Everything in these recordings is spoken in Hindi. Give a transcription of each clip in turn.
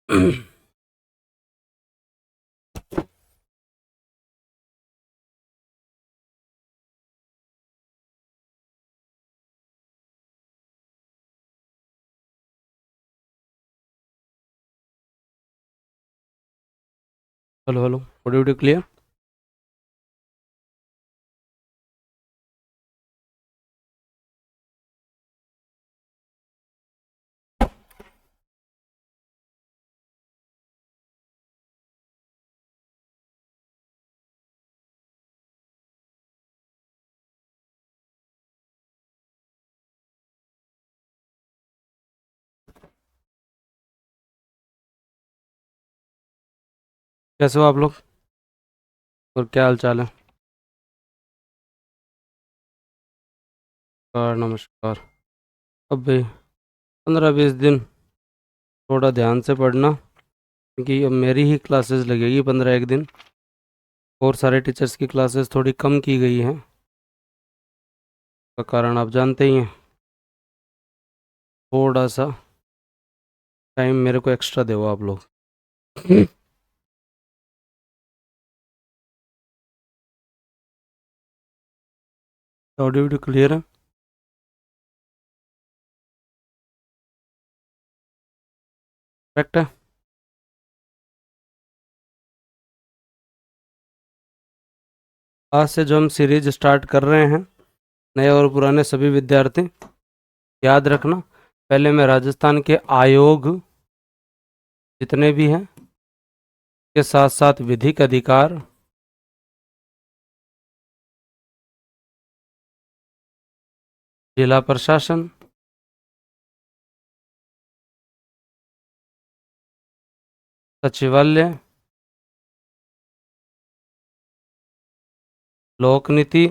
Hello hello, audio clear? कैसे हो आप लोग और क्या हाल चाल है? नमस्कार। अभी 15-20 दिन थोड़ा ध्यान से पढ़ना, क्योंकि अब मेरी ही क्लासेस लगेगी 15 एक दिन। और सारे टीचर्स की क्लासेस थोड़ी कम की गई हैं, का कारण आप जानते ही हैं। थोड़ा सा टाइम मेरे को एक्स्ट्रा दो आप लोग। ऑडियो क्लियर है? करेक्ट है। आज से जो हम सीरीज स्टार्ट कर रहे हैं, नए और पुराने सभी विद्यार्थी याद रखना। पहले मैं राजस्थान के आयोग जितने भी हैं के साथ साथ विधिक अधिकार, जिला प्रशासन, सचिवालय, लोक नीति,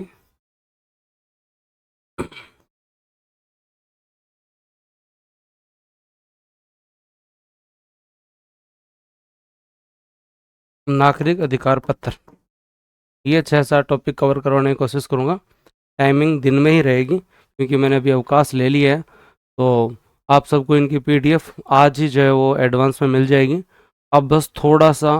नागरिक अधिकार पत्र, ये 6-7 टॉपिक कवर करवाने की कोशिश करूँगा। टाइमिंग दिन में ही रहेगी, क्योंकि मैंने अभी अवकाश ले लिया है। तो आप सबको इनकी पीडीएफ आज ही जो है वो एडवांस में मिल जाएगी। अब बस थोड़ा सा,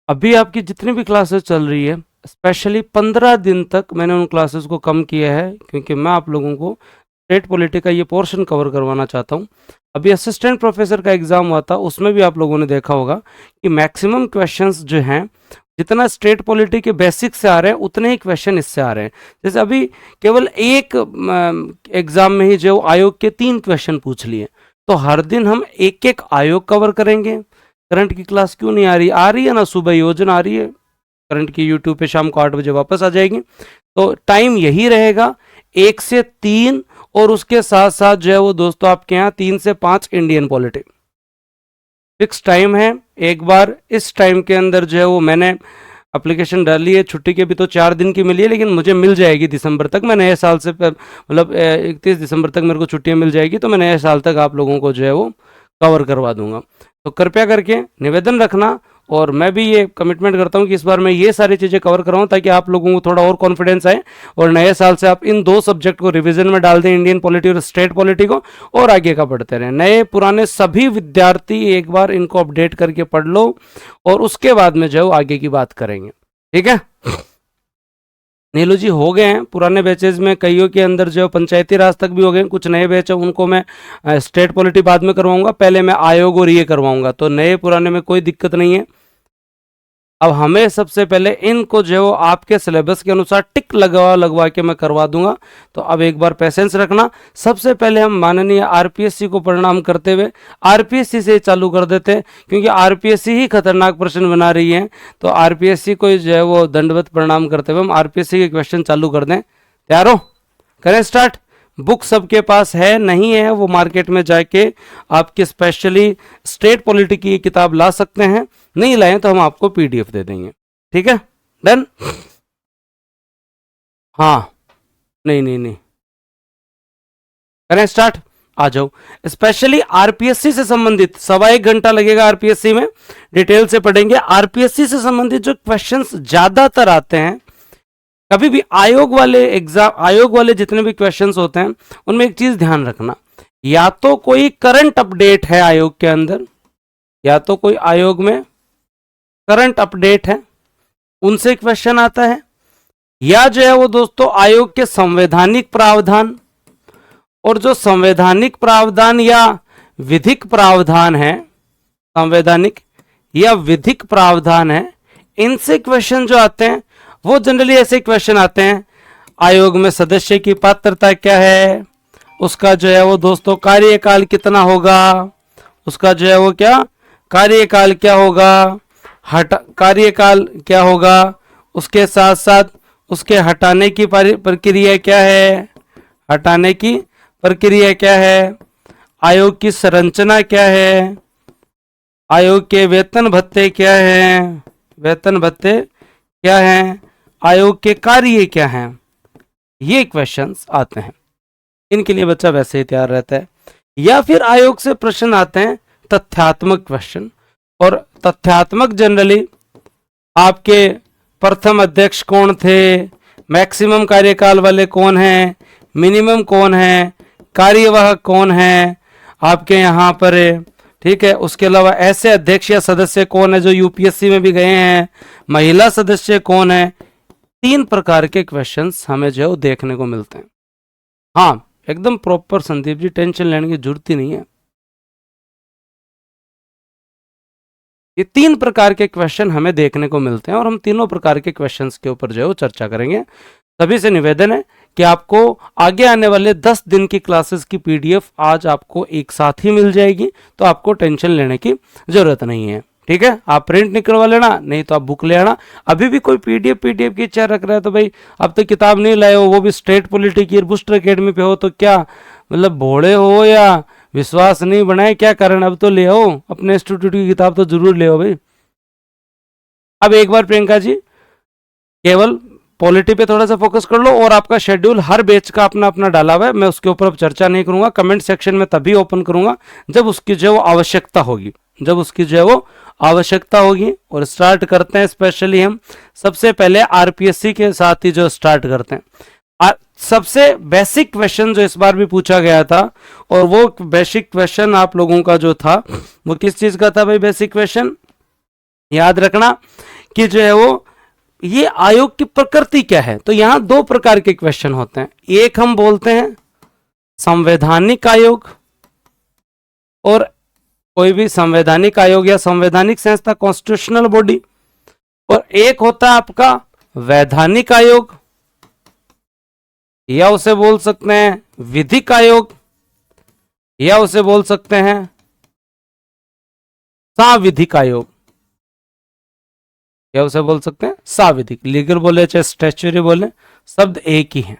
अभी आपकी जितनी भी क्लासेस चल रही है, स्पेशली 15 दिन तक मैंने उन क्लासेस को कम किया है, क्योंकि मैं आप लोगों को स्टेट पॉलिटी का ये पोर्शन कवर करवाना चाहता हूँ। अभी असिस्टेंट प्रोफेसर का एग्ज़ाम हुआ था, उसमें भी आप लोगों ने देखा होगा कि मैक्सिमम क्वेश्चंस जो हैं, जितना स्टेट पॉलिटी के बेसिक से आ रहे हैं उतने ही क्वेश्चन इससे आ रहे हैं। जैसे अभी केवल एक एग्ज़ाम में ही जो आयोग के 3 क्वेश्चन पूछ लिए, तो हर दिन हम एक एक आयोग कवर करेंगे। करंट की क्लास क्यों नहीं आ रही है ना, सुबह योजना आ रही है करंट की, यूट्यूब पे शाम को 8 बजे वापस आ जाएगी। तो टाइम यही रहेगा 1 से 3, और उसके साथ साथ जो है वो दोस्तों आपके यहाँ 3 से 5 इंडियन पॉलिटी फिक्स टाइम है। एक बार इस टाइम के अंदर जो है वो मैंने एप्लीकेशन डाली है, छुट्टी के भी तो 4 दिन की मिली है, लेकिन मुझे मिल जाएगी दिसंबर तक। मैं नए साल से मतलब 31 दिसंबर तक मेरे को छुट्टियां मिल जाएगी, तो मैं नए साल तक आप लोगों को जो है वो कवर करवा दूंगा। तो कृपया करके निवेदन रखना, और मैं भी ये कमिटमेंट करता हूँ कि इस बार मैं ये सारी चीज़ें कवर कराऊँ, ताकि आप लोगों को थोड़ा और कॉन्फिडेंस आए, और नए साल से आप इन 2 सब्जेक्ट को रिवीजन में डाल दें, इंडियन पॉलिटी और स्टेट पॉलिटी को, और आगे का पढ़ते रहें। नए पुराने सभी विद्यार्थी एक बार इनको अपडेट करके पढ़ लो, और उसके बाद में जो है आगे की बात करेंगे। ठीक है? नीलू जी हो गए हैं पुराने बैचेज में, कईयों के अंदर जो पंचायती राज तक भी हो गए। कुछ नए बैच है उनको मैं स्टेट पॉलिटी बाद में करवाऊंगा, पहले मैं आयोग और ये करवाऊंगा। तो नए पुराने में कोई दिक्कत नहीं है। अब हमें सबसे पहले इनको जो है वो आपके सिलेबस के अनुसार टिक लगवा के मैं करवा दूंगा। तो अब एक बार पेशेंस रखना। सबसे पहले हम माननीय आरपीएससी को प्रणाम करते हुए आरपीएससी से चालू कर देते हैं, क्योंकि आरपीएससी ही खतरनाक प्रश्न बना रही है। तो आरपीएससी को जो है वो दंडवत प्रणाम करते हुए हम आरपीएससी के क्वेश्चन चालू कर दें। तैयार हो? करें स्टार्ट? बुक सबके पास है नहीं है, वो मार्केट में जाके आपके स्पेशली स्टेट पॉलिटी की किताब ला सकते हैं। नहीं लाए तो हम आपको पीडीएफ दे देंगे। ठीक है? डन? हाँ, नहीं नहीं नहीं, करें स्टार्ट? आ जाओ। स्पेशली आरपीएससी से संबंधित 1.25 घंटा लगेगा। आरपीएससी में डिटेल से पढ़ेंगे। आरपीएससी से संबंधित जो क्वेश्चंस ज्यादातर आते हैं, कभी भी आयोग वाले जितने भी क्वेश्चंस होते हैं, उनमें एक चीज ध्यान रखना, या तो कोई करंट अपडेट है आयोग के अंदर, या तो कोई आयोग में करंट अपडेट है उनसे क्वेश्चन आता है, या जो है वो दोस्तों आयोग के संवैधानिक प्रावधान, और जो संवैधानिक प्रावधान या विधिक प्रावधान है, संवैधानिक या विधिक प्रावधान है, इनसे क्वेश्चन जो आते हैं वो जनरली ऐसे क्वेश्चन आते हैं, आयोग में सदस्य की पात्रता क्या है, उसका जो है वो दोस्तों कार्यकाल कितना होगा, उसका जो है वो क्या कार्यकाल क्या होगा, कार्यकाल क्या होगा, उसके साथ साथ उसके हटाने की प्रक्रिया क्या है, हटाने की प्रक्रिया क्या है, आयोग की संरचना क्या है, आयोग के वेतन भत्ते क्या हैं, वेतन भत्ते क्या हैं, आयोग के कार्य क्या हैं, ये क्वेश्चंस आते हैं। इनके लिए बच्चा वैसे ही तैयार रहता है। या फिर आयोग से प्रश्न आते हैं तथ्यात्मक क्वेश्चन, और तथ्यात्मक जनरली आपके प्रथम अध्यक्ष कौन थे, मैक्सिमम कार्यकाल वाले कौन हैं, मिनिमम कौन है, कार्यवाहक कौन है आपके यहाँ पर, ठीक है। उसके अलावा ऐसे अध्यक्ष या सदस्य कौन है जो यूपीएससी में भी गए हैं, महिला सदस्य कौन है, 3 प्रकार के क्वेश्चंस हमें जो है वो देखने को मिलते हैं। हाँ एकदम प्रॉपर संदीप जी, टेंशन लेने की जरूरत ही नहीं है। ये 3 प्रकार के क्वेश्चन हमें देखने को मिलते हैं और हम तीनों प्रकार के क्वेश्चंस के ऊपर जो है वो चर्चा करेंगे। सभी से निवेदन है कि आपको आगे आने वाले 10 दिन की क्लासेस की पीडीएफ आज आपको एक साथ ही मिल जाएगी, तो आपको टेंशन लेने की जरूरत नहीं है, ठीक है। आप प्रिंट निकलवा लेना, नहीं तो आप बुक ले आना। अभी भी कोई पीडीएफ की इच्छा रख रहा है तो भाई अब तो किताब नहीं लाए हो, वो भी स्टेट पॉलिटी बूस्टर अकेडमी पे हो, तो क्या मतलब भोड़े हो या विश्वास नहीं बनाए, क्या कारण, अब तो ले आओ अपने इंस्टीट्यूट की किताब, तो जरूर ले आओ भाई। अब एक बार प्रियंका जी केवल पॉलिटी पे थोड़ा सा फोकस कर लो, और आपका शेड्यूल हर बैच का अपना अपना डाला हुआ है, मैं उसके ऊपर अब चर्चा नहीं करूंगा, कमेंट सेक्शन में तभी ओपन करूंगा जब उसकी जो आवश्यकता होगी, जब उसकी जो है वो आवश्यकता होगी। और स्टार्ट करते हैं स्पेशली हम सबसे पहले आरपीएससी के साथ ही जो स्टार्ट करते हैं। सबसे बेसिक क्वेश्चन जो इस बार भी पूछा गया था, और वो बेसिक क्वेश्चन आप लोगों का जो था वो किस चीज का था भाई, बेसिक क्वेश्चन याद रखना कि जो है वो ये आयोग की प्रकृति क्या है। तो यहां 2 प्रकार के क्वेश्चन होते हैं, एक हम बोलते हैं संवैधानिक आयोग, और कोई भी संवैधानिक आयोग या संवैधानिक संस्था कॉन्स्टिट्यूशनल बॉडी, और एक होता है आपका वैधानिक आयोग, या उसे बोल सकते हैं विधिक आयोग, या उसे बोल सकते हैं सांविधिक आयोग, या उसे बोल सकते हैं सांविधिक। लीगल बोले चाहे स्टैच्यूटरी बोले, शब्द एक ही है।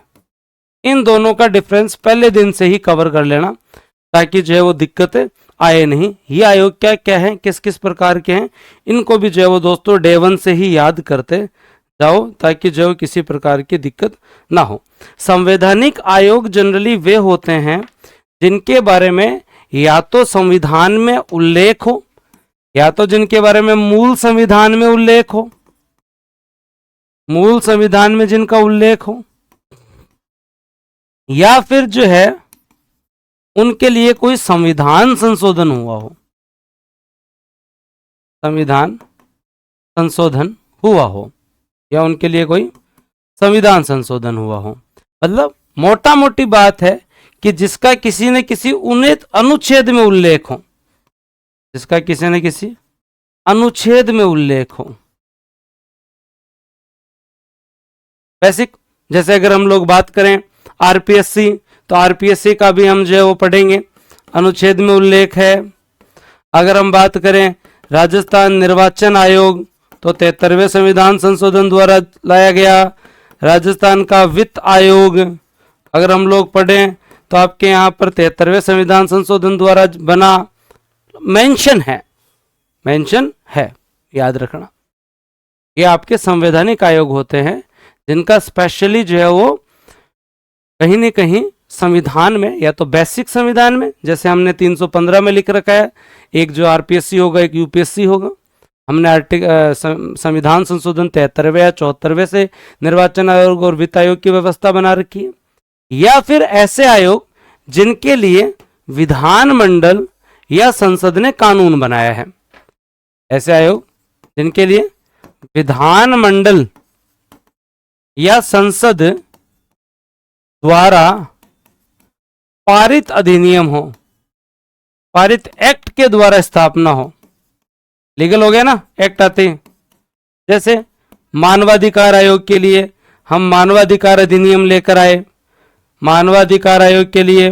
इन दोनों का डिफरेंस पहले दिन से ही कवर कर लेना ताकि जो है वो दिक्कतें आए नहीं। ये आयोग क्या क्या है, किस किस प्रकार के हैं, इनको भी जो है वो दोस्तों डे 1 से ही याद करते जाओ ताकि जो है किसी प्रकार की दिक्कत ना हो। संवैधानिक आयोग जनरली वे होते हैं जिनके बारे में या तो संविधान में उल्लेख हो, या तो जिनके बारे में मूल संविधान में उल्लेख हो, मूल संविधान में जिनका उल्लेख हो, या फिर जो है उनके लिए कोई संविधान संशोधन हुआ हो, संविधान संशोधन हुआ हो, या उनके लिए कोई संविधान संशोधन हुआ हो। मतलब मोटा मोटी बात है कि जिसका किसी न किसी उन्नत अनुच्छेद में उल्लेख हो, जिसका किसी न किसी अनुच्छेद में उल्लेख हो। बेसिक जैसे अगर हम लोग बात करें आरपीएससी, तो आरपीएससी का भी हम जो है वो पढ़ेंगे, अनुच्छेद में उल्लेख है। अगर हम बात करें राजस्थान निर्वाचन आयोग, तो 73वें संविधान संशोधन द्वारा लाया गया। राजस्थान का वित्त आयोग अगर हम लोग पढ़ें तो आपके यहाँ पर 73वें संविधान संशोधन द्वारा बना, मेंशन है, मेंशन है, याद रखना। ये आपके संवैधानिक आयोग होते हैं जिनका स्पेशली जो है वो कहीं न कहीं संविधान में, या तो बेसिक संविधान में जैसे हमने 315 में लिख रखा है, एक जो आरपीएससी होगा एक यूपीएससी होगा। हमने संविधान संशोधन 73वें या 74वें से निर्वाचन आयोग और वित्त आयोग की व्यवस्था बना रखी है, या फिर ऐसे आयोग जिनके लिए विधानमंडल या संसद ने कानून बनाया है। ऐसे आयोग जिनके लिए विधानमंडल या संसद द्वारा पारित अधिनियम हो, पारित एक्ट के द्वारा स्थापना हो। लीगल हो गया ना, एक्ट आते हैं। जैसे मानवाधिकार आयोग के लिए हम मानवाधिकार अधिनियम लेकर आए, मानवाधिकार आयोग के लिए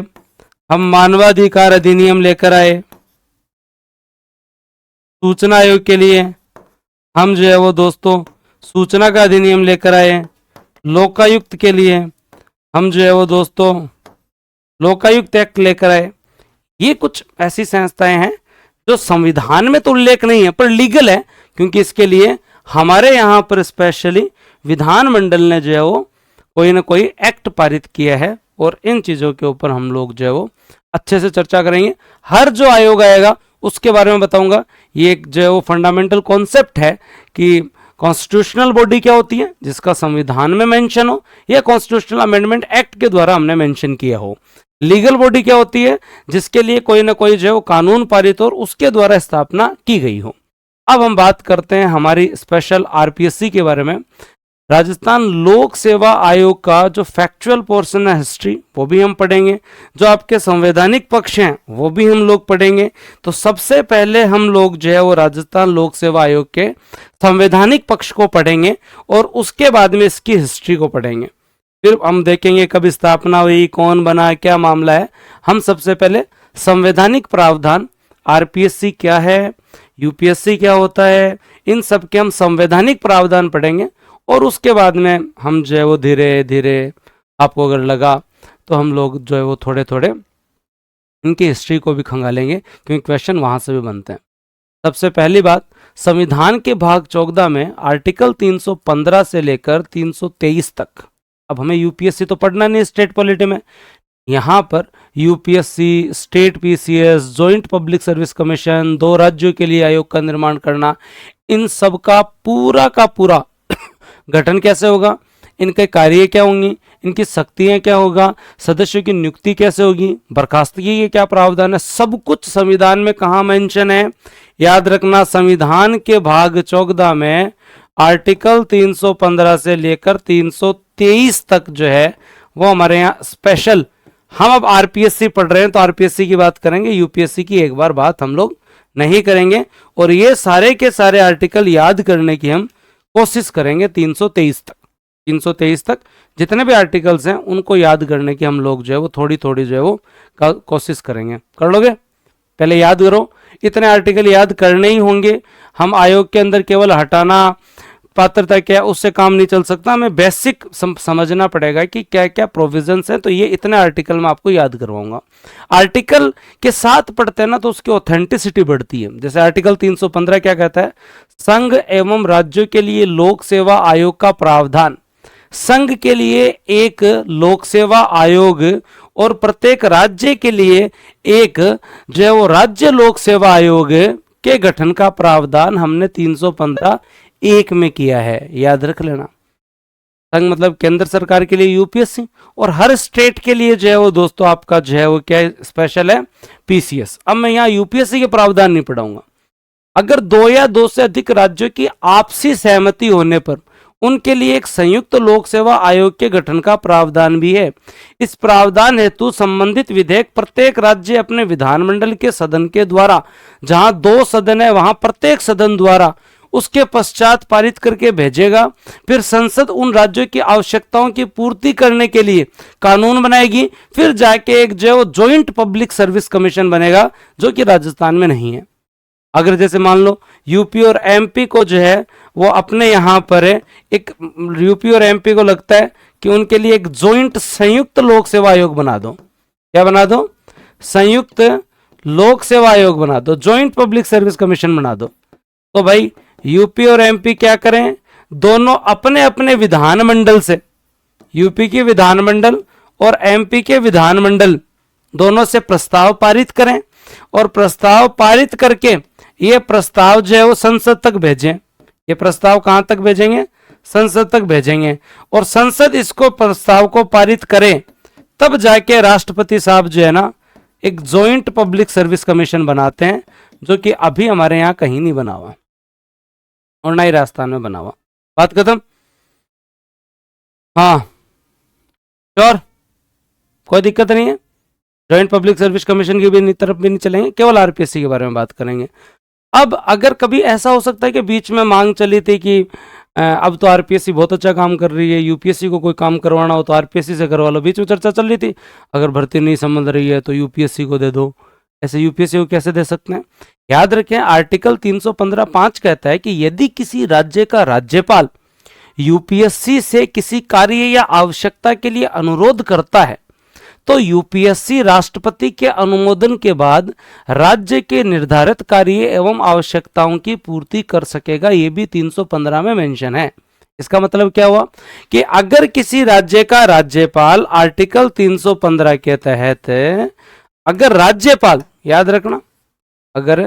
हम मानवाधिकार अधिनियम लेकर आए। सूचना आयोग के लिए हम जो है वो दोस्तों सूचना का अधिनियम लेकर आए। लोकायुक्त के लिए हम जो है वो दोस्तों लोकायुक्त एक्ट लेकर आए। ये कुछ ऐसी संस्थाएं हैं जो संविधान में तो उल्लेख नहीं है पर लीगल है, क्योंकि इसके लिए हमारे यहाँ पर स्पेशली विधानमंडल ने जो है वो कोई ना कोई एक्ट पारित किया है। और इन चीज़ों के ऊपर हम लोग जो है वो अच्छे से चर्चा करेंगे। हर जो आयोग आएगा उसके बारे में बताऊंगा। ये एक जो है वो फंडामेंटल कॉन्सेप्ट है कि कॉन्स्टिट्यूशनल बॉडी क्या होती है, जिसका संविधान में मेंशन हो या कॉन्स्टिट्यूशनल अमेंडमेंट एक्ट के द्वारा हमने मेंशन किया हो। लीगल बॉडी क्या होती है, जिसके लिए कोई ना कोई जो है वो कानून पारित हो और उसके द्वारा स्थापना की गई हो। अब हम बात करते हैं हमारी स्पेशल आरपीएससी के बारे में। राजस्थान लोक सेवा आयोग का जो फैक्चुअल पोर्शन है हिस्ट्री, वो भी हम पढ़ेंगे। जो आपके संवैधानिक पक्ष हैं वो भी हम लोग पढ़ेंगे। तो सबसे पहले हम लोग जो है वो राजस्थान लोक सेवा आयोग के संवैधानिक पक्ष को पढ़ेंगे और उसके बाद में इसकी हिस्ट्री को पढ़ेंगे। फिर हम देखेंगे कब स्थापना हुई, कौन बना, क्या मामला है। हम सबसे पहले संवैधानिक प्रावधान, आरपीएससी क्या है, यूपीएससी क्या होता है, इन सब के हम संवैधानिक प्रावधान पढ़ेंगे। और उसके बाद में हम जो है वो धीरे धीरे, आपको अगर लगा तो हम लोग जो है वो थोड़े थोड़े इनकी हिस्ट्री को भी खंगालेंगे, क्योंकि क्वेश्चन वहाँ से भी बनते हैं। सबसे पहली बात, संविधान के भाग 14 में आर्टिकल 315 से लेकर 323 तक। अब हमें यूपीएससी तो पढ़ना नहीं स्टेट पॉलिटी में, यहाँ पर UPSC, state PCS, joint public service commission, 2 राज्यों के लिए आयोग का निर्माण करना, इन सब का पूरा गठन कैसे होगा, इनके कार्य क्या होंगी, इनकी शक्तियां क्या होगा, सदस्यों की नियुक्ति कैसे होगी, बर्खास्तगी के क्या प्रावधान है, सब कुछ संविधान में कहाँ मेंशन है। याद रखना, संविधान के भाग 14 में आर्टिकल 315 से लेकर 323 तक जो है वो हमारे यहाँ स्पेशल। हम अब आरपीएससी पढ़ रहे हैं तो आरपीएससी की बात करेंगे, यूपीएससी की एक बार बात हम लोग नहीं करेंगे। और ये सारे के सारे आर्टिकल याद करने की हम कोशिश करेंगे 323 तक जितने भी आर्टिकल्स हैं उनको याद करने की हम लोग जो है वो थोड़ी थोड़ी जो है वो कोशिश करेंगे। कर लोगे? पहले याद करो, इतने आर्टिकल याद करने ही होंगे। हम आयोग के अंदर केवल हटाना, पात्रता क्या, उससे काम नहीं चल सकता। हमें बेसिक समझना पड़ेगा कि क्या क्या प्रोविजंस हैं। तो ये इतने आर्टिकल मैं आपको याद करवाऊंगा। आर्टिकल के साथ पढ़ते हैं ना तो उसकी ऑथेंटिसिटी बढ़ती है। जैसे आर्टिकल 315 क्या कहता है, संघ एवं राज्यों के लिए लोक सेवा आयोग का प्रावधान। संघ के लिए एक लोक सेवा आयोग और प्रत्येक राज्य के लिए एक जो है वो राज्य लोक सेवा आयोग के गठन का प्रावधान हमने 315(1) में किया है। याद रख लेना। संघ मतलब केंद्र सरकार के लिए यूपीएससी, और हर स्टेट के लिए जो है वो दोस्तों आपका जो है वो क्या स्पेशल है, पीसीएस। अब मैं यहाँ यूपीएससी के प्रावधान नहीं पढ़ाऊंगा। अगर 2 या 2 से अधिक राज्यों की आपसी सहमति होने पर उनके लिए एक संयुक्त लोक सेवा आयोग के गठन का प्रावधान भी है। इस प्रावधान हेतु संबंधित विधेयक प्रत्येक राज्य अपने विधानमंडल के सदन के द्वारा, जहां 2 सदन है वहां प्रत्येक सदन द्वारा उसके पश्चात पारित करके भेजेगा। फिर संसद उन राज्यों की आवश्यकताओं की पूर्ति करने के लिए कानून बनाएगी। फिर जाके एक जो जॉइंट पब्लिक सर्विस कमीशन बनेगा, जो कि राजस्थान में नहीं है। अगर जैसे मान लो यूपी और एमपी को जो है वो अपने यहाँ पर है, एक यूपी और एमपी को लगता है कि उनके लिए एक जॉइंट संयुक्त लोक सेवा आयोग बना दो। क्या बना दो? संयुक्त लोक सेवा आयोग बना दो, जॉइंट पब्लिक सर्विस कमीशन बना दो। तो भाई यूपी और एमपी क्या करें, दोनों अपने अपने विधानमंडल से, यूपी के विधानमंडल और एमपी के विधानमंडल दोनों से प्रस्ताव पारित करें, और प्रस्ताव पारित करके ये प्रस्ताव जो है वो संसद तक भेजें। ये प्रस्ताव कहां तक भेजेंगे? संसद तक भेजेंगे, और संसद इसको प्रस्ताव को पारित करे, तब जाके राष्ट्रपति साहब जो है ना एक जॉइंट पब्लिक सर्विस कमीशन बनाते हैं, जो कि अभी हमारे यहाँ कहीं नहीं बना हुआ। और ना ही राजस्थान में बना हुआ। बात खत्म। हाँ श्योर, कोई दिक्कत नहीं है। जॉइंट पब्लिक सर्विस कमीशन की भी तरफ भी नहीं चलेंगे, केवल आरपीएससी के बारे में बात करेंगे। अब अगर कभी ऐसा हो सकता है कि बीच में मांग चली थी कि अब तो आरपीएससी बहुत अच्छा काम कर रही है, यूपीएससी को कोई काम करवाना हो तो आरपीएससी से करवा लो, बीच में चर्चा चल रही थी। अगर भर्ती नहीं समझ रही है तो यूपीएससी को दे दो, ऐसे यूपीएससी को कैसे दे सकते हैं। याद रखें आर्टिकल 315(5) कहता है कि यदि किसी राज्य का राज्यपाल यूपीएससी से किसी कार्य या आवश्यकता के लिए अनुरोध करता है तो यूपीएससी राष्ट्रपति के अनुमोदन के बाद राज्य के निर्धारित कार्य एवं आवश्यकताओं की पूर्ति कर सकेगा। यह भी 315 में मेंशन है। इसका मतलब क्या हुआ कि अगर किसी राज्य का राज्यपाल आर्टिकल 315 के तहत, अगर राज्यपाल, याद रखना, अगर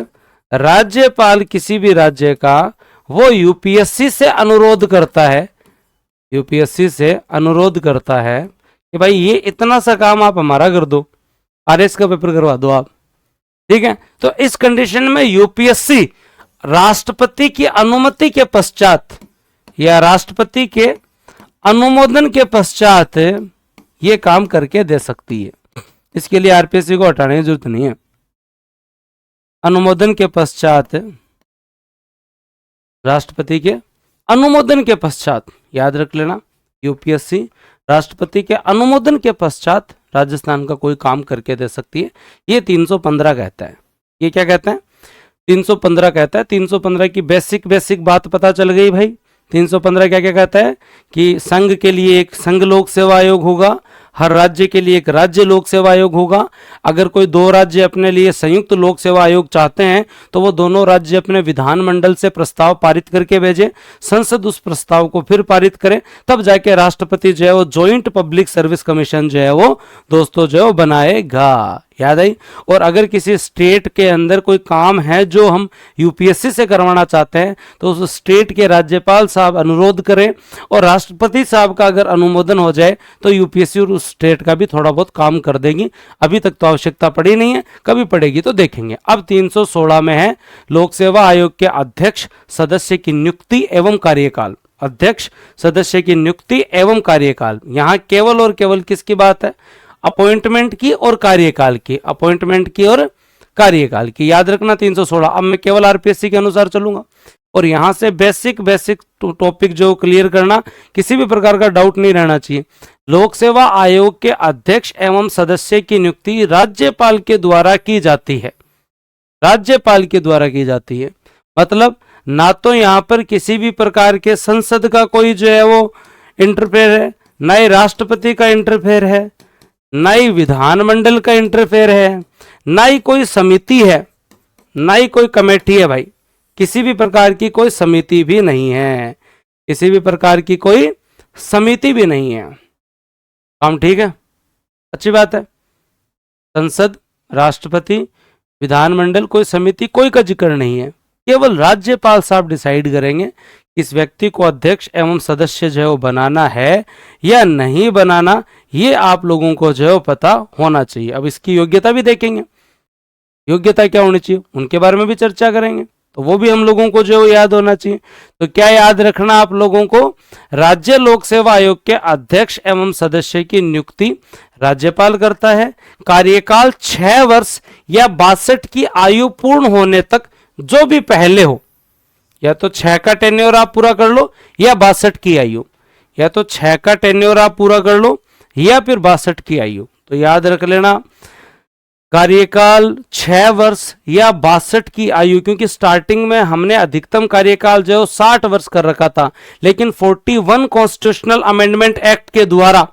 राज्यपाल किसी भी राज्य का वो यूपीएससी से अनुरोध करता है, यूपीएससी से अनुरोध करता है कि भाई ये इतना सा काम आप हमारा कर दो, आरएस का पेपर करवा दो आप, ठीक है, तो इस कंडीशन में यूपीएससी राष्ट्रपति की अनुमति के पश्चात या राष्ट्रपति के अनुमोदन के पश्चात ये काम करके दे सकती है। इसके लिए आरपीएससी को हटाने की जरूरत नहीं है। अनुमोदन के पश्चात, राष्ट्रपति के अनुमोदन के पश्चात, याद रख लेना, यूपीएससी राष्ट्रपति के अनुमोदन के पश्चात राजस्थान का कोई काम करके दे सकती है। ये 315 कहता है। ये क्या कहता है? 315 कहता है। 315 की बेसिक बात पता चल गई भाई। 315 क्या क्या कहता है कि संघ के लिए एक संघ लोक सेवा आयोग होगा, हर राज्य के लिए एक राज्य लोक सेवा आयोग होगा। अगर कोई दो राज्य अपने लिए संयुक्त लोक सेवा आयोग चाहते हैं तो वो दोनों राज्य अपने विधानमंडल से प्रस्ताव पारित करके भेजें, संसद उस प्रस्ताव को फिर पारित करे, तब जाके राष्ट्रपति जो है वो ज्वाइंट पब्लिक सर्विस कमीशन जो है वो दोस्तों जो है वो बनाएगा। याद आई? और अगर किसी स्टेट के अंदर कोई काम है जो हम यूपीएससी से करवाना चाहते हैं तो उस स्टेट के राज्यपाल साहब अनुरोध करें और राष्ट्रपति साहब का अगर अनुमोदन हो जाए तो यूपीएससी और उस स्टेट का भी थोड़ा बहुत काम कर देगी। अभी तक तो आवश्यकता पड़ी नहीं है, कभी पड़ेगी तो देखेंगे। अब 316 में है लोक सेवा आयोग के अध्यक्ष सदस्य की नियुक्ति एवं कार्यकाल। अध्यक्ष सदस्य की नियुक्ति एवं कार्यकाल, यहां केवल और केवल किसकी बात है? अपॉइंटमेंट की और कार्यकाल की, अपॉइंटमेंट की और कार्यकाल की। याद रखना 316। अब मैं केवल आरपीएससी के अनुसार चलूंगा और यहां से बेसिक टॉपिक जो क्लियर करना, किसी भी प्रकार का डाउट नहीं रहना चाहिए। लोक सेवा आयोग के अध्यक्ष एवं सदस्य की नियुक्ति राज्यपाल के द्वारा की जाती है। राज्यपाल के द्वारा की जाती है मतलब ना तो यहां पर किसी भी प्रकार के संसद का कोई जो है वो इंटरफेयर है, ना ही राष्ट्रपति का इंटरफेयर है, ना ही विधानमंडल का इंटरफेयर है, ना ही कोई समिति है, ना ही कोई कमेटी है। भाई किसी भी प्रकार की कोई समिति भी नहीं है, किसी भी प्रकार की कोई समिति भी नहीं है। काम ठीक है, अच्छी बात है। संसद, राष्ट्रपति, विधानमंडल, कोई समिति, कोई का जिक्र नहीं है। केवल राज्यपाल साहब डिसाइड करेंगे इस व्यक्ति को अध्यक्ष एवं सदस्य जो है वो बनाना है या नहीं बनाना। ये आप लोगों को जो है वो पता होना चाहिए। अब इसकी योग्यता भी देखेंगे, योग्यता क्या होनी चाहिए उनके बारे में भी चर्चा करेंगे, तो वो भी हम लोगों को जो है याद होना चाहिए। तो क्या याद रखना आप लोगों को? राज्य लोक सेवा आयोग के अध्यक्ष एवं सदस्य की नियुक्ति राज्यपाल करता है। कार्यकाल 6 वर्ष या 62 की आयु पूर्ण होने तक, जो भी पहले हो, या तो 6 का टेन्योर आप पूरा कर लो या 62 की आयु, या तो 6 का टेन्योर आप पूरा कर लो या फिर 62 की आयु। तो याद रख लेना कार्यकाल 6 वर्ष या 62 की आयु, क्योंकि स्टार्टिंग में हमने अधिकतम कार्यकाल जो है 60 वर्ष कर रखा था, लेकिन 41 कॉन्स्टिट्यूशनल अमेंडमेंट एक्ट के द्वारा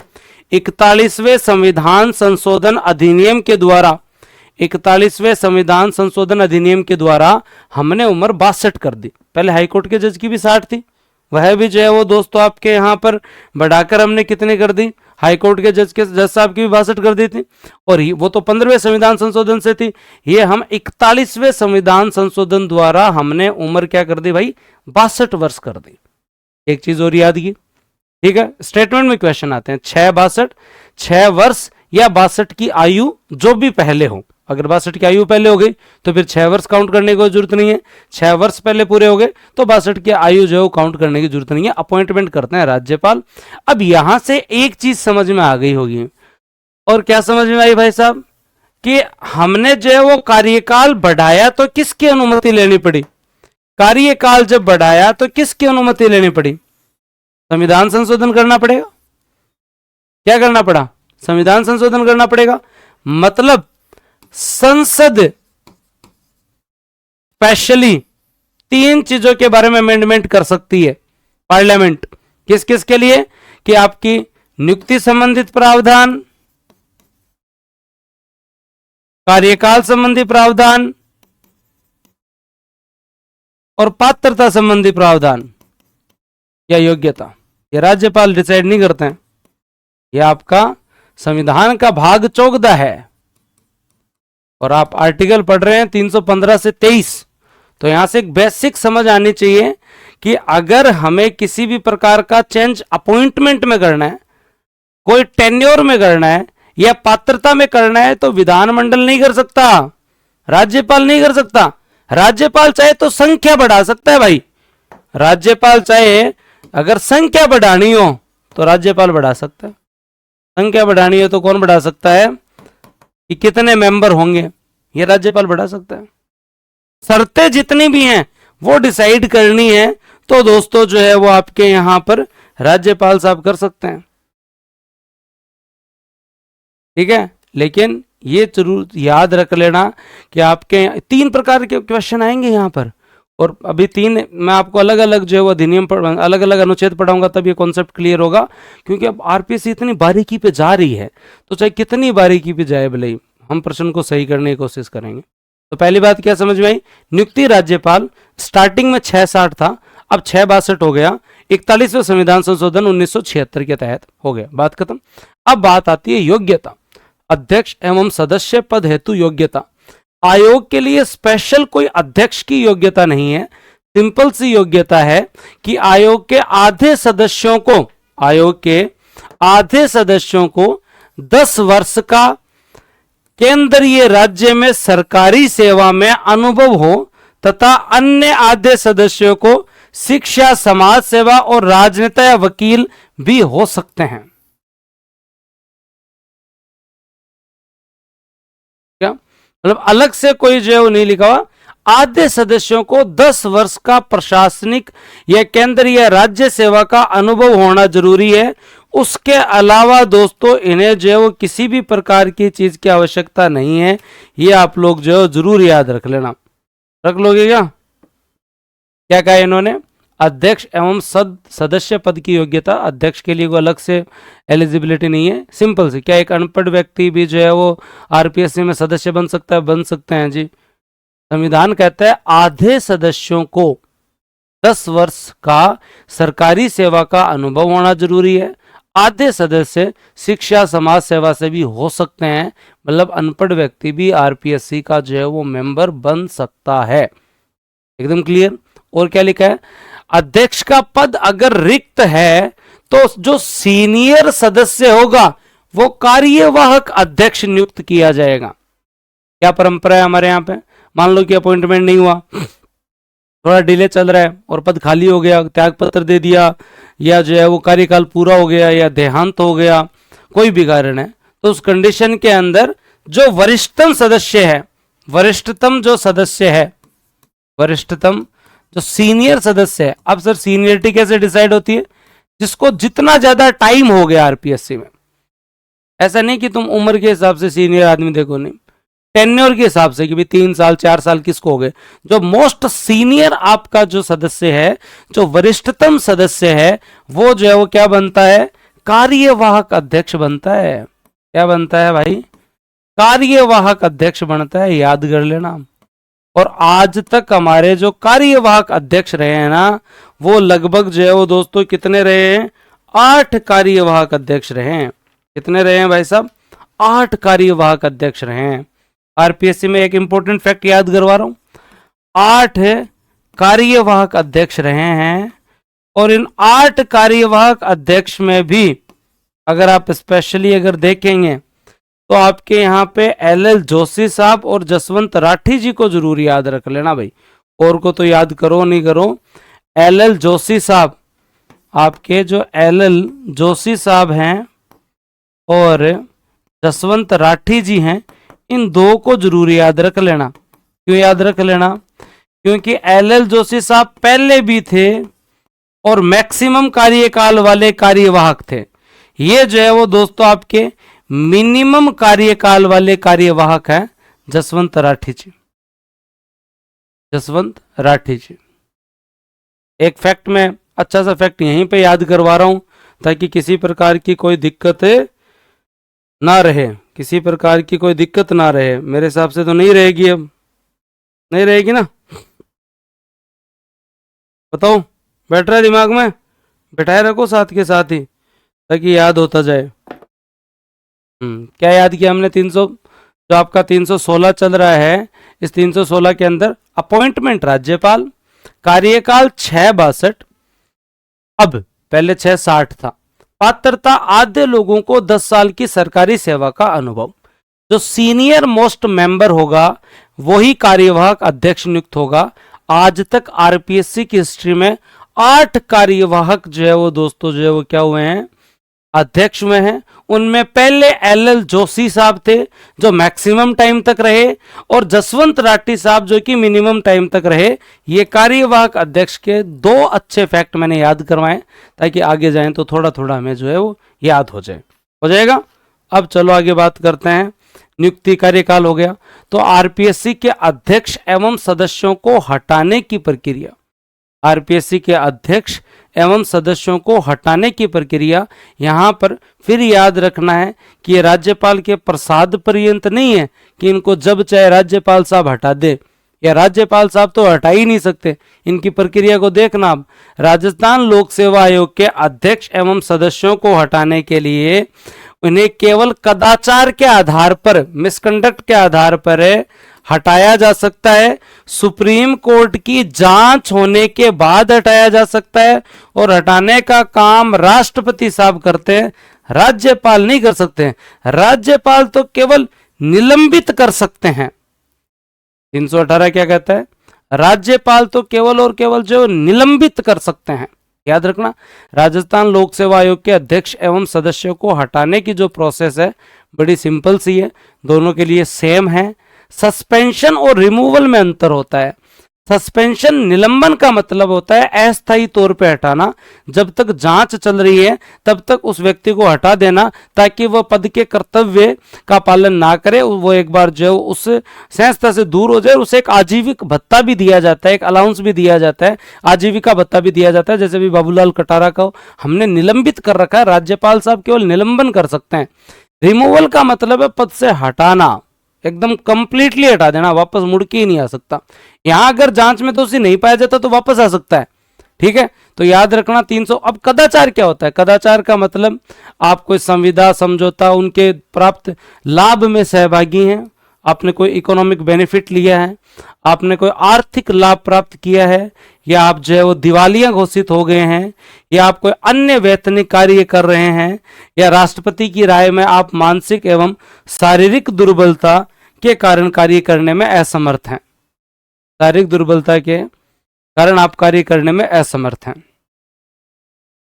41वें संविधान संशोधन अधिनियम के द्वारा 41वें संविधान संशोधन अधिनियम के द्वारा हमने उम्र 62 कर दी। पहले हाईकोर्ट के जज की भी 60 थी, वह भी जो है वो दोस्तों आपके यहाँ पर बढ़ाकर हमने कितनी कर दी? हाईकोर्ट के जज साहब की भी 62 कर दी थी, और वो तो 15वें संविधान संशोधन से थी। ये हम 41वें संविधान संशोधन द्वारा हमने उम्र क्या कर दी भाई? 62 वर्ष कर दी। एक चीज और याद की, ठीक है? स्टेटमेंट में क्वेश्चन आते हैं 6 वर्ष या 62 की आयु जो भी पहले हो। अगर 62 की आयु पहले हो गई तो फिर 6 वर्ष काउंट करने की कोई जरूरत नहीं है, 6 वर्ष पहले पूरे हो गए तो 62 की आयु जो है वो काउंट करने की जरूरत नहीं है, अपॉइंटमेंट करते हैं राज्यपाल। अब यहां से एक चीज समझ में आ गई होगी, और क्या समझ में आई भाई साहब, कि हमने जो है वो कार्यकाल बढ़ाया तो किसकी अनुमति लेनी पड़ी, कार्यकाल जब बढ़ाया तो किसकी अनुमति लेनी पड़ी, संविधान संशोधन करना पड़ेगा। क्या करना पड़ा, संविधान संशोधन करना पड़ेगा। मतलब संसद स्पेशली 3 चीजों के बारे में अमेंडमेंट कर सकती है पार्लियामेंट, किस किस के लिए, कि आपकी नियुक्ति संबंधित प्रावधान, कार्यकाल संबंधी प्रावधान और पात्रता संबंधी प्रावधान या योग्यता। ये राज्यपाल डिसाइड नहीं करते हैं, यह आपका संविधान का भाग 14 है और आप आर्टिकल पढ़ रहे हैं 315 से 23। तो यहां से एक बेसिक समझ आनी चाहिए कि अगर हमें किसी भी प्रकार का चेंज अपॉइंटमेंट में करना है, कोई टेन्योर में करना है या पात्रता में करना है, तो विधानमंडल नहीं कर सकता, राज्यपाल नहीं कर सकता। राज्यपाल चाहे तो संख्या बढ़ा सकता है भाई, राज्यपाल चाहे अगर संख्या बढ़ानी हो तो राज्यपाल बढ़ा सकता है, संख्या बढ़ानी है तो कौन बढ़ा सकता है, कि कितने मेंबर होंगे, ये राज्यपाल बढ़ा सकता है। शर्तें जितनी भी हैं वो डिसाइड करनी है तो दोस्तों जो है वो आपके यहां पर राज्यपाल साहब कर सकते हैं, ठीक है। लेकिन ये जरूर याद रख लेना कि आपके 3 प्रकार के क्वेश्चन आएंगे यहां पर, और अभी 3 मैं आपको अलग अलग जो है वो अधिनियम अलग अलग अनुच्छेद पढ़ाऊंगा तब ये कॉन्सेप्ट क्लियर होगा, क्योंकि अब आरपीएससी इतनी बारीकी पे जा रही है तो चाहे कितनी बारीकी पे जाए भले हम प्रश्न को सही करने की कोशिश करेंगे। तो पहली बात क्या समझ में आई, नियुक्ति राज्यपाल स्टार्टिंग में 660 था, अब 662 हो गया, 41वें संविधान संशोधन 1976 के तहत हो गया, बात खत्म। अब बात आती है योग्यता, अध्यक्ष एवं सदस्य पद हेतु योग्यता। आयोग के लिए स्पेशल कोई अध्यक्ष की योग्यता नहीं है, सिंपल सी योग्यता है कि आयोग के आधे सदस्यों को 10 वर्ष का केंद्रीय राज्य में सरकारी सेवा में अनुभव हो तथा अन्य आधे सदस्यों को शिक्षा, समाज सेवा और राजनेता या वकील भी हो सकते हैं। क्या मतलब अलग से कोई जो है वो नहीं लिखा हुआ, आधे सदस्यों को 10 वर्ष का प्रशासनिक या केंद्रीय राज्य सेवा का अनुभव होना जरूरी है। उसके अलावा दोस्तों इन्हें जो है वो किसी भी प्रकार की चीज की आवश्यकता नहीं है, ये आप लोग जो है जरूर याद रख लेना। रख लोगे क्या, क्या कहा इन्होंने, अध्यक्ष एवं सदस्य पद की योग्यता, अध्यक्ष के लिए कोई अलग से एलिजिबिलिटी नहीं है, सिंपल सी। क्या एक अनपढ़ व्यक्ति भी जो है वो आरपीएससी में सदस्य बन सकता है, बन सकते हैं जी। संविधान कहता है आधे सदस्यों को 10 वर्ष का सरकारी सेवा का अनुभव होना जरूरी है, आधे सदस्य शिक्षा, समाज सेवा से भी हो सकते हैं, मतलब अनपढ़ व्यक्ति भी आरपीएससी का जो है वो मेंबर बन सकता है, एकदम क्लियर। और क्या लिखा है, अध्यक्ष का पद अगर रिक्त है तो जो सीनियर सदस्य होगा वो कार्यवाहक अध्यक्ष नियुक्त किया जाएगा। क्या परंपरा है हमारे यहाँ पे, मान लो कि अपॉइंटमेंट नहीं हुआ, थोड़ा डिले चल रहा है और पद खाली हो गया, त्याग पत्र दे दिया, या जो है वो कार्यकाल पूरा हो गया या देहांत हो गया, कोई भी कारण है, तो उस कंडीशन के अंदर जो वरिष्ठतम सदस्य है, वरिष्ठतम जो सदस्य है, वरिष्ठतम जो सीनियर सदस्य है, अब सर सीनियरिटी कैसे डिसाइड होती है, जिसको जितना ज्यादा टाइम हो गया आरपीएससी में, ऐसा नहीं कि तुम उम्र के हिसाब से सीनियर आदमी देखो, नहीं, टेन्योर के हिसाब से कि भी 3 साल 4 साल किसको हो गए। जो मोस्ट सीनियर आपका जो सदस्य है, जो वरिष्ठतम सदस्य है, वो जो है वो क्या बनता है, कार्यवाहक अध्यक्ष बनता है। क्या बनता है भाई, कार्यवाहक अध्यक्ष बनता है, याद कर लेना। और आज तक हमारे जो कार्यवाहक अध्यक्ष रहे हैं ना, वो लगभग जो है वो दोस्तों कितने रहे हैं, 8 कार्यवाहक अध्यक्ष रहे हैं। कितने रहे हैं भाई साहब, 8 कार्यवाहक अध्यक्ष रहे हैं। आरपीएससी में एक इंपॉर्टेंट फैक्ट याद करवा रहा हूं, 8 कार्यवाहक अध्यक्ष रहे हैं। और इन 8 कार्यवाहक अध्यक्ष में भी अगर आप स्पेशली अगर देखेंगे तो आपके यहाँ पे LL जोशी साहब और जसवंत राठी जी को जरूर याद रख लेना भाई, और को तो याद करो नहीं करो। LL जोशी साहब, आपके जो LL जोशी साहब हैं और जसवंत राठी जी हैं, इन दो को जरूर याद रख लेना। क्यों याद रख लेना? क्योंकि LL जोशी साहब पहले भी थे और मैक्सिमम कार्यकाल वाले कार्यवाहक थे। ये जो है वो दोस्तों आपके मिनिमम कार्यकाल वाले कार्यवाहक हैं जसवंत राठी जी। जसवंत राठी जी, एक फैक्ट में अच्छा सा फैक्ट यहीं पे याद करवा रहा हूं ताकि किसी प्रकार की कोई दिक्कत ना रहे, किसी प्रकार की कोई दिक्कत ना रहे। मेरे हिसाब से तो नहीं रहेगी, अब नहीं रहेगी ना? बताओ, बैठ रहा है दिमाग में? बैठाए रखो साथ के साथ ही ताकि याद होता जाए। क्या याद किया हमने? 300 जो आपका 316 चल रहा है, इस 316 के अंदर अपॉइंटमेंट राज्यपाल, कार्यकाल 662, अब पहले 660 था। पात्रता आधे लोगों को 10 साल की सरकारी सेवा का अनुभव। जो सीनियर मोस्ट मेंबर होगा वही कार्यवाहक अध्यक्ष नियुक्त होगा। आज तक आरपीएससी की हिस्ट्री में 8 कार्यवाहक जो है वो दोस्तों जो है वो क्या हुए हैं? अध्यक्ष में हैं। उनमें पहले LL जोशी साहब थे जो मैक्सिमम टाइम तक रहे, और जसवंत राठी साहब जो कि मिनिमम टाइम तक रहे। ये कार्यवाहक अध्यक्ष के 2 अच्छे फैक्ट मैंने याद करवाए ताकि आगे जाएं तो थोड़ा थोड़ा हमें जो है वो याद हो जाए, हो जाएगा। अब चलो आगे बात करते हैं। नियुक्ति कार्यकाल हो गया, तो आरपीएससी के अध्यक्ष एवं सदस्यों को हटाने की प्रक्रिया, आरपीएससी के अध्यक्ष एवं सदस्यों को हटाने की प्रक्रिया, यहां पर फिर याद रखना है कि ये राज्यपाल के प्रसाद पर्यंत नहीं है कि इनको जब चाहे राज्यपाल साहब हटा दे, या राज्यपाल साहब तो हटा ही नहीं सकते। इनकी प्रक्रिया को देखना आप। राजस्थान लोक सेवा आयोग के अध्यक्ष एवं सदस्यों को हटाने के लिए उन्हें केवल कदाचार के आधार पर, मिसकंडक्ट के आधार पर हटाया जा सकता है। सुप्रीम कोर्ट की जांच होने के बाद हटाया जा सकता है, और हटाने का काम राष्ट्रपति साहब करते हैं, राज्यपाल नहीं कर सकते हैं। राज्यपाल तो केवल निलंबित कर सकते हैं। 318 क्या कहता है? राज्यपाल तो केवल और केवल जो निलंबित कर सकते हैं। याद रखना, राजस्थान लोक सेवा आयोग के अध्यक्ष एवं सदस्यों को हटाने की जो प्रोसेस है बड़ी सिंपल सी है, दोनों के लिए सेम है। सस्पेंशन और रिमूवल में अंतर होता है। सस्पेंशन, निलंबन का मतलब होता है अस्थायी तौर पे हटाना। जब तक जांच चल रही है तब तक उस व्यक्ति को हटा देना ताकि वह पद के कर्तव्य का पालन ना करे, वो एक बार जो उस संस्था से दूर हो जाए। उसे एक आजीविक भत्ता भी दिया जाता है, एक अलाउंस भी दिया जाता है, आजीविका भत्ता भी दिया जाता है। जैसे भी बाबूलाल कटारा को हमने निलंबित कर रखा है, राज्यपाल साहब केवल निलंबन कर सकते हैं। रिमूवल का मतलब है पद से हटाना, एकदम कंप्लीटली हटा देना, वापस मुड़ के ही नहीं आ सकता। यहां अगर जांच में तो उसे नहीं पाया जाता तो वापस आ सकता है, ठीक है। तो याद रखना 300। अब कदाचार क्या होता है? कदाचार का मतलब आप कोई संविदा, समझौता, उनके प्राप्त लाभ में सहभागी हैं, आपने कोई इकोनॉमिक बेनिफिट लिया है, आपने कोई आर्थिक लाभ प्राप्त किया है, या आप जो है वो दिवालिया घोषित हो गए हैं, या आप कोई अन्य वैतनिक कार्य कर रहे हैं, या राष्ट्रपति की राय में आप मानसिक एवं शारीरिक दुर्बलता के कारण कार्य करने में असमर्थ हैं। शारीरिक दुर्बलता के कारण आप कार्य करने में असमर्थ हैं।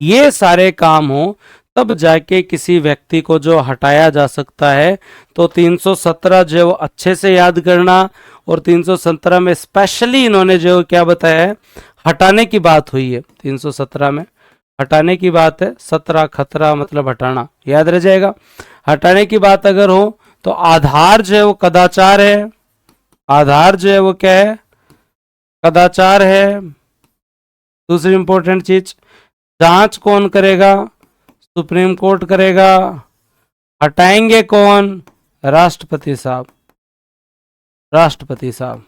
ये सारे काम हो तब जाके किसी व्यक्ति को जो हटाया जा सकता है। तो 317 जो है वो अच्छे से याद करना, और 317 में स्पेशली इन्होंने जो क्या बताया है, हटाने की बात हुई है। 317 में हटाने की बात है। 17 खतरा मतलब हटाना, याद रह जाएगा। हटाने की बात अगर हो तो आधार जो है वो कदाचार है। आधार जो है वो क्या है? कदाचार है। दूसरी इंपॉर्टेंट चीज, जांच कौन करेगा? सुप्रीम कोर्ट करेगा। हटाएंगे कौन? राष्ट्रपति साहब। राष्ट्रपति साहब।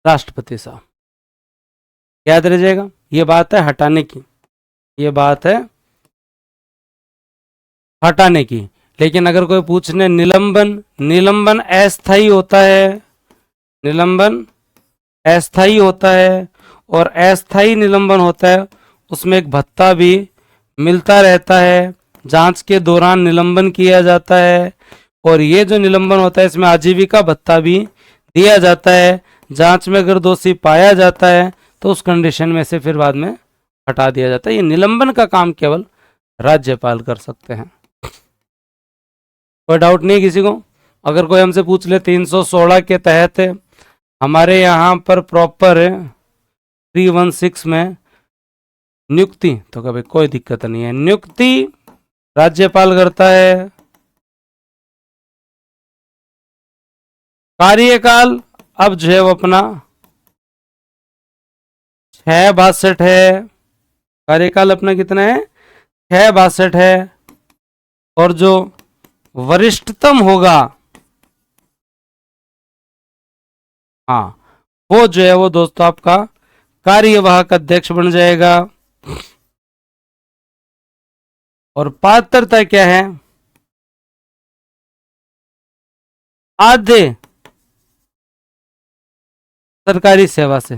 राष्ट्रपति साहब, याद रह जाएगा। ये बात है हटाने की, ये बात है हटाने की। लेकिन अगर कोई पूछने निलंबन, निलंबन अस्थायी होता है, निलंबन अस्थायी होता है, और अस्थायी निलंबन होता है उसमें एक भत्ता भी मिलता रहता है, जांच के दौरान निलंबन किया जाता है, और ये जो निलंबन होता है इसमें आजीविका भत्ता भी दिया जाता है। जांच में अगर दोषी पाया जाता है तो उस कंडीशन में से फिर बाद में हटा दिया जाता है। ये निलंबन का काम केवल राज्यपाल कर सकते हैं। कोई डाउट नहीं है किसी को? अगर कोई हमसे पूछ ले 316 के तहत हमारे यहाँ पर प्रॉपर 316 में नियुक्ति, तो कभी कोई दिक्कत नहीं है, नियुक्ति राज्यपाल करता है। कार्यकाल अब जो है वो अपना 662 है। कार्यकाल अपना कितना है? 662 है। और जो वरिष्ठतम होगा, हाँ, वो जो है वो दोस्तों आपका कार्यवाहक अध्यक्ष बन जाएगा। और पात्रता क्या है? आधे सरकारी सेवा से,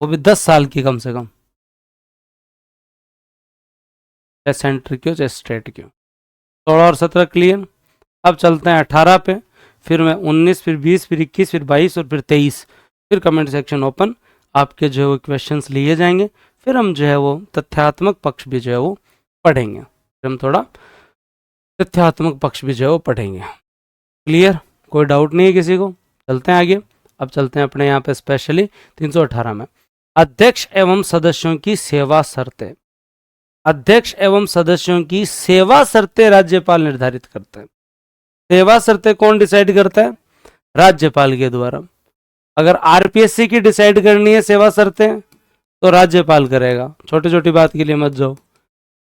वो भी 10 साल की कम से कम, चाहे सेंटर की हो चाहे स्टेट की हो। 16 और 17 क्लियर। अब चलते हैं 18 पे, फिर मैं 19, फिर 20, फिर 21, फिर 22 और फिर 23, फिर कमेंट सेक्शन ओपन। आपके जो है वो क्वेश्चंस लिए जाएंगे, फिर हम जो है वो तथ्यात्मक पक्ष भी जो है वो पढ़ेंगे। फिर हम थोड़ा तथ्यात्मक पक्ष भी जो है वो पढ़ेंगे। क्लियर? कोई डाउट नहीं है किसी को? चलते हैं आगे। अब चलते हैं अपने यहाँ पे स्पेशली 318 में अध्यक्ष एवं सदस्यों की सेवा शर्तें। अध्यक्ष एवं सदस्यों की सेवा शर्तें राज्यपाल निर्धारित करते हैं। सेवा शर्तें कौन डिसाइड करता है? राज्यपाल के द्वारा। अगर आरपीएससी की डिसाइड करनी है सेवा शर्तें तो राज्यपाल करेगा, छोटी छोटी बात के लिए मत जाओ।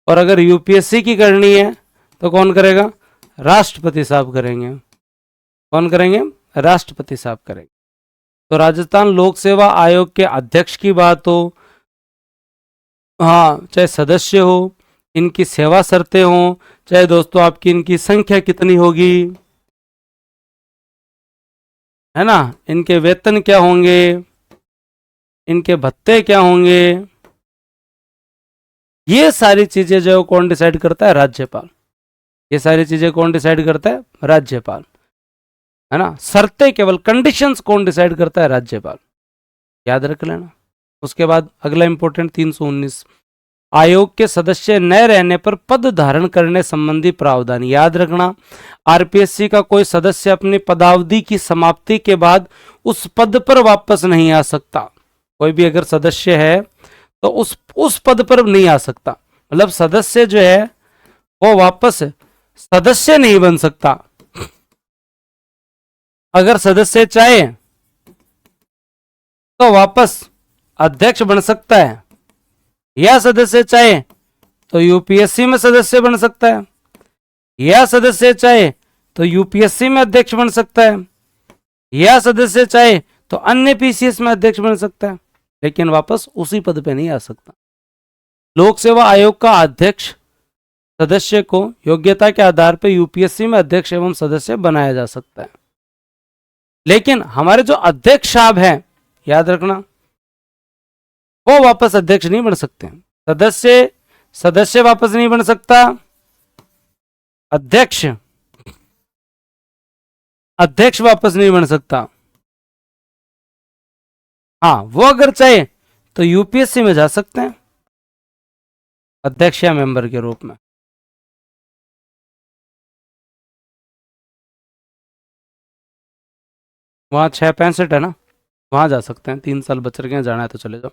और अगर यूपीएससी की करनी है तो कौन करेगा? राष्ट्रपति साहब करेंगे। कौन करेंगे? राष्ट्रपति साहब करेंगे। तो राजस्थान लोक सेवा आयोग के अध्यक्ष की बात हो, हाँ, चाहे सदस्य हो, इनकी सेवा शर्तें हो, चाहे दोस्तों आपकी इनकी संख्या कितनी होगी, है ना, इनके वेतन क्या होंगे, इनके भत्ते क्या होंगे, ये सारी चीजें जो कौन डिसाइड करता है? राज्यपाल। ये सारी चीजें कौन डिसाइड करता है? राज्यपाल, है ना। शर्तें केवल, कंडीशंस कौन डिसाइड करता है? राज्यपाल। याद रख लेना। उसके बाद अगला इंपॉर्टेंट 319 आयोग के सदस्य न रहने पर पद धारण करने संबंधी प्रावधान। याद रखना, आरपीएससी का कोई सदस्य अपनी पदावधि की समाप्ति के बाद उस पद पर वापस नहीं आ सकता। कोई भी अगर सदस्य है तो उस पद पर नहीं आ सकता, मतलब सदस्य जो है वो वापस सदस्य नहीं बन सकता। अगर सदस्य चाहे तो वापस अध्यक्ष बन सकता है, या सदस्य चाहे तो यूपीएससी में सदस्य बन सकता है, या सदस्य चाहे तो यूपीएससी में अध्यक्ष बन सकता है, या सदस्य चाहे तो अन्य पीसीएस में अध्यक्ष बन सकता है, लेकिन वापस उसी पद पे नहीं आ सकता। लोक सेवा आयोग का अध्यक्ष सदस्य को योग्यता के आधार पर यूपीएससी में अध्यक्ष एवं सदस्य बनाया जा सकता है। लेकिन हमारे जो अध्यक्ष साहब हैं, याद रखना, वो वापस अध्यक्ष नहीं बन सकते। सदस्य वापस नहीं बन सकता, अध्यक्ष वापस नहीं बन सकता। हाँ, वो अगर चाहे तो यूपीएससी में जा सकते हैं अध्यक्ष या मेंबर के रूप में। वहां 665 है ना, वहां जा सकते हैं। 3 साल बच रखे हैं, जाना है तो चले जाओ।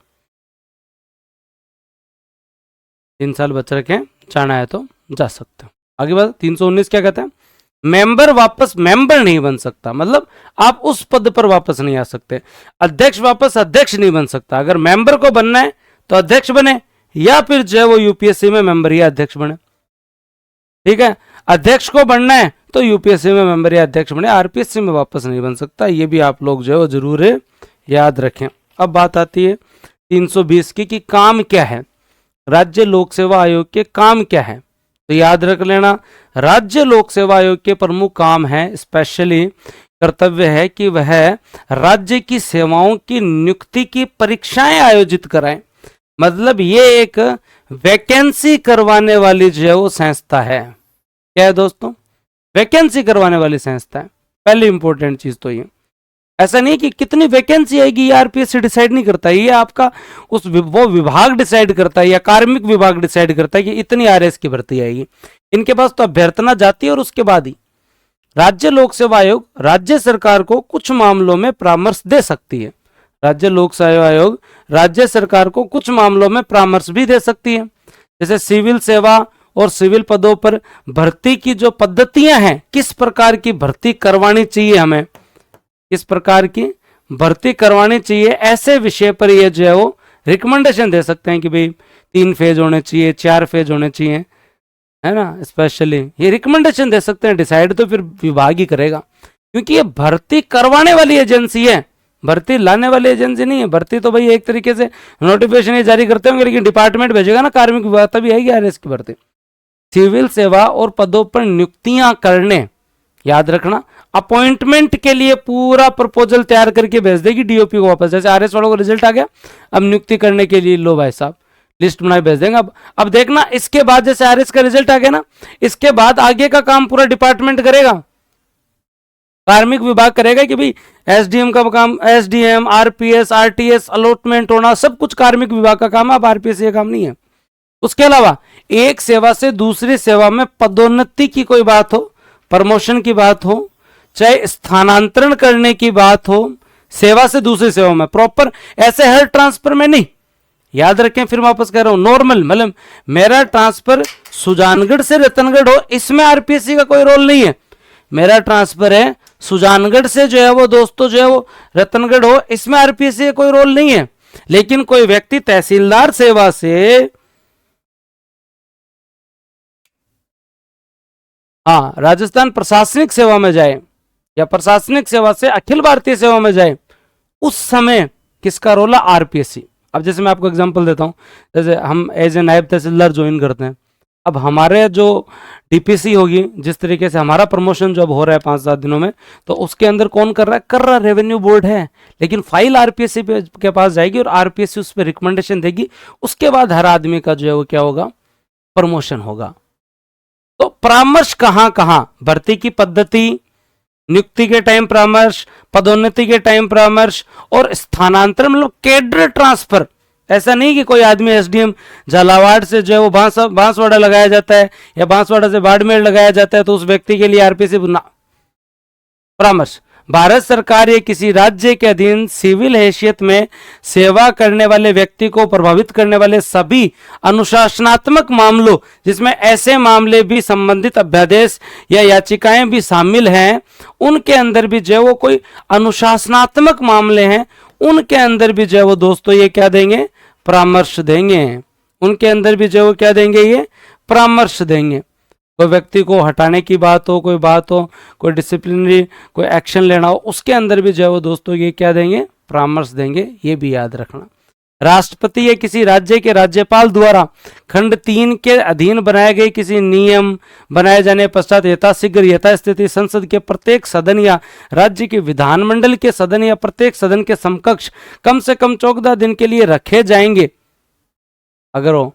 3 साल बच रखे हैं, जाना है तो जा सकते हैं। आगे बात 319 क्या कहते हैं? मेंबर वापस मेंबर नहीं बन सकता, मतलब आप उस पद पर वापस नहीं आ सकते। अध्यक्ष वापस अध्यक्ष नहीं बन सकता। अगर मेंबर को बनना है तो अध्यक्ष बने, या फिर जो है वो यूपीएससी में मेंबर या अध्यक्ष बने। ठीक है, अध्यक्ष को बनना है तो यूपीएससी में मेंबर या अध्यक्ष बने, आरपीएससी में वापस नहीं बन सकता। ये भी आप लोग जो है वो जरूर याद रखें। अब बात आती है 320 की कि काम क्या है, राज्य लोक सेवा आयोग के काम क्या है। तो याद रख लेना, राज्य लोक सेवा आयोग के प्रमुख काम है, स्पेशली कर्तव्य है कि वह राज्य की सेवाओं की नियुक्ति की परीक्षाएं आयोजित कराएं। मतलब ये एक वैकेंसी करवाने वाली जो है वो संस्था है। क्या है दोस्तों? वैकेंसी करवाने वाली संस्था है। पहली इंपॉर्टेंट चीज तो ये, ऐसा नहीं कि कितनी वैकेंसी आएगी ये आरपीएससी डिसाइड नहीं करता, ये आपका वो विभाग डिसाइड करता है या कार्मिक विभाग डिसाइड करता है कि इतनी आरएस की भर्ती आएगी। इनके पास तो अभ्यर्थना जाती है और उसके बाद ही राज्य लोक सेवा आयोग राज्य सरकार को कुछ मामलों में परामर्श दे सकती है। राज्य लोक सेवा आयोग राज्य सरकार को कुछ मामलों में परामर्श भी दे सकती है। जैसे सिविल सेवा और सिविल पदों पर भर्ती की जो पद्धतियां हैं, किस प्रकार की भर्ती करवानी चाहिए, हमें किस प्रकार की भर्ती करवानी चाहिए, ऐसे विषय पर ये जो है वो रिकमेंडेशन दे सकते हैं कि भाई 3 फेज होने चाहिए, 4 फेज होने चाहिए, है ना। स्पेशली ये रिकमेंडेशन दे सकते हैं, डिसाइड तो फिर विभाग ही करेगा, क्योंकि ये भर्ती करवाने वाली एजेंसी है, भर्ती लाने वाली एजेंसी नहीं है। भर्ती तो भाई एक तरीके से नोटिफिकेशन ही जारी करते होंगे, लेकिन डिपार्टमेंट भेजेगा ना कार्मिक विभाग, तभी आएगी आरएस की भर्ती। सिविल सेवा और पदों पर नियुक्तियां करने, याद रखना, अपॉइंटमेंट के लिए पूरा प्रपोजल तैयार करके भेज देगी डीओपी को वापस। जैसे आरएस वालों को रिजल्ट आ गया, अब नियुक्ति करने के लिए लो भाई साहब लिस्ट बनाए भेज देंगे। अब देखना, इसके बाद जैसे आरएस का रिजल्ट आ गया ना, इसके बाद आगे का काम पूरा डिपार्टमेंट करेगा, कार्मिक विभाग करेगा कि भाई एसडीएम का काम, एसडीएम, आरपीएस, आरटीएस, अलॉटमेंट होना सब कुछ कार्मिक विभाग का काम है। अब आरपीएस ये काम नहीं है। उसके अलावा एक सेवा से दूसरी सेवा में पदोन्नति की कोई बात हो, प्रमोशन की बात हो, चाहे स्थानांतरण करने की बात हो, सेवा से दूसरी सेवा में, प्रॉपर ऐसे हर ट्रांसफर में नहीं। याद रखें, फिर वापस कह रहा हूं, नॉर्मल मतलब मेरा ट्रांसफर सुजानगढ़ से रतनगढ़ हो, इसमें आरपीएससी का कोई रोल नहीं है। मेरा ट्रांसफर है सुजानगढ़ से जो है वो दोस्तों जो है वो रतनगढ़ हो, इसमें आरपीएससी का कोई रोल नहीं है। लेकिन कोई व्यक्ति तहसीलदार सेवा से राजस्थान प्रशासनिक सेवा में जाए या प्रशासनिक सेवा से अखिल भारतीय सेवा में जाए, उस समय किसका रोल है? आरपीएससी। अब जैसे मैं आपको एग्जांपल देता हूं, जैसे हम एज ए नायब तहसीलदार ज्वाइन करते हैं, अब हमारे जो डीपीसी होगी, जिस तरीके से हमारा प्रमोशन जो अब हो रहा है 5-7 दिनों में, तो उसके अंदर कौन कर रहा है? कर रहा रेवेन्यू बोर्ड है, लेकिन फाइल आरपीएससी के पास जाएगी और आरपीएससी उस पर रिकमेंडेशन देगी। उसके बाद हर आदमी का जो है वो क्या होगा? प्रमोशन होगा। तो परामर्श कहां कहां? भर्ती की पद्धति, नियुक्ति के टाइम परामर्श, पदोन्नति के टाइम परामर्श, और स्थानांतरण मतलब कैडर ट्रांसफर। ऐसा नहीं कि कोई आदमी एसडीएम झालावाड़ से जो है वो बांसवाड़ा लगाया जाता है या बांसवाड़ा से बाड़मेर लगाया जाता है तो उस व्यक्ति के लिए आरपीएससी परामर्श। भारत सरकार या किसी राज्य के अधीन सिविल हैसियत में सेवा करने वाले व्यक्ति को प्रभावित करने वाले सभी अनुशासनात्मक मामलों, जिसमें ऐसे मामले भी संबंधित अध्यादेश या याचिकाएं भी शामिल हैं, उनके अंदर भी जो है वो कोई अनुशासनात्मक मामले हैं, उनके अंदर भी जो है वो दोस्तों ये क्या देंगे? परामर्श देंगे। उनके अंदर भी जो है वो क्या देंगे? ये परामर्श देंगे। कोई व्यक्ति को हटाने की बात हो, कोई बात हो, कोई डिसिप्लिनरी कोई एक्शन लेना हो, उसके अंदर भी जो है वो दोस्तों ये क्या देंगे? परामर्श देंगे। ये भी याद रखना। राष्ट्रपति या किसी राज्य के राज्यपाल द्वारा खंड 3 के अधीन बनाए गए किसी नियम बनाए जाने पश्चात यथाशीघ्र यथास्थिति संसद के प्रत्येक सदन या राज्य के विधानमंडल के सदन या प्रत्येक सदन के समकक्ष कम से कम 14 दिन के लिए रखे जाएंगे, अगर हो,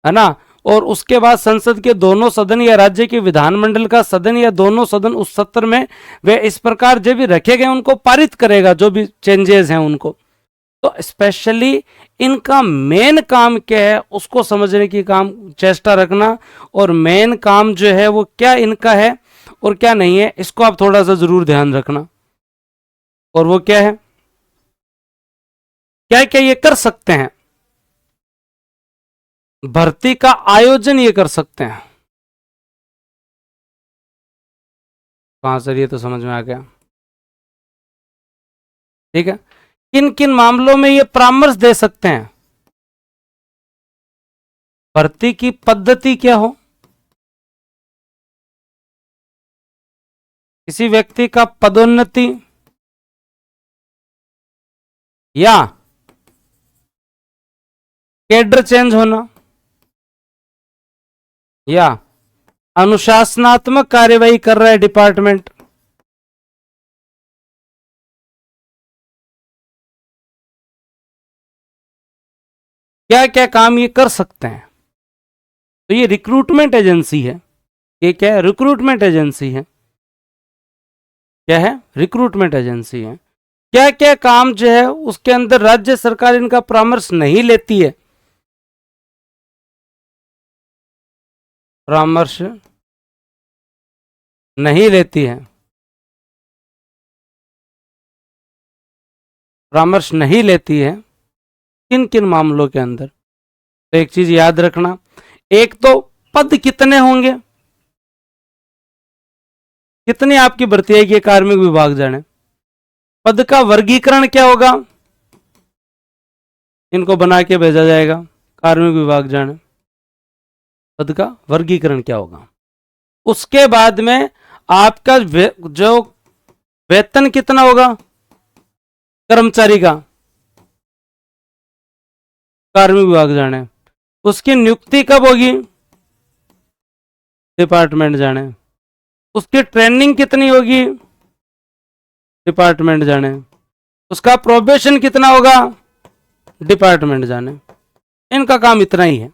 है ना। और उसके बाद संसद के दोनों सदन या राज्य के विधानमंडल का सदन या दोनों सदन उस सत्र में वे इस प्रकार जो भी रखे गए उनको पारित करेगा, जो भी चेंजेस हैं उनको। तो स्पेशली इनका मेन काम क्या है उसको समझने की काम चेष्टा रखना, और मेन काम जो है वो क्या इनका है और क्या नहीं है, इसको आप थोड़ा सा जरूर ध्यान रखना। और वो क्या है, क्या क्या ये कर सकते हैं? भर्ती का आयोजन ये कर सकते हैं। कहां सर, ये तो समझ में आ गया, ठीक है। किन किन मामलों में ये परामर्श दे सकते हैं? भर्ती की पद्धति क्या हो, किसी व्यक्ति का पदोन्नति या कैडर चेंज होना, या अनुशासनात्मक कार्यवाही कर रहा है डिपार्टमेंट, क्या क्या काम ये कर सकते हैं। तो ये रिक्रूटमेंट एजेंसी है। ये क्या है? रिक्रूटमेंट एजेंसी है। क्या है? रिक्रूटमेंट एजेंसी है। क्या क्या काम जो है उसके अंदर राज्य सरकार इनका परामर्श नहीं लेती है? परामर्श नहीं लेती है। परामर्श नहीं लेती है किन किन मामलों के अंदर? तो एक चीज याद रखना, एक तो पद कितने होंगे, कितनी आपकी भर्ती आएगी, कार्मिक विभाग जाने। पद का वर्गीकरण क्या होगा, इनको बना के भेजा जाएगा, कार्मिक विभाग जाने। पद का वर्गीकरण क्या होगा। उसके बाद में आपका जो वेतन कितना होगा कर्मचारी का, कार्मिक विभाग जाने। उसकी नियुक्ति कब होगी, डिपार्टमेंट जाने। उसकी ट्रेनिंग कितनी होगी, डिपार्टमेंट जाने। उसका प्रोबेशन कितना होगा, डिपार्टमेंट जाने। इनका काम इतना ही है।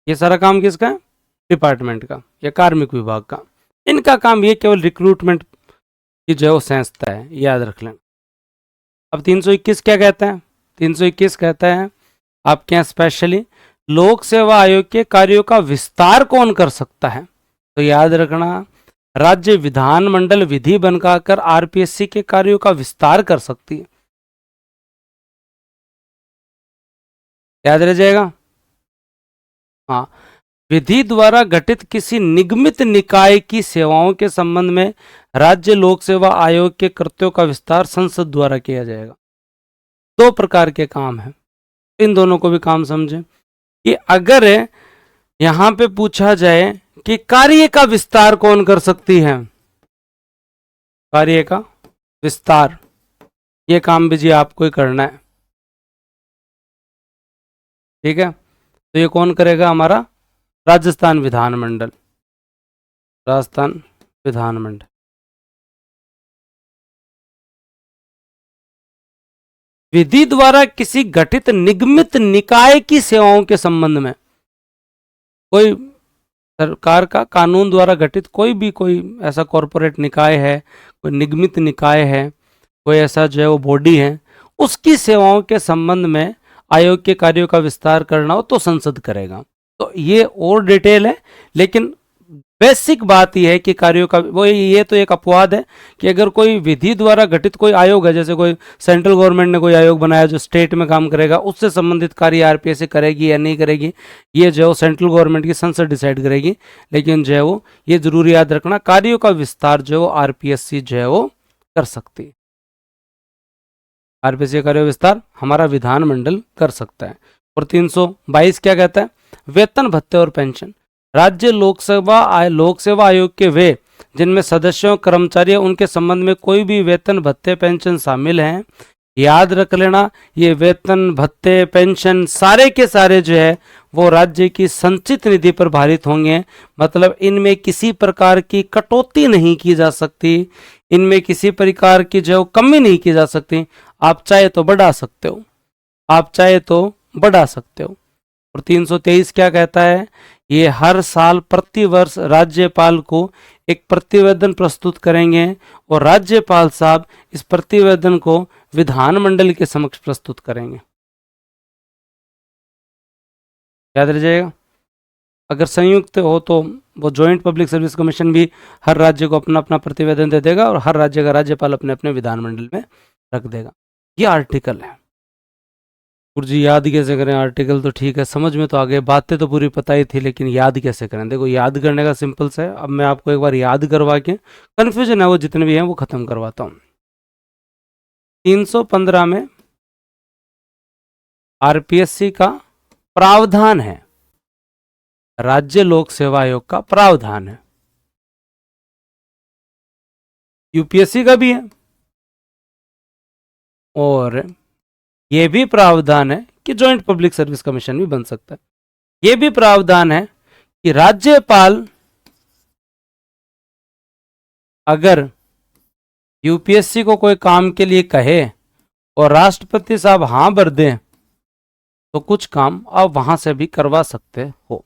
ये सारा काम किसका है, डिपार्टमेंट का या कार्मिक विभाग का। इनका काम ये केवल रिक्रूटमेंट की जो संस्था है, याद रख लें। अब 321 क्या कहता है, 321 कहता है आपके यहाँ स्पेशली लोक सेवा आयोग के कार्यों का विस्तार कौन कर सकता है। तो याद रखना, राज्य विधानमंडल विधि बनाकर आरपीएससी के कार्यों का विस्तार कर सकती है। याद रह जाएगा। हाँ, विधि द्वारा गठित किसी निगमित निकाय की सेवाओं के संबंध में राज्य लोक सेवा आयोग के कृत्यों का विस्तार संसद द्वारा किया जाएगा। दो प्रकार के काम हैं, इन दोनों को भी काम समझें कि अगर यहां पे पूछा जाए कि कार्य का विस्तार कौन कर सकती है, कार्य का विस्तार, ये काम भी जी आपको ही करना है। ठीक है, तो ये कौन करेगा, हमारा राजस्थान विधानमंडल, राजस्थान विधानमंडल। विधि द्वारा किसी गठित निगमित निकाय की सेवाओं के संबंध में, कोई सरकार का कानून द्वारा गठित कोई ऐसा कॉरपोरेट निकाय है, कोई निगमित निकाय है, कोई ऐसा जो है वो बॉडी है, उसकी सेवाओं के संबंध में आयोग के कार्यों का विस्तार करना हो तो संसद करेगा। तो ये और डिटेल है, लेकिन बेसिक बात यह है कि कार्यों का वो, ये तो एक अपवाद है कि अगर कोई विधि द्वारा गठित कोई आयोग है, जैसे कोई सेंट्रल गवर्नमेंट ने कोई आयोग बनाया जो स्टेट में काम करेगा, उससे संबंधित कार्य आरपीएससी करेगी या नहीं करेगी, ये जो सेंट्रल गवर्नमेंट की संसद डिसाइड करेगी। लेकिन जो है वो ये जरूर याद रखना, कार्यों का विस्तार जो है आरपीएससी जो है वो कर सकती है। आरपीएससी कार्य विस्तार हमारा विधानमंडल कर सकता है। और 322 क्या कहता है, वेतन भत्ते और पेंशन। राज्य लोक सेवा आयोग के वे जिनमें सदस्यों कर्मचारी उनके संबंध में कोई भी वेतन भत्ते पेंशन शामिल हैं, याद रख लेना, ये वेतन भत्ते पेंशन सारे के सारे जो है वो राज्य की संचित निधि पर भारित होंगे। मतलब इनमें किसी प्रकार की कटौती नहीं की जा सकती, इनमें किसी प्रकार की जो कमी नहीं की जा सकती। आप चाहे तो बढ़ा सकते हो, आप चाहे तो बढ़ा सकते हो। और 323 क्या कहता है, ये हर साल प्रति वर्ष राज्यपाल को एक प्रतिवेदन प्रस्तुत करेंगे और राज्यपाल साहब इस प्रतिवेदन को विधानमंडल के समक्ष प्रस्तुत करेंगे। याद रह जाएगा। अगर संयुक्त हो तो वो जॉइंट पब्लिक सर्विस कमीशन भी हर राज्य को अपना अपना प्रतिवेदन दे देगा और हर राज्य का राज्यपाल अपने अपने विधानमंडल में रख देगा। ये आर्टिकल है। गुरुजी याद कैसे करें आर्टिकल? तो ठीक है, समझ में तो आ गए, बातें तो पूरी पता ही थी, लेकिन याद कैसे करें? देखो याद करने का सिंपल सा है। अब मैं आपको एक बार याद करवा के कन्फ्यूजन है वो जितने भी हैं वो खत्म करवाता हूँ। 315 में आरपीएससी का प्रावधान है, राज्य लोक सेवा आयोग का प्रावधान है, यूपीएससी का भी है, और यह भी प्रावधान है कि जॉइंट पब्लिक सर्विस कमीशन भी बन सकता है। यह भी प्रावधान है कि राज्यपाल अगर यूपीएससी को कोई काम के लिए कहे और राष्ट्रपति साहब हां भर दें तो कुछ काम आप वहां से भी करवा सकते हो।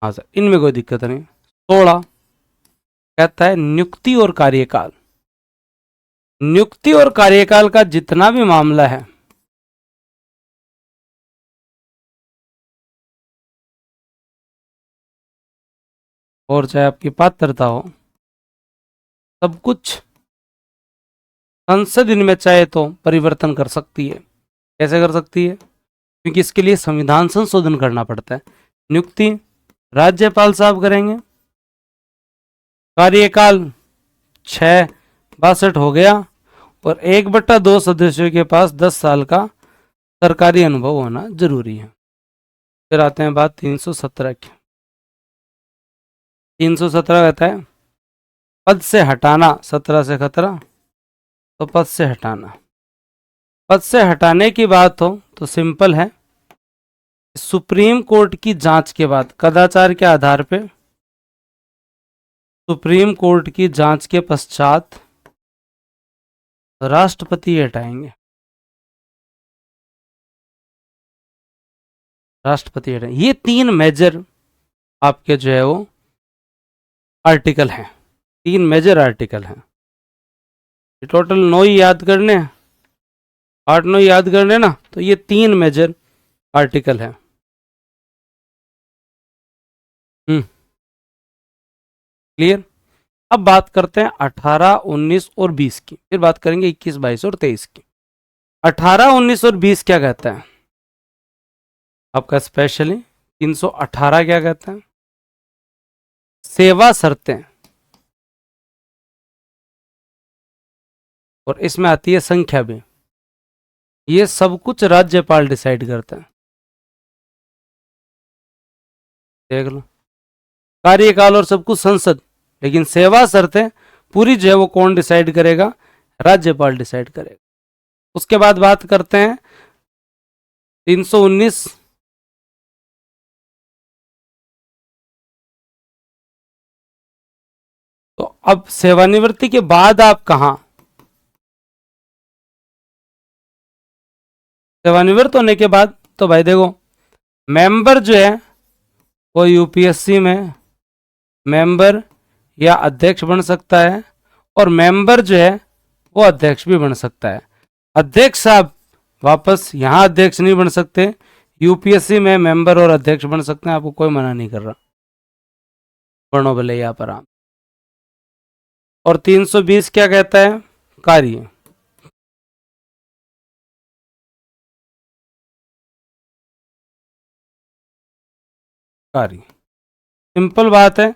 हाँ सर, इनमें कोई दिक्कत नहीं। 16 कहता है नियुक्ति और कार्यकाल। नियुक्ति और कार्यकाल का जितना भी मामला है, और चाहे आपकी पात्रता हो, सब कुछ संसद इनमें चाहे तो परिवर्तन कर सकती है। कैसे कर सकती है? क्योंकि इसके लिए संविधान संशोधन करना पड़ता है। नियुक्ति राज्यपाल साहब करेंगे, कार्यकाल 6/62 हो गया, और 1/2 सदस्यों के पास 10 साल का सरकारी अनुभव होना जरूरी है। फिर आते हैं बात 317 की। 317 कहता है पद से हटाना, 17 से खतरा, तो पद से हटाना। पद से हटाने की बात हो तो सिंपल है, सुप्रीम कोर्ट की जांच के बाद कदाचार के आधार पे, सुप्रीम कोर्ट की जांच के पश्चात राष्ट्रपति हटाएंगे। राष्ट्रपति हटाएंगे। ये 3 मेजर आपके जो है वो आर्टिकल हैं। 3 मेजर आर्टिकल हैं। टोटल 9 ही याद करने, 8-9 याद करने ना, तो ये 3 मेजर आर्टिकल हैं। क्लियर? अब बात करते हैं 18, 19 और 20 की, फिर बात करेंगे 21, 22 और 23 की। 18, 19 और 20 क्या कहता है आपका? स्पेशली 318 क्या कहता है? सेवा शर्तें, और इसमें आती है संख्या भी। ये सब कुछ राज्यपाल डिसाइड करता है। देख लो, कार्यकाल और सब कुछ संसद, लेकिन सेवा शर्तें पूरी जो है वो कौन डिसाइड करेगा? राज्यपाल डिसाइड करेगा। उसके बाद बात करते हैं 319, तो अब सेवानिवृत्ति के बाद आप कहां? सेवानिवृत्त होने के बाद तो भाई देखो, मेंबर जो है वो यूपीएससी में मेंबर या अध्यक्ष बन सकता है, और मेंबर जो है वो अध्यक्ष भी बन सकता है। अध्यक्ष साहब वापस यहां अध्यक्ष नहीं बन सकते, यूपीएससी में मेंबर और अध्यक्ष बन सकते हैं, आपको कोई मना नहीं कर रहा, पढ़ो भले यहाँ पर आप। और 320 क्या कहता है? कार्य। कार्य सिंपल बात है,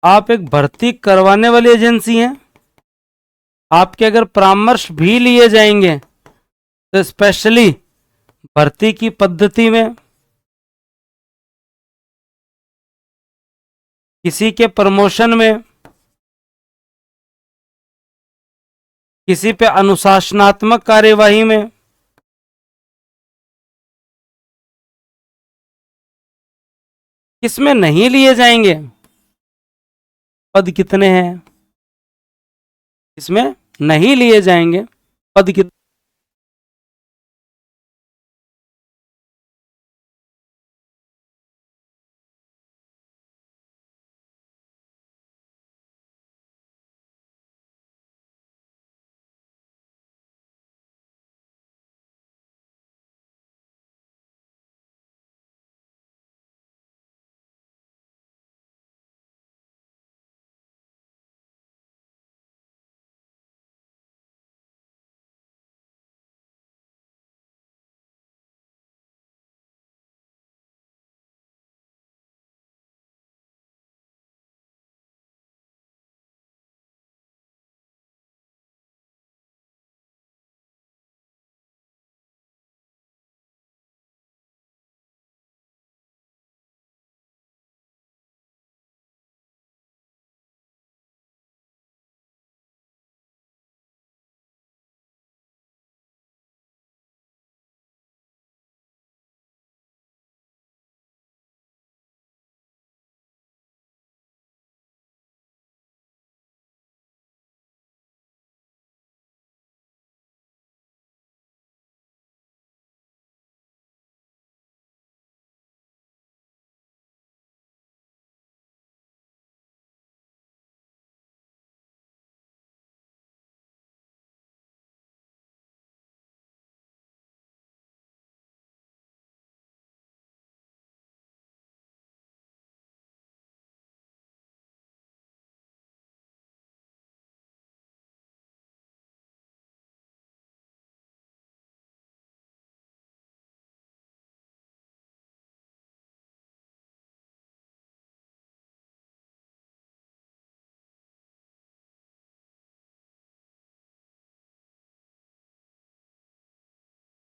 आप एक भर्ती करवाने वाली एजेंसी हैं, आपके अगर परामर्श भी लिए जाएंगे तो स्पेशली भर्ती की पद्धति में, किसी के प्रमोशन में, किसी पे अनुशासनात्मक कार्यवाही में, किसमें नहीं लिए जाएंगे? पद कितने हैं इसमें नहीं लिए जाएंगे? पद कितने?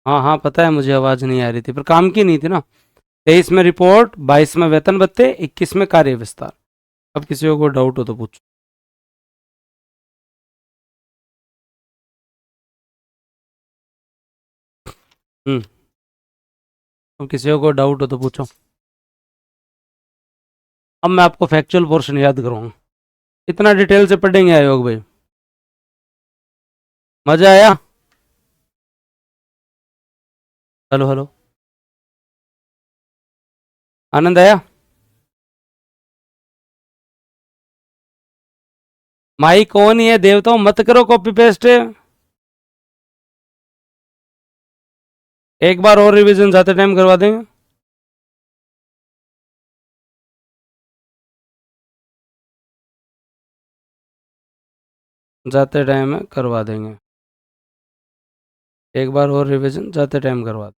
हाँ हाँ पता है मुझे, आवाज़ नहीं आ रही थी पर काम की नहीं थी ना। 23 में रिपोर्ट, 22 में वेतन भत्ते, 21 में कार्य विस्तार। अब किसी को कोई डाउट हो तो पूछो। हम्म। अब किसी को कोई डाउट हो तो पूछो। अब मैं आपको फैक्चुअल पोर्शन याद करूँगा। इतना डिटेल से पढ़ेंगे आयोग भाई। मजा आया? Hello hello. आनंद आया? माइक ऑन ही है देवताओं, मत करो कॉपी पेस्ट। एक बार और रिवीजन जाते टाइम करवा देंगे। जाते टाइम करवा देंगे। एक बार और रिवीजन जाते टाइम करवा देंगे।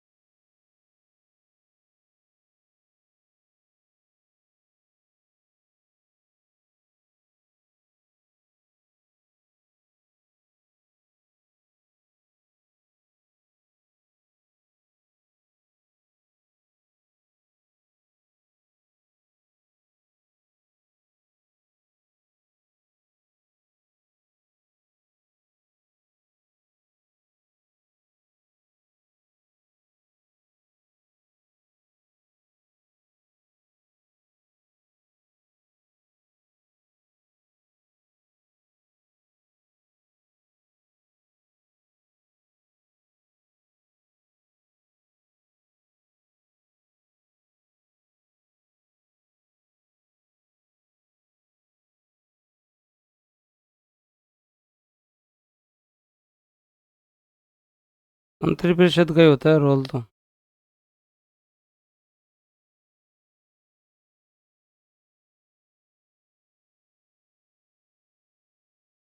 मंत्री परिषद का ही होता है रोल तो।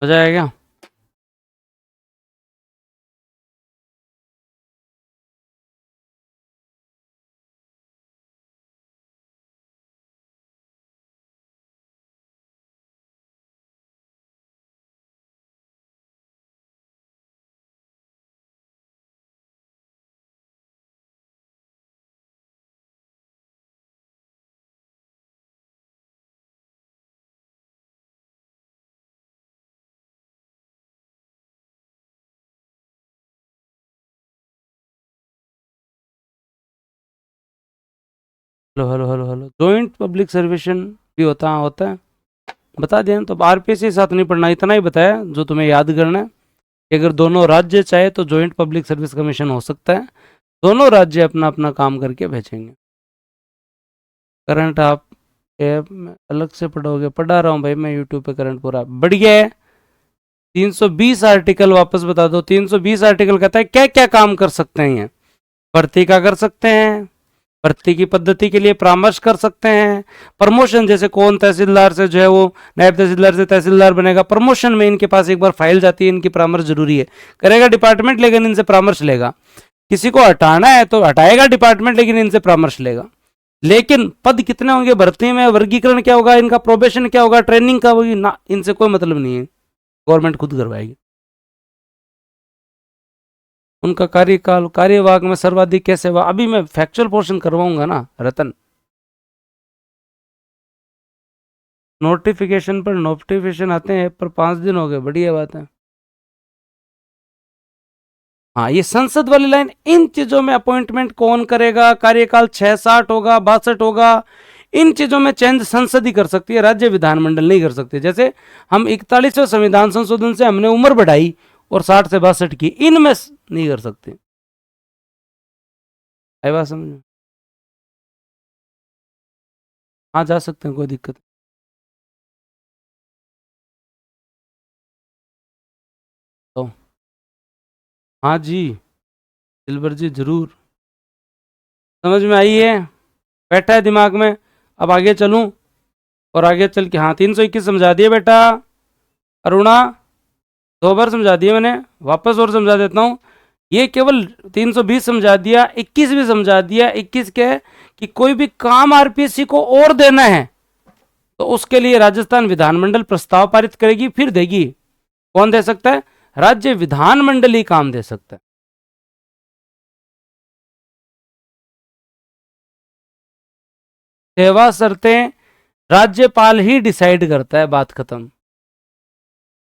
हो जाएगा। Hello hello hello hello. Joint public सर्विसन भी होता है। बता दिया ना, तो आरपीसी के साथ नहीं पढ़ना, इतना ही बताया जो तुम्हें याद करना है कि अगर दोनों राज्य चाहे तो जॉइंट पब्लिक सर्विस कमीशन हो सकता है। दोनों राज्य अपना अपना काम करके भेजेंगे। करंट आप ऐप में अलग से पढ़ोगे? पढ़ा रहा हूँ भाई मैं यूट्यूब पे करंट पूरा बढ़िया है। 320 आर्टिकल वापस बता दो। 320 आर्टिकल कहता है क्या क्या काम कर सकते हैं ये। भर्ती का कर सकते हैं, भर्ती की पद्धति के लिए परामर्श कर सकते हैं। प्रमोशन, जैसे कौन तहसीलदार से जो है वो नायब तहसीलदार से तहसीलदार बनेगा, प्रमोशन में इनके पास एक बार फाइल जाती है, इनकी परामर्श जरूरी है। करेगा डिपार्टमेंट लेकिन इनसे परामर्श लेगा। किसी को हटाना है तो हटाएगा डिपार्टमेंट लेकिन इनसे परामर्श लेगा। लेकिन पद कितने होंगे, भर्ती में वर्गीकरण क्या होगा, इनका प्रोबेशन क्या होगा, ट्रेनिंग क्या होगी ना, इनसे कोई मतलब नहीं है। गवर्नमेंट खुद करवाएगी। उनका कार्यकाल, कार्यवाह में सर्वाधिक कैसे हुआ, अभी मैं फैक्चुअल पोर्शन करवाऊंगा ना रतन। नोटिफिकेशन पर नोटिफिकेशन आते हैं पर 5 दिन हो गए, बढ़िया बात है। हाँ, ये संसद वाली लाइन, इन चीजों में अपॉइंटमेंट कौन करेगा, कार्यकाल 6-60 होगा, 62 होगा, इन चीजों में चेंज संसद ही कर सकती है, राज्य विधानमंडल नहीं कर सकते। जैसे हम 41वें संविधान संशोधन से हमने उम्र बढ़ाई और 60 से 62 की, इनमें नहीं कर सकते। आई बात समझ? हाँ जा सकते हैं, कोई दिक्कत तो। हाँ जी, दिलबर जी जरूर। समझ में आई है, बैठा है दिमाग में। अब आगे चलूं और आगे चल के, हाँ 321 समझा दिए बेटा। अरुणा 2 बार समझा दिए मैंने, वापस और समझा देता हूँ। ये केवल 320 समझा दिया, 21 भी समझा दिया। 21 क्या है कि कोई भी काम आरपीएससी को और देना है तो उसके लिए राजस्थान विधानमंडल प्रस्ताव पारित करेगी, फिर देगी। कौन दे सकता है? राज्य विधानमंडल ही काम दे सकता है। सेवा शर्तें राज्यपाल ही डिसाइड करता है, बात खत्म।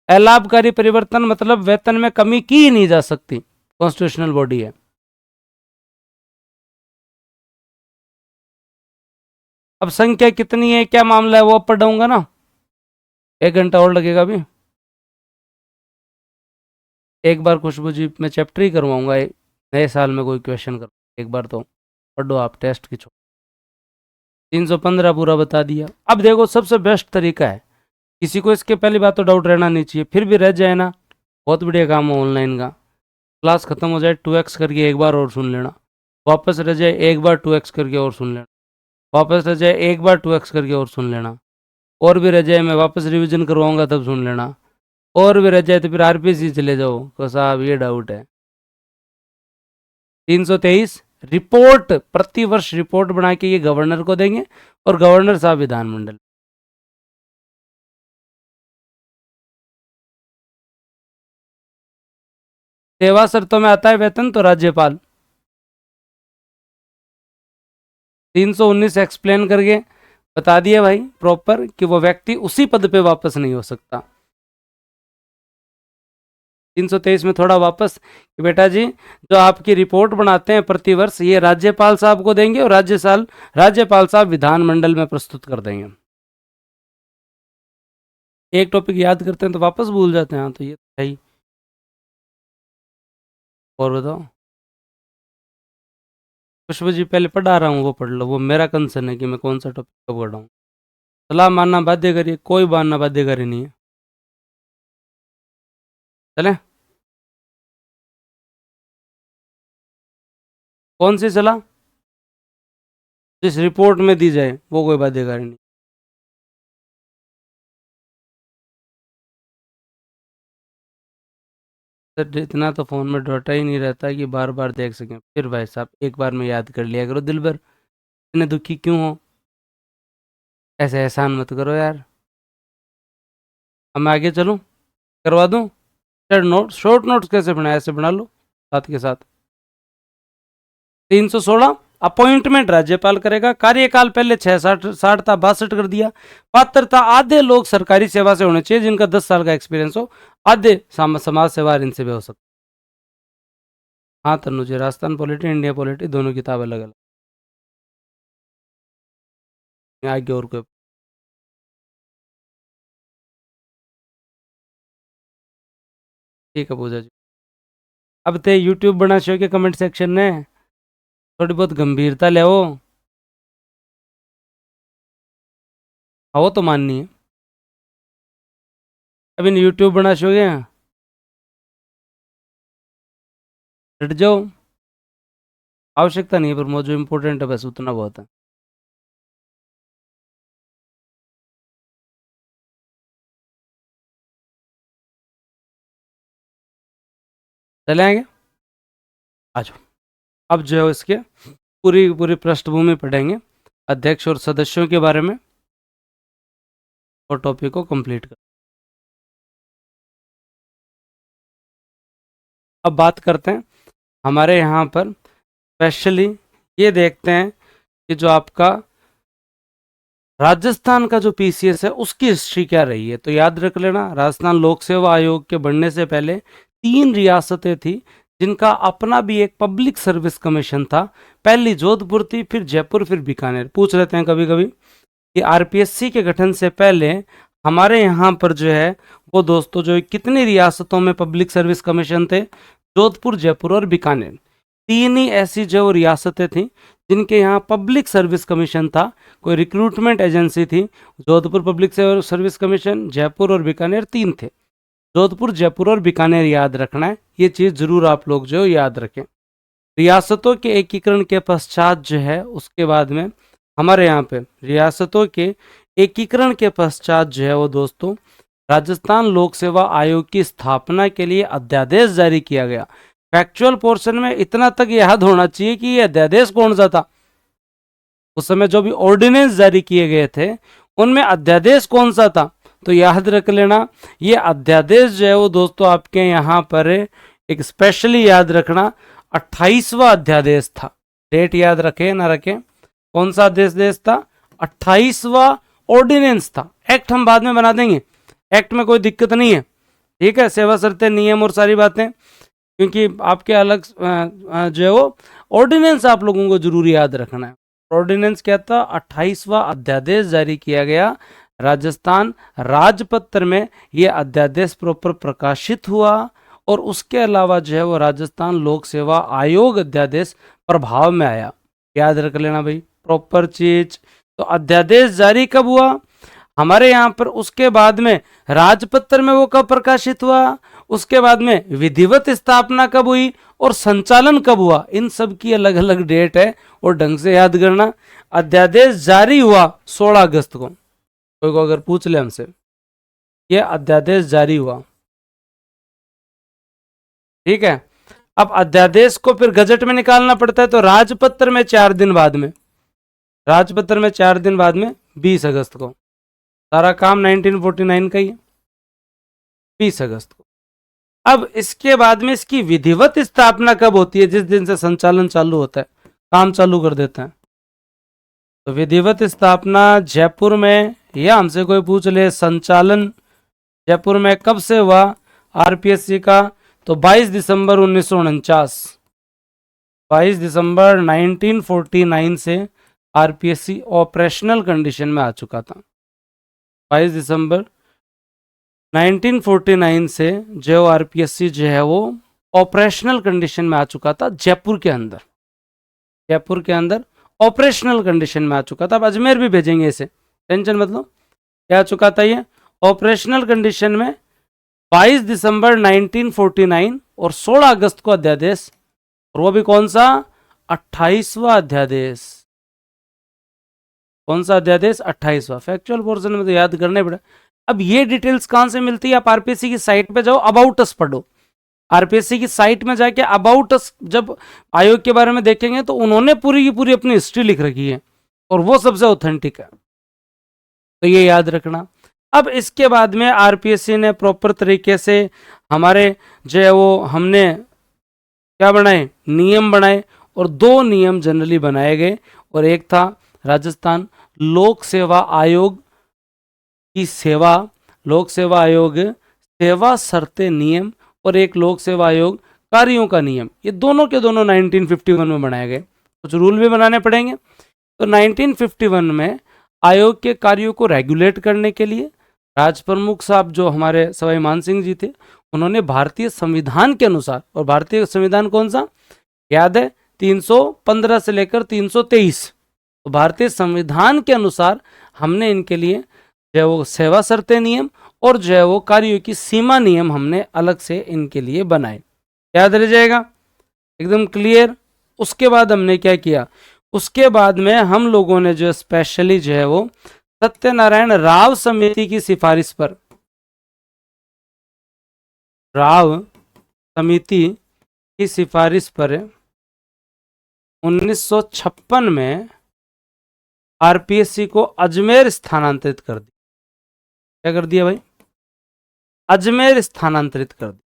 अलाभकारी परिवर्तन मतलब वेतन में कमी की ही नहीं जा सकती, कॉन्स्टिट्यूशनल बॉडी है। अब संख्या कितनी है, क्या मामला है, वो अब पढ़ाऊंगा ना, 1 घंटा और लगेगा अभी। एक बार खुशबू जी मैं चैप्टर ही करवाऊंगा, नए साल में कोई क्वेश्चन कर, एक बार तो पढ़ो आप, टेस्ट की 315 पूरा बता दिया। अब देखो सबसे बेस्ट तरीका है, किसी को इसके पहली बात तो डाउट रहना नहीं चाहिए, फिर भी रह जाए ना, बहुत बढ़िया काम है ऑनलाइन का। क्लास खत्म हो जाए 2x करके एक बार और सुन लेना, वापस रह जाए एक बार 2x करके और सुन लेना, वापस रह जाए एक बार 2x करके और सुन लेना, और भी रह जाए मैं वापस रिवीजन करवाऊंगा तब सुन लेना, और भी रह जाए तो फिर आरपीसी चले जाओ तो साहब ये डाउट है। 323 रिपोर्ट, प्रतिवर्ष रिपोर्ट बना के ये गवर्नर को देंगे और गवर्नर साहब विधानमंडल। सेवा शर्तों में आता है वेतन तो राज्यपाल। 319 एक्सप्लेन करके बता दिया भाई प्रॉपर कि वो व्यक्ति उसी पद पे वापस नहीं हो सकता। 323 में थोड़ा वापस कि बेटा जी जो आपकी रिपोर्ट बनाते हैं प्रतिवर्ष ये राज्यपाल साहब को देंगे और राज्यपाल साहब विधानमंडल में प्रस्तुत कर देंगे। एक टॉपिक याद करते हैं तो वापस भूल जाते हैं, हाँ तो ये है ही। और बताओ खुशबू जी, पहले पढ़ा रहा हूँ वो पढ़ लो, वो मेरा कंसर्न है कि मैं कौन सा टॉपिक कब पढ़ रहा हूँ। सलाह मानना बाध्य करिए, कोई मानना बाध्यकारी नहीं है। चले कौन सी सलाह जिस रिपोर्ट में दी जाए वो कोई बाध्यकारी नहीं। सर इतना तो फ़ोन में डाटा ही नहीं रहता कि बार बार देख सकें। फिर भाई साहब एक बार में याद कर लिया करो, दिल भर इतने दुखी क्यों हो, ऐसे एहसान मत करो यार। अब मैं आगे चलूँ, करवा दूँ शॉर्ट नोट्स कैसे बनाए, ऐसे बना लो साथ के साथ। 316 अपॉइंटमेंट राज्यपाल करेगा, कार्यकाल पहले 60 था 62 कर दिया। पात्रता आधे लोग सरकारी सेवा से होने चाहिए जिनका 10 साल का एक्सपीरियंस हो, आधे समाज सेवा इनसे भी हो सकता। हाँ तनु जी, राजस्थान पॉलिटी इंडिया पॉलिटी दोनों किताब अलग अलग। आगे और कोई ठीक है पूजा जी। अब ते यूट्यूब बना शो के कमेंट सेक्शन ने थोड़ी बहुत गंभीरता ले आओ, आओ तो माननी है। अब इन यूट्यूब बना शो गया हट जाओ, आवश्यकता नहीं है, पर जो इम्पोर्टेंट है बस उतना बहुत है। चले आएंगे आ जाओ। अब जो है इसके पूरी पूरी पृष्ठभूमि पढ़ेंगे, अध्यक्ष और सदस्यों के बारे में, और टॉपिक को कंप्लीट कर। अब बात करते हैं हमारे यहाँ पर स्पेशली ये देखते हैं कि जो आपका राजस्थान का जो पीसीएस है उसकी हिस्ट्री क्या रही है। तो याद रख लेना, राजस्थान लोक सेवा आयोग के बनने से पहले 3 रियासतें थी जिनका अपना भी एक पब्लिक सर्विस कमीशन था। पहली जोधपुर थी, फिर जयपुर, फिर बीकानेर। पूछ लेते हैं कभी कभी कि आरपीएससी के गठन से पहले हमारे यहाँ पर जो है वो दोस्तों जो कितनी रियासतों में पब्लिक सर्विस कमीशन थे, जोधपुर, जयपुर और बीकानेर। 3 ही ऐसी जो रियासतें थीं जिनके यहाँ पब्लिक सर्विस कमीशन था। कोई रिक्रूटमेंट एजेंसी थी, Jodhpur public service commission, Jaipur और बीकानेर 3 थे। जोधपुर, जयपुर और बीकानेर याद रखना है, ये चीज़ जरूर आप लोग जो याद रखें। रियासतों के एकीकरण के पश्चात जो है उसके बाद में हमारे यहाँ पे रियासतों के एकीकरण के पश्चात जो है वो दोस्तों राजस्थान लोक सेवा आयोग की स्थापना के लिए अध्यादेश जारी किया गया। फैक्चुअल पोर्शन में इतना तक याद होना चाहिए कि ये अध्यादेश कौन सा था। उस समय जो भी ऑर्डिनेंस जारी किए गए थे उनमें अध्यादेश कौन सा था, तो याद रख लेना ये अध्यादेश जो है वो दोस्तों आपके यहाँ पर एक स्पेशली याद रखना 28वां अध्यादेश था। डेट याद रखे ना रखें, कौन सा अध्यादेश था, 28वां ऑर्डिनेंस था। एक्ट हम बाद में बना देंगे, एक्ट में कोई दिक्कत नहीं है, ठीक है। सेवा शर्तें, नियम और सारी बातें, क्योंकि आपके अलग जो है वो ऑर्डिनेंस आप लोगों को जरूरी याद रखना है। ऑर्डिनेंस क्या था? 28वां अध्यादेश जारी किया गया राजस्थान राजपत्र में, ये अध्यादेश प्रॉपर प्रकाशित हुआ और उसके अलावा जो है वो राजस्थान लोक सेवा आयोग अध्यादेश प्रभाव में आया। याद रख लेना भाई प्रॉपर चीज। तो अध्यादेश जारी कब हुआ हमारे यहाँ पर, उसके बाद में राजपत्र में वो कब प्रकाशित हुआ, उसके बाद में विधिवत स्थापना कब हुई और संचालन कब हुआ, इन सब की अलग अलग डेट है और ढंग से याद करना। अध्यादेश जारी हुआ 16 अगस्त को, कोई को अगर पूछ ले हमसे, ये अध्यादेश जारी हुआ, ठीक है। अब अध्यादेश को फिर गजट में निकालना पड़ता है, तो राजपत्र में 4 दिन बाद में, राजपत्र में 4 दिन बाद में 20 अगस्त को, सारा काम 1949 का ही है, 20 अगस्त को। अब इसके बाद में इसकी विधिवत स्थापना कब होती है? जिस दिन से संचालन चालू होता है, काम चालू कर देते हैं। तो विधिवत स्थापना जयपुर में, या हमसे कोई पूछ ले संचालन जयपुर में कब से हुआ आरपीएससी का, तो 22 दिसंबर 1949, 22 दिसंबर 1949 से आरपीएससी ऑपरेशनल कंडीशन में आ चुका था। 22 दिसंबर 1949 से जो आरपीएससी जो है वो ऑपरेशनल कंडीशन में आ चुका था जयपुर के अंदर, जयपुर के अंदर ऑपरेशनल कंडीशन में आ चुका था। अब अजमेर भी भेजेंगे इसे, टेंशन मत लो, क्या आ चुका था ये ऑपरेशनल कंडीशन में 22 दिसंबर 1949 और 16 अगस्त को अध्यादेश, और वो भी कौन सा? 28वां अध्यादेश। कौन सा अध्यादेश? 28वां। फैक्चुअल पोर्शन में तो याद करने पड़े। अब ये डिटेल्स कहां से मिलती है? आप आरपीएससी की साइट पे जाओ, अबाउट अस पढ़ो। आरपीएससी की साइट में जाके अबाउट अस जब आयोग के बारे में देखेंगे तो उन्होंने पूरी की पूरी अपनी हिस्ट्री लिख रखी है और वो सबसे ऑथेंटिक है, तो ये याद रखना। अब इसके बाद में आरपीएससी ने प्रॉपर तरीके से हमारे जो है वो हमने क्या बनाए? नियम बनाए, और 2 नियम जनरली बनाए गए, और एक था राजस्थान लोक सेवा आयोग की सेवा, लोक सेवा आयोग सेवा शर्तें नियम, और एक लोक सेवा आयोग कार्यों का नियम। ये दोनों के दोनों 1951 में बनाए गए। कुछ रूल भी बनाने पड़ेंगे। तो 1951 में आयोग के कार्यों को रेगुलेट करने के लिए राज प्रमुख साहब जो हमारे सवाई मान सिंह जी थे, उन्होंने भारतीय संविधान के अनुसार, और भारतीय संविधान कौन सा याद है? 315 से लेकर 323। तो भारतीय संविधान के अनुसार हमने इनके लिए जो है वो सेवा शर्तें नियम और जो है वो कार्यों की सीमा नियम हमने अलग से इनके लिए बनाए। याद रह जाएगा, एकदम क्लियर। उसके बाद हमने क्या किया? उसके बाद में हम लोगों ने जो स्पेशली जो है वो सत्यनारायण राव समिति की सिफारिश पर, राव समिति की सिफारिश पर 1956 में आरपीएससी को अजमेर स्थानांतरित कर दिया। क्या कर दिया भाई? अजमेर स्थानांतरित कर दिया।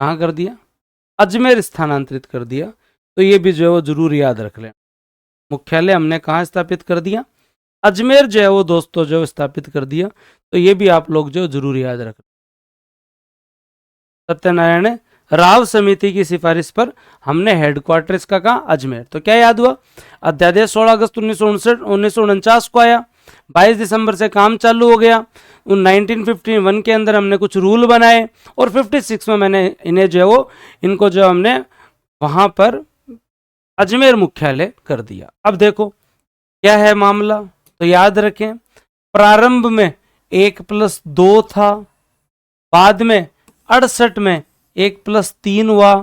कहाँ कर दिया? अजमेर स्थानांतरित कर दिया। तो ये भी जो है वो जरूर याद रख लें। मुख्यालय हमने कहाँ स्थापित कर दिया? अजमेर जो है वो दोस्तों जो स्थापित कर दिया। तो ये भी आप लोग जो जरूर याद रख लें। सत्यनारायण राव समिति की सिफारिश पर हमने हेडक्वार्टर इसका कहा? अजमेर। तो क्या याद हुआ? अध्यादेश 16 अगस्त 1949 को आया, 22 दिसंबर से काम चालू हो गया। 1951 के अंदर हमने कुछ रूल बनाए और 56 में मैंने इन्हें जो है वो इनको जो हमने वहां पर अजमेर मुख्यालय कर दिया। अब देखो क्या है मामला, तो याद रखें प्रारंभ में 1+2 था, बाद में 68 में 1+3 हुआ,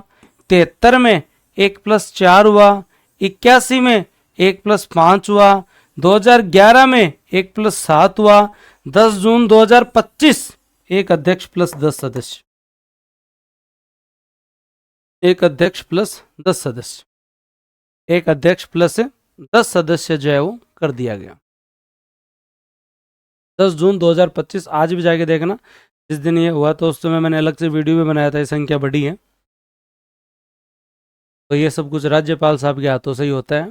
73 में 1+4 हुआ, 81 में 1+5 हुआ, 2011 में 1+7 हुआ, 10 जून 2025 एक अध्यक्ष प्लस 10 सदस्य, एक अध्यक्ष प्लस 10 सदस्य, एक अध्यक्ष प्लस 10 सदस्य जो है वो कर दिया गया। 10 जून 2025 आज भी जाके देखना जिस दिन ये हुआ, तो उस समय मैंने अलग से वीडियो भी बनाया था, ये संख्या बढ़ी है। तो ये सब कुछ राज्यपाल साहब के हाथों से ही होता है।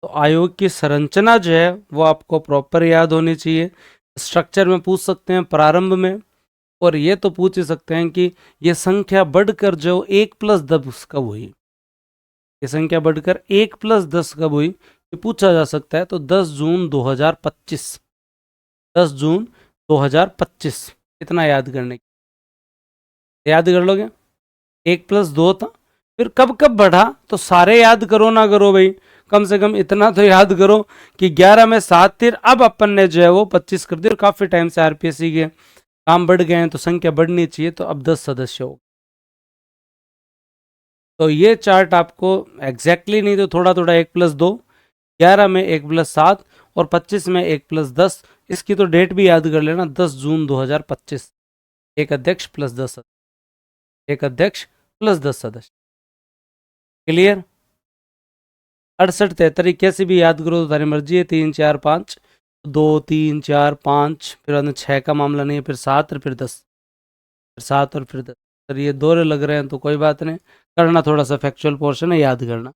तो आयोग की संरचना जो है वो आपको प्रॉपर याद होनी चाहिए। स्ट्रक्चर में पूछ सकते हैं प्रारंभ में, और ये तो पूछ ही सकते हैं कि ये संख्या बढ़कर जो 1+10 कब हुई, ये संख्या बढ़कर 1+10 कब हुई, ये पूछा जा सकता है। तो 10 जून 2025, 10 जून 2025, इतना याद करने की, याद कर लोगे। 1+2 था, फिर कब कब बढ़ा, तो सारे याद करो ना करो भाई, कम से कम इतना तो याद करो कि 11 में 7 थे, अब अपन ने जो है वो 25 कर दिया। काफी टाइम से आरपीएससी के काम बढ़ गए हैं तो संख्या बढ़नी चाहिए, तो अब 10 सदस्य हो। तो ये चार्ट आपको एग्जैक्टली नहीं तो थोड़ा थोड़ा 1+2, 11 में 1+7 और 25 में 1+10, इसकी तो डेट भी याद कर लेना, 10 जून 2025। एक अध्यक्ष प्लस 10 सदस्य, एक अध्यक्ष प्लस 10 सदस्य। क्लियर। 68 73 कैसे भी याद करो तो तारी मर्जी है। 3 4 5, 2 3 4 5, फिर 6 का मामला नहीं है, फिर 7 और फिर 10, फिर 7 और फिर 10। सर ये दोहरे लग रहे हैं तो कोई बात नहीं, करना थोड़ा सा फैक्चुअल पोर्शन है, याद करना।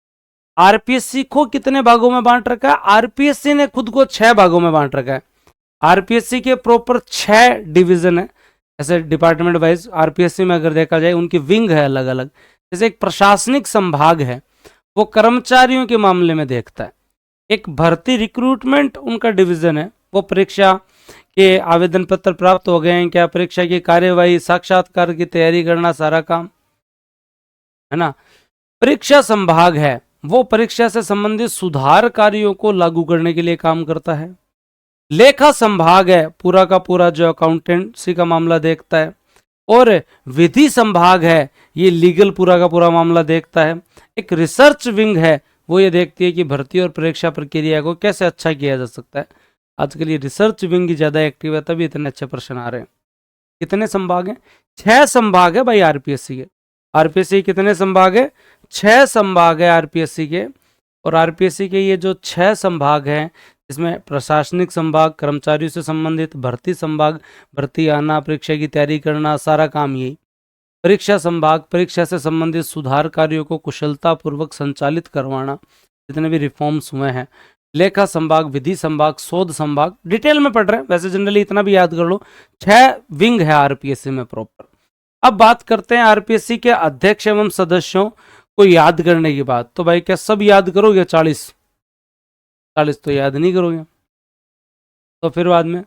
आरपीएससी को कितने भागों में बांट रखा है? आरपीएससी ने खुद को 6 भागों में बांट रखा है। आरपीएससी के प्रॉपर 6 डिवीजन है। ऐसे डिपार्टमेंट वाइज आरपीएससी में अगर देखा जाए उनकी विंग है अलग अलग। जैसे एक प्रशासनिक संभाग है, वो कर्मचारियों के मामले में देखता है। एक भर्ती रिक्रूटमेंट उनका डिवीजन है, वो परीक्षा के आवेदन पत्र प्राप्त हो गए हैं क्या, परीक्षा की कार्यवाही, साक्षात्कार की तैयारी करना, सारा काम है ना। परीक्षा संभाग है, वो परीक्षा से संबंधित सुधार कार्यों को लागू करने के लिए काम करता है। लेखा संभाग है, पूरा का पूरा जो अकाउंटेंसी का मामला देखता है। और विधि संभाग है, ये लीगल पूरा का पूरा मामला देखता है। एक रिसर्च विंग है, वो ये देखती है कि भर्ती और परीक्षा प्रक्रिया को कैसे अच्छा किया जा सकता है। आजकल ये रिसर्च विंग ज़्यादा एक्टिव है, तभी इतने अच्छे प्रश्न आ रहे हैं। कितने संभाग हैं? 6 संभाग है भाई आरपीएससी के। आरपीएससी कितने संभाग है? 6 संभाग है आरपीएससी के। और आरपीएससी के ये जो 6 संभाग हैं, इसमें प्रशासनिक संभाग, कर्मचारियों से संबंधित, भर्ती संभाग, भर्ती आना, परीक्षा की तैयारी करना, सारा काम यही। परीक्षा संभाग, परीक्षा से संबंधित सुधार कार्यों को कुशलतापूर्वक संचालित करवाना, जितने भी रिफॉर्म्स हुए हैं। लेखा संभाग, विधि संभाग, शोध संभाग, डिटेल में पढ़ रहे हैं, वैसे जनरली इतना भी याद कर लो। 6 विंग है आरपीएससी में प्रॉपर। अब बात करते हैं आरपीएससी के अध्यक्ष एवं सदस्यों को याद करने की बात। तो भाई क्या सब याद करोगे? 40 तो याद नहीं करोगे, तो फिर बाद में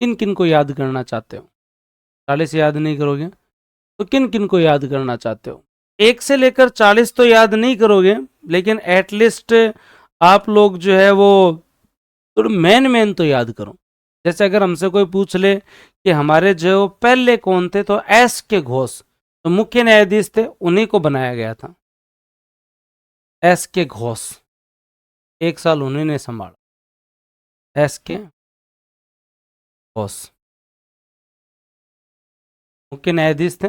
किन किन को याद करना चाहते हो? 40 याद नहीं करोगे तो किन किन को याद करना चाहते हो? 1 से लेकर 40 तो याद नहीं करोगे, लेकिन एटलीस्ट आप लोग जो है वो थोड़ा मेन तो याद करो। जैसे अगर हमसे कोई पूछ ले कि हमारे जो पहले कौन थे, तो एस के घोष तो मुख्य न्यायाधीश थे, उन्हीं को बनाया गया था। एस के घोष 1 साल उन्हीं ने संभाला। एस के घोष मुख्य न्यायाधीश थे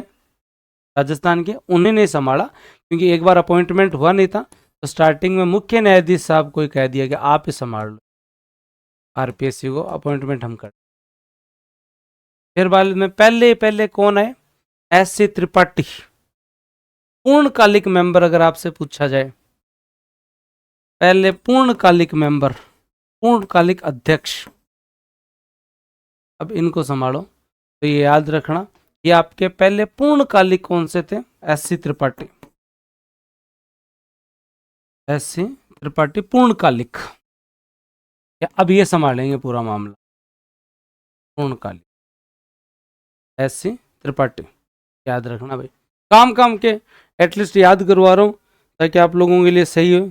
राजस्थान के, उन्हीं ने संभाला, क्योंकि एक बार अपॉइंटमेंट हुआ नहीं था, तो स्टार्टिंग में मुख्य न्यायाधीश साहब को कह दिया कि आप ही संभाल लो, आरपीएससी को अपॉइंटमेंट हम कर। फिर बाद में पहले कौन है? एस.सी. त्रिपाठी, पूर्णकालिक मेंबर। अगर आपसे पूछा जाए पहले पूर्णकालिक मेंबर, पूर्णकालिक अध्यक्ष, अब इनको संभालो। तो ये याद रखना, ये आपके पहले पूर्णकालिक कौन से थे? एस.सी. त्रिपाठी। एस.सी. त्रिपाठी पूर्णकालिक, अब ये संभालेंगे पूरा मामला। पूर्णकालिक एस.सी. त्रिपाठी, याद रखना भाई। काम के एटलीस्ट याद करवा रहा हूं ताकि आप लोगों के लिए सही हो।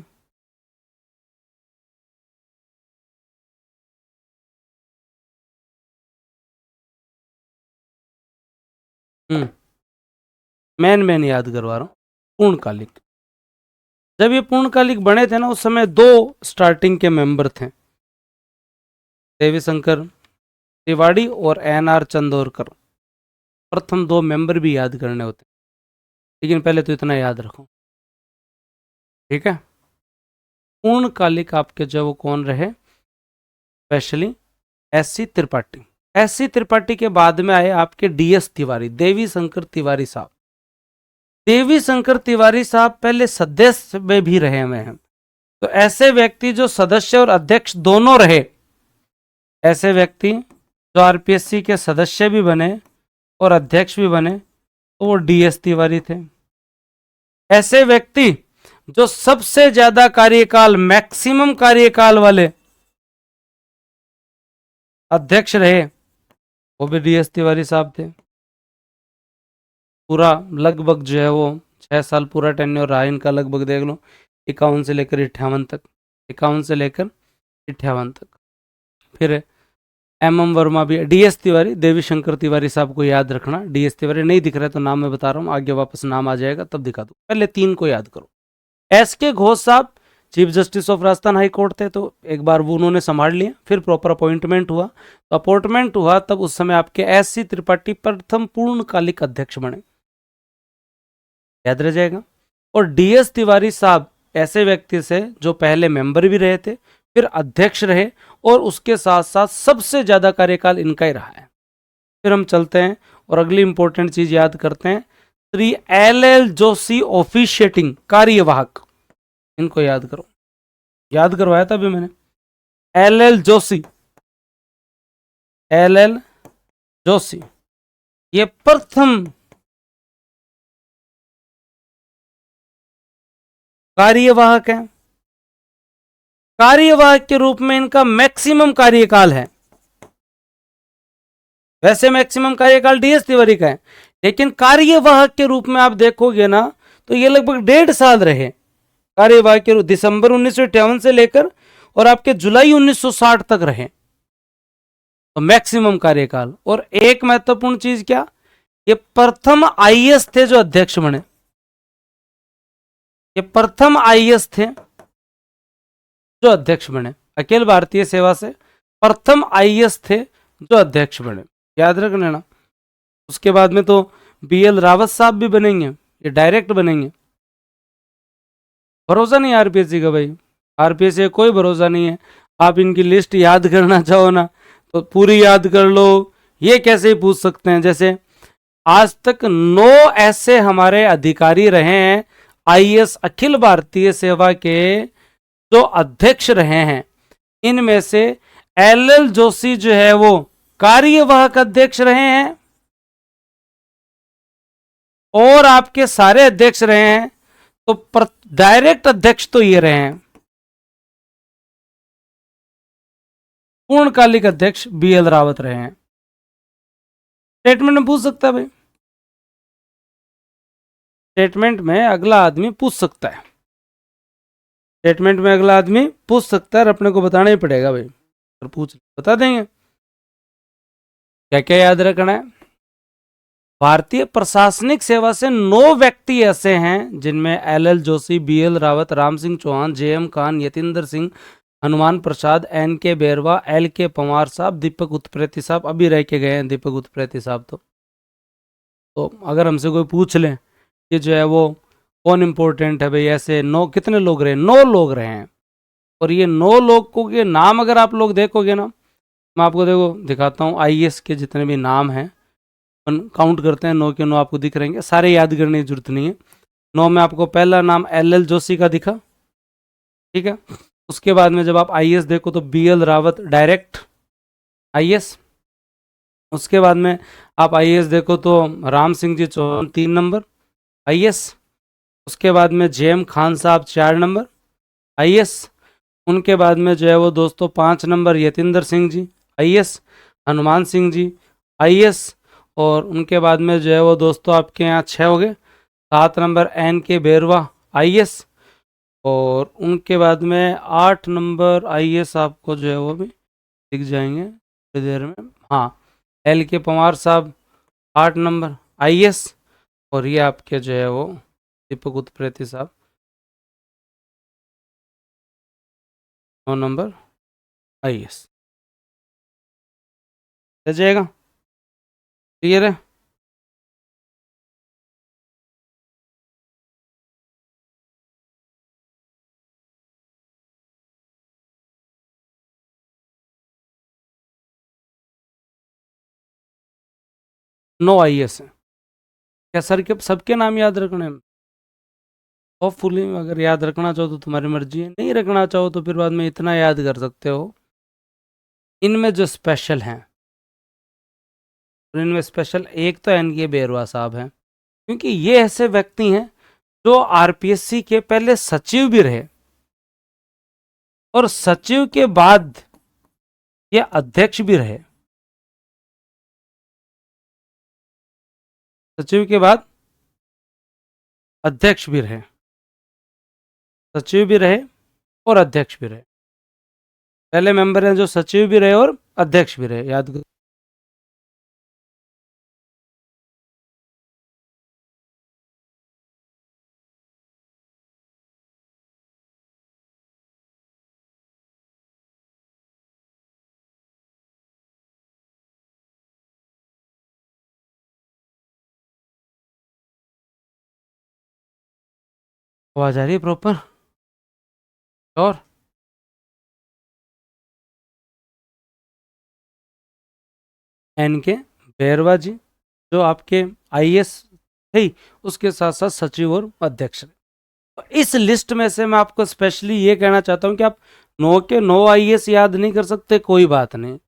मेन याद करवा रहा हूँ। पूर्णकालिक, जब ये पूर्णकालिक बने थे ना, उस समय 2 स्टार्टिंग के मेंबर थे, देवी शंकर तिवारी और एन.आर. चंदोरकर। प्रथम 2 मेंबर भी याद करने होते, लेकिन पहले तो इतना याद रखो, ठीक है। पूर्णकालिक आपके जो वो कौन रहे? Specially SC. Tripathi. SC. Tripathi के बाद में आए आपके डी.एस. तिवारी, देवी शंकर तिवारी साहब। देवी शंकर तिवारी साहब पहले सदस्य में भी रहे हुए हैं, तो ऐसे व्यक्ति जो सदस्य और अध्यक्ष दोनों रहे, ऐसे व्यक्ति जो आरपीएससी के सदस्य भी बने और अध्यक्ष भी बने, तो वो डीएस तिवारी थे। ऐसे व्यक्ति जो सबसे ज्यादा कार्यकाल, मैक्सिमम कार्यकाल वाले अध्यक्ष रहे, वो भी डीएस तिवारी साहब थे। पूरा लगभग जो है वो 6 साल पूरा टेन्योर रहा इनका, लगभग देख लो 51 से लेकर 58 तक, 51 से लेकर 58 तक। फिर एम वर्मा भी, डीएस तिवारी, देवी शंकर तिवारी साहब को याद रखना। डीएस तिवारी नहीं दिख रहा है तो नाम मैं बता रहा हूँ, आगे वापस नाम आ जाएगा तब दिखा दूँ, पहले 3 को याद करो। एस के घोष साहब chief justice of Rajasthan high court थे, तो एक बार वो उन्होंने संभाल लिया, फिर प्रॉपर अपॉइंटमेंट हुआ, तो अपॉइंटमेंट हुआ तब उस समय आपके एस सी त्रिपाठी प्रथम पूर्णकालिक अध्यक्ष बने, याद रह जाएगा। और डीएस तिवारी साहब ऐसे व्यक्ति से जो पहले मेंबर भी रहे थे, फिर अध्यक्ष रहे, और उसके साथ साथ सबसे ज्यादा कार्यकाल इनका ही रहा है। फिर हम चलते हैं और अगली इंपॉर्टेंट चीज याद करते हैं, श्री एल जोशी ऑफिशिएटिंग, कार्यवाहक, इनको याद करो, याद करवाया था अभी मैंने। एल जोशी, एल जोशी ये प्रथम कार्यवाहक है। कार्यवाहक के रूप में इनका मैक्सिमम कार्यकाल है, वैसे मैक्सिमम कार्यकाल डीएस तिवारी का है, लेकिन कार्यवाहक के रूप में आप देखोगे ना तो ये लगभग 1.5 साल रहे कार्यवाहक के रूप, दिसंबर 1958 से लेकर और आपके जुलाई 1960 तक रहे, तो मैक्सिमम कार्यकाल। और एक महत्वपूर्ण चीज क्या, ये प्रथम आईएएस थे जो अध्यक्ष बने, ये प्रथम आईएएस थे जो अध्यक्ष बने, अखिल भारतीय सेवा से प्रथम आईएएस थे जो अध्यक्ष बने, याद रख लेना। उसके बाद में तो बीएल रावत साहब भी बनेंगे, ये डायरेक्ट बनेंगे। भरोसा नहीं आरपीएससी का भाई, आरपीएससी का कोई भरोसा नहीं है। आप इनकी लिस्ट याद करना चाहो ना तो पूरी याद कर लो, ये कैसे ही पूछ सकते हैं। जैसे आज तक 9 ऐसे हमारे अधिकारी रहे हैं आईएएस अखिल भारतीय सेवा के जो अध्यक्ष रहे हैं, इनमें से एल जोशी जो है वो कार्यवाहक अध्यक्ष रहे हैं, और आपके सारे अध्यक्ष रहे हैं, तो डायरेक्ट अध्यक्ष तो ये रहे हैं। पूर्णकालिक अध्यक्ष बीएल रावत रहे हैं। स्टेटमेंट में पूछ सकता है भाई, स्टेटमेंट में अगला आदमी पूछ सकता है, स्टेटमेंट में अगला आदमी पूछ सकता है, और अपने को बताना ही पड़ेगा भाई, और पूछ बता देंगे। क्या क्या याद रखना है, भारतीय प्रशासनिक सेवा से 9 व्यक्ति ऐसे हैं जिनमें L Joshi, BL Rawat, Ram Singh Chauhan, JM Khan, Yatindra Singh, Hanuman Prasad, N K. Berwa, L K. Panwar साहब, दीपक उत्प्रेती साहब, अभी रह के गए हैं दीपक उत्प्रेती साहब। तो अगर हमसे कोई पूछ ले कि जो है वो कौन इंपॉर्टेंट है भाई, ऐसे 9 कितने लोग रहे, 9 लोग रहे हैं। और ये 9 लोग को के नाम अगर आप लोग देखोगे ना, मैं आपको देखो दिखाता हूँ, आईएएस के जितने भी नाम हैं काउंट करते हैं, 9 के 9 आपको दिख रहेंगे, सारे याद करने की जरूरत नहीं है। 9 में आपको पहला नाम एल जोशी का दिखा, ठीक है। उसके बाद में जब आप आईएएस देखो तो बीएल रावत डायरेक्ट आईएएस। उसके बाद में आप आईएएस देखो तो राम सिंह जी चौहान 3 नंबर आईएएस। उसके बाद में जेएम खान साहब 4 नंबर आईएएस। उनके बाद में जो है वो दोस्तों 5 number Yatindra Singh ji IAS, Hanuman Singh ji IAS. और उनके बाद में जो है वो दोस्तों आपके यहाँ 6 हो गए। 7 नंबर एन.के. बेरवा आईएएस। और उनके बाद में 8 नंबर आईएएस आपको जो है वो भी दिख जाएंगे थोड़ी देर में, हाँ, एल.के. पंवार साहब 8 नंबर आईएएस। और ये आपके जो है वो दीपक उत्प्रेती साहब 9 नंबर आईएएस। चल जाएगा, क्लियर है। नो आईएएस है क्या सर, के सबके नाम याद रखने हैं? होपफुली अगर याद रखना चाहो तो तुम्हारी मर्जी है, नहीं रखना चाहो तो फिर बाद में इतना याद कर सकते हो। इनमें जो स्पेशल हैं, इनमें स्पेशल एक तो एन के बेरवा साहब हैं, क्योंकि ये ऐसे व्यक्ति हैं जो आरपीएससी के पहले सचिव भी रहे और सचिव के बाद ये अध्यक्ष भी रहे। सचिव के बाद अध्यक्ष भी रहे, सचिव भी रहे और अध्यक्ष भी रहे। पहले मेंबर हैं जो सचिव भी रहे और अध्यक्ष भी रहे, याद करो। आवाज आ रही है प्रॉपर? और एन के बैरवा जी जो आपके आईएएस थे, उसके साथ साथ सचिव और अध्यक्ष। तो इस लिस्ट में से मैं आपको स्पेशली ये कहना चाहता हूं कि आप 9 के 9 आईएएस याद नहीं कर सकते, कोई बात नहीं,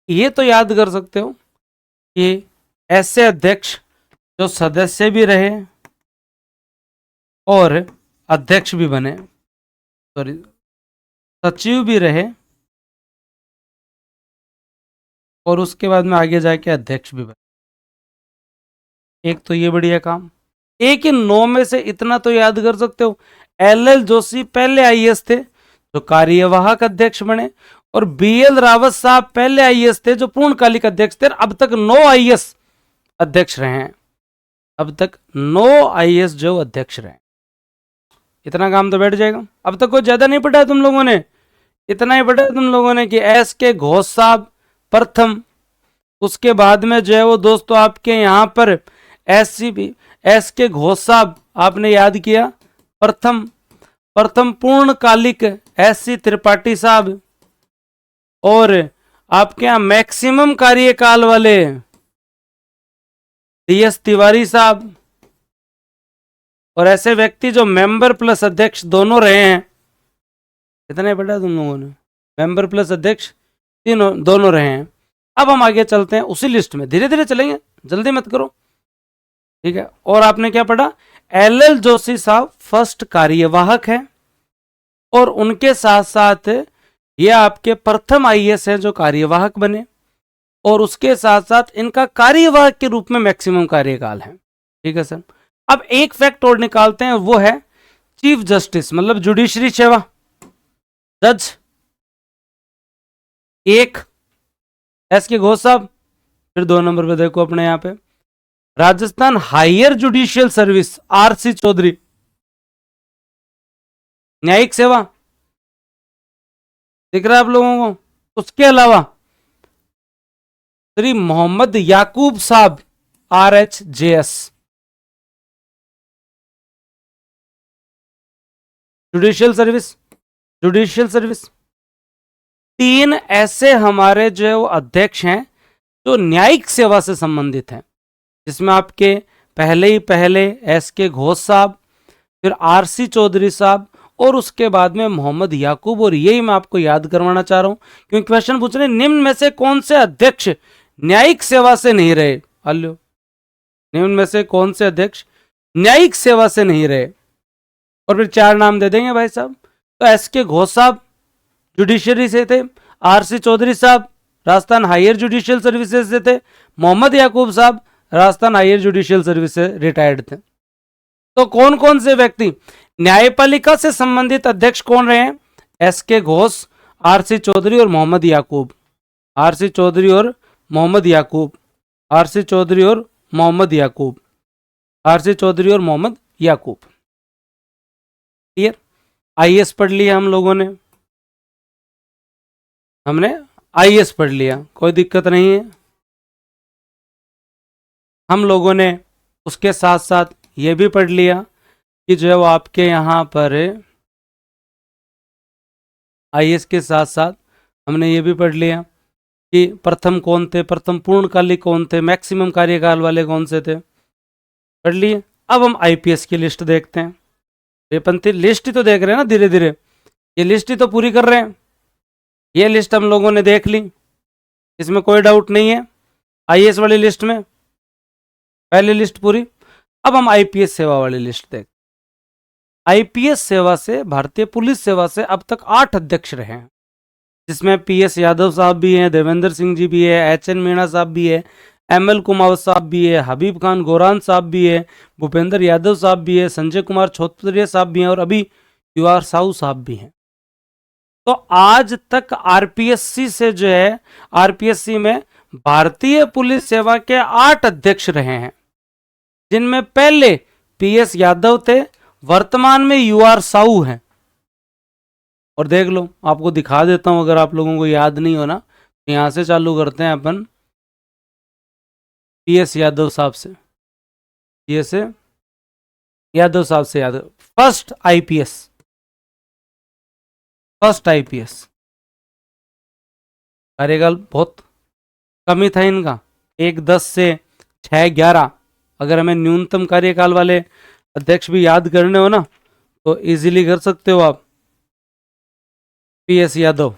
ये तो याद कर सकते हो कि ऐसे अध्यक्ष जो सदस्य भी रहे और अध्यक्ष भी बने, सॉरी सचिव भी रहे और उसके बाद में आगे जाके अध्यक्ष भी बने। एक तो ये बढ़िया काम। एक इन 9 में से इतना तो याद कर सकते हो, एल जोशी पहले आईएएस थे जो कार्यवाहक अध्यक्ष बने, और बीएल रावत साहब पहले आईएएस थे जो पूर्णकालिक अध्यक्ष थे। अब तक 9 आईएएस अध्यक्ष रहे हैं, अब तक 9 आईएएस जो अध्यक्ष रहे। इतना काम तो बैठ जाएगा। अब तक कोई ज्यादा नहीं पढ़ा है तुम लोगों ने, इतना ही पढ़ा है तुम लोगों ने कि एस के घोष साहब प्रथम, उसके बाद में जो है वो दोस्तों आपके यहाँ पर एस के घोष साहब आपने याद किया प्रथम, प्रथम पूर्णकालिक एस त्रिपाठी साहब, और आपके यहाँ मैक्सिमम कार्यकाल वाले डीएस तिवारी साहब, और ऐसे व्यक्ति जो मेंबर प्लस अध्यक्ष दोनों रहे हैं। इतना पढ़ा तुम लोगों ने, मेंबर प्लस अध्यक्ष तीनों दोनों रहे हैं। अब हम आगे चलते हैं उसी लिस्ट में, धीरे धीरे चलेंगे, जल्दी मत करो, ठीक है। और आपने क्या पढ़ा, एल जोशी साहब फर्स्ट कार्यवाहक है और उनके साथ साथ ये आपके प्रथम आईएएस हैं जो कार्यवाहक बने, और उसके साथ साथ इनका कार्यवाहक के रूप में मैक्सिमम कार्यकाल है, ठीक है सर। अब एक फैक्ट और निकालते हैं, वो है चीफ जस्टिस, मतलब जुडिशरी सेवा, जज एक एस के घोष साहब। फिर 2 नंबर पे देखो अपने यहां पे Rajasthan higher judicial service RC Chaudhary, न्यायिक सेवा, दिख रहा है आप लोगों को। उसके अलावा श्री मोहम्मद याकूब साहब RHJS, judicial service, judicial service. 3 ऐसे हमारे जो है वो अध्यक्ष हैं जो न्यायिक सेवा से संबंधित हैं, जिसमें आपके पहले एस के घोष साहब, फिर आरसी चौधरी साहब, और उसके बाद में मोहम्मद याकूब। और यही मैं आपको याद करवाना चाह रहा हूं क्योंकि क्वेश्चन पूछ रहे निम्न में से कौन से अध्यक्ष न्यायिक सेवा से नहीं रहे। हेलो, निम्न में से कौन से अध्यक्ष न्यायिक सेवा से नहीं रहे, और फिर 4 नाम दे देंगे भाई साहब। तो एस के घोष साहब जुडिशरी से थे, आरसी चौधरी साहब राजस्थान हायर जुडिशियल सर्विसेज से थे, मोहम्मद याकूब साहब राजस्थान हायर जुडिशियल सर्विस से रिटायर्ड थे। तो कौन कौन से व्यक्ति न्यायपालिका से संबंधित अध्यक्ष कौन रहे हैं, एस के घोष, आरसी चौधरी और मोहम्मद याकूब, आरसी चौधरी और मोहम्मद याकूब, आरसी चौधरी और मोहम्मद याकूब, आरसी चौधरी और मोहम्मद याकूब। क्लियर, आईएएस पढ़ लिया हम लोगों ने, हमने आईएएस पढ़ लिया, कोई दिक्कत नहीं है। हम लोगों ने उसके साथ साथ ये भी पढ़ लिया कि जो है वो आपके यहाँ पर आईएएस के साथ साथ हमने ये भी पढ़ लिया कि प्रथम कौन थे, प्रथम पूर्णकालिक कौन थे, मैक्सिमम कार्यकाल वाले कौन से थे, पढ़ लिए। अब हम आईपीएस की लिस्ट देखते हैं। बेपंथी लिस्ट ही तो देख रहे हैं ना, धीरे धीरे ये लिस्ट ही तो पूरी कर रहे हैं। ये लिस्ट हम लोगों ने देख ली, इसमें कोई डाउट नहीं है। आईएएस वाली लिस्ट में पहली लिस्ट पूरी। अब हम आईपीएस सेवा वाली लिस्ट देख। आईपीएस सेवा से, भारतीय पुलिस सेवा से अब तक 8 अध्यक्ष रहे हैं, जिसमें पीएस यादव साहब भी हैं, देवेंद्र सिंह जी भी है, एचएन मीणा साहब भी है, एमएल कुमावत साहब भी है, हबीब खान गोरान साहब भी है, भूपेंद्र यादव साहब भी है, संजय कुमार छोत्रिया साहब भी हैं और अभी यूआर साहू साहब भी हैं। तो आज तक आरपीएससी से जो है, आरपीएससी में भारतीय पुलिस सेवा के 8 अध्यक्ष रहे हैं, जिनमें पहले पीएस यादव थे, वर्तमान में यूआर साहू हैं। और देख लो, आपको दिखा देता हूं, अगर आप लोगों को याद नहीं हो ना, तो यहां से चालू करते हैं अपन पीएस यादव साहब से। पीएस यादव साहब से याद, फर्स्ट आईपीएस कार्यकाल बहुत कम ही था इनका, 1-10 से 6-11। अगर हमें न्यूनतम कार्यकाल वाले अध्यक्ष भी याद करने हो ना, तो इजीली कर सकते हो आप। पीएस यादव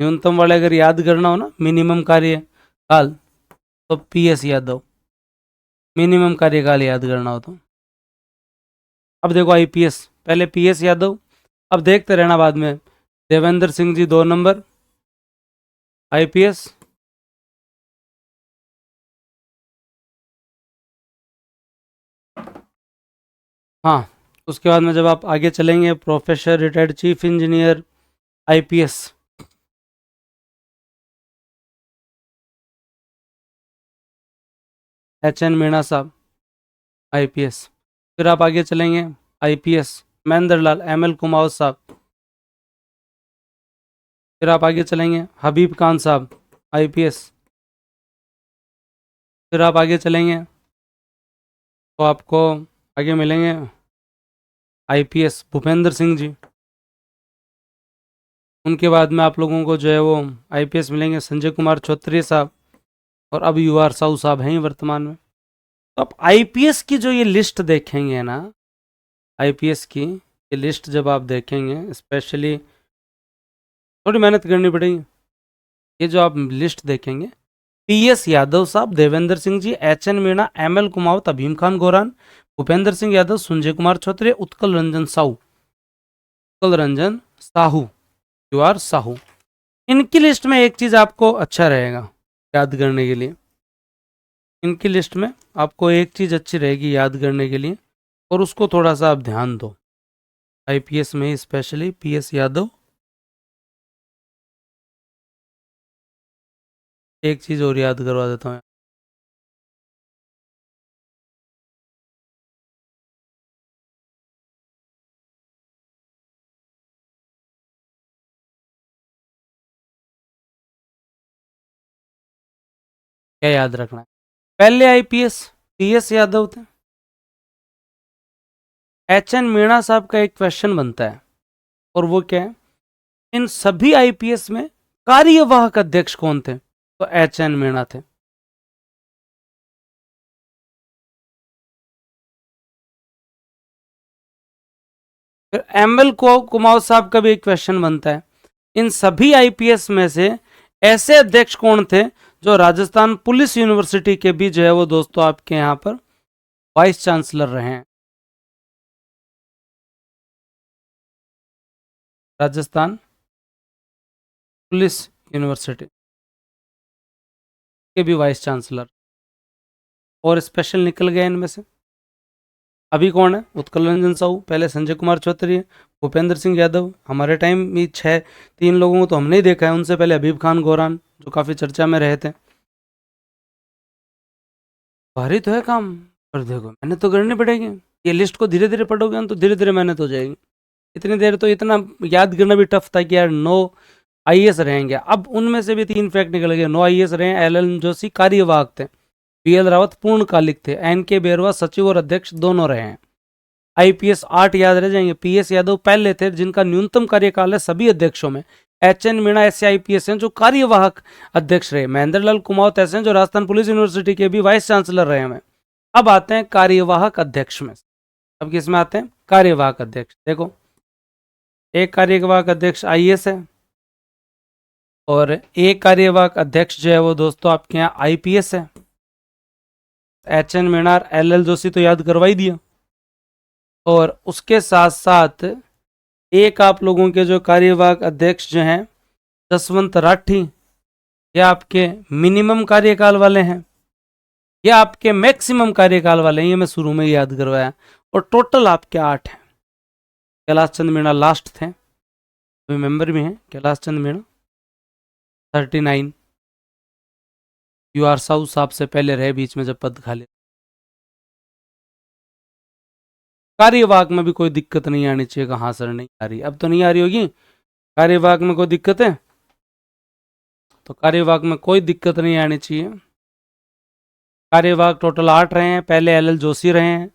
न्यूनतम वाले अगर याद करना हो ना, मिनिमम कार्यकाल, तो पीएस यादव मिनिमम कार्यकाल याद करना हो तो। अब देखो आईपीएस, पहले पीएस यादव, अब देखते रहना बाद में। देवेंद्र सिंह जी 2 नंबर आईपीएस, हाँ। उसके बाद में जब आप आगे चलेंगे, professor retired chief engineer IPS, HN Meena साहब आईपीएस। फिर आप आगे चलेंगे, आईपीएस महेंद्र लाल एमएल कुमावत साहब। फिर आप आगे चलेंगे, हबीब खान साहब आईपीएस। फिर आप आगे चलेंगे तो आपको आगे मिलेंगे आईपीएस भूपेंद्र सिंह जी। उनके बाद में आप लोगों को जो है वो आईपीएस मिलेंगे संजय कुमार छोत्रिया साहब, और अब यूआर साहू साहब हैं वर्तमान में। तो आप आईपीएस की जो ये लिस्ट देखेंगे ना, आईपीएस की ये लिस्ट जब आप देखेंगे, स्पेशली थोड़ी मेहनत करनी पड़ेगी। ये जो आप लिस्ट देखेंगे, पीएस यादव साहब, देवेंद्र सिंह जी, एचएन मीणा, एमएल कुमावत, हबीब खान गोरान, भूपेंद्र सिंह यादव, संजय कुमार छोत्रिया, उत्कल रंजन साहू, यूआर साहू। इनकी लिस्ट में एक चीज आपको अच्छा रहेगा याद करने के लिए, इनकी लिस्ट में आपको एक चीज अच्छी रहेगी याद करने के लिए, और उसको थोड़ा सा आप ध्यान दो। आईपीएस में स्पेशली पीएस यादव, एक चीज और याद करवा देता हूँ। क्या याद रखना है, पहले आईपीएस पीएस यादव थे। एचएन मीणा साहब का एक क्वेश्चन बनता है, और वो क्या है, इन सभी आईपीएस में कार्यवाहक अध्यक्ष कौन थे? तो एचएन मीणा थे। फिर एमएल कुमावत साहब का भी एक क्वेश्चन बनता है, इन सभी आईपीएस में से ऐसे अध्यक्ष कौन थे जो राजस्थान पुलिस यूनिवर्सिटी के भी जो है वो दोस्तों आपके यहाँ पर वाइस चांसलर रहे हैं। राजस्थान पुलिस यूनिवर्सिटी के भी वाइस चांसलर, और स्पेशल निकल गए इनमें से। अभी कौन है? उत्कल रंजन साहू, पहले संजय कुमार छोत्रिया, भूपेंद्र सिंह यादव, हमारे टाइम में 3 लोगों को तो हमने ही देखा है, उनसे पहले हबीब खान गोरान जो काफ़ी चर्चा में रहे थे। भारी तो है काम, पर देखो मेहनत तो करनी पड़ेगी। ये लिस्ट को धीरे धीरे पढ़ोगे तो धीरे धीरे मेहनत हो जाएगी। इतनी देर तो इतना याद करना भी टफ था कि यार 9 आईएएस रहेंगे। अब उनमें से भी 3 फैक्ट निकल गए। 9 आईएएस रहे, एलएन जोशी कार्यवाहक थे, पीएल रावत पूर्णकालिक थे, एनके बेरवा सचिव और अध्यक्ष दोनों रहे हैं। आईपीएस 8 याद रह जाएंगे। पीएस यादव पहले थे जिनका न्यूनतम कार्यकाल है सभी अध्यक्षों में। एचएन मीणा ऐसे आईपीएस हैं जो कार्यवाहक अध्यक्ष रहे। महेंद्र लाल कुमावत ऐसे हैं जो राजस्थान पुलिस यूनिवर्सिटी के भी वाइस चांसलर रहे हैं। अब आते हैं कार्यवाहक अध्यक्ष में। अब किस में आते हैं, कार्यवाहक अध्यक्ष। देखो एक कार्यवाहक अध्यक्ष आईएएस है और एक कार्यवाहक अध्यक्ष जो है वो दोस्तों आपके यहाँ आईपीएस है। एचएन मीणा, एलएल जोशी तो याद करवा ही दिया। और उसके साथ साथ एक आप लोगों के जो कार्यवाहक अध्यक्ष जो हैं जसवंत राठी, ये आपके मिनिमम कार्यकाल वाले हैं, ये आपके मैक्सिमम कार्यकाल वाले हैं, ये मैं शुरू में याद करवाया। और टोटल आपके 8 हैं। कैलाश चंद मीणा लास्ट थे, अभी मेंबर भी हैं कैलाश चंद मीणा 39। यूआर साहू साहब से पहले रहे बीच में जब पद खाली। कार्यवाहक में भी कोई दिक्कत नहीं आनी चाहिए। कहाँ सर नहीं आ रही, अब तो नहीं आ रही होगी। कार्यवाहक में कोई दिक्कत है तो कार्यवाहक में कोई दिक्कत नहीं आनी चाहिए। कार्यवाहक टोटल 8 रहे हैं। पहले एलएल जोशी रहे हैं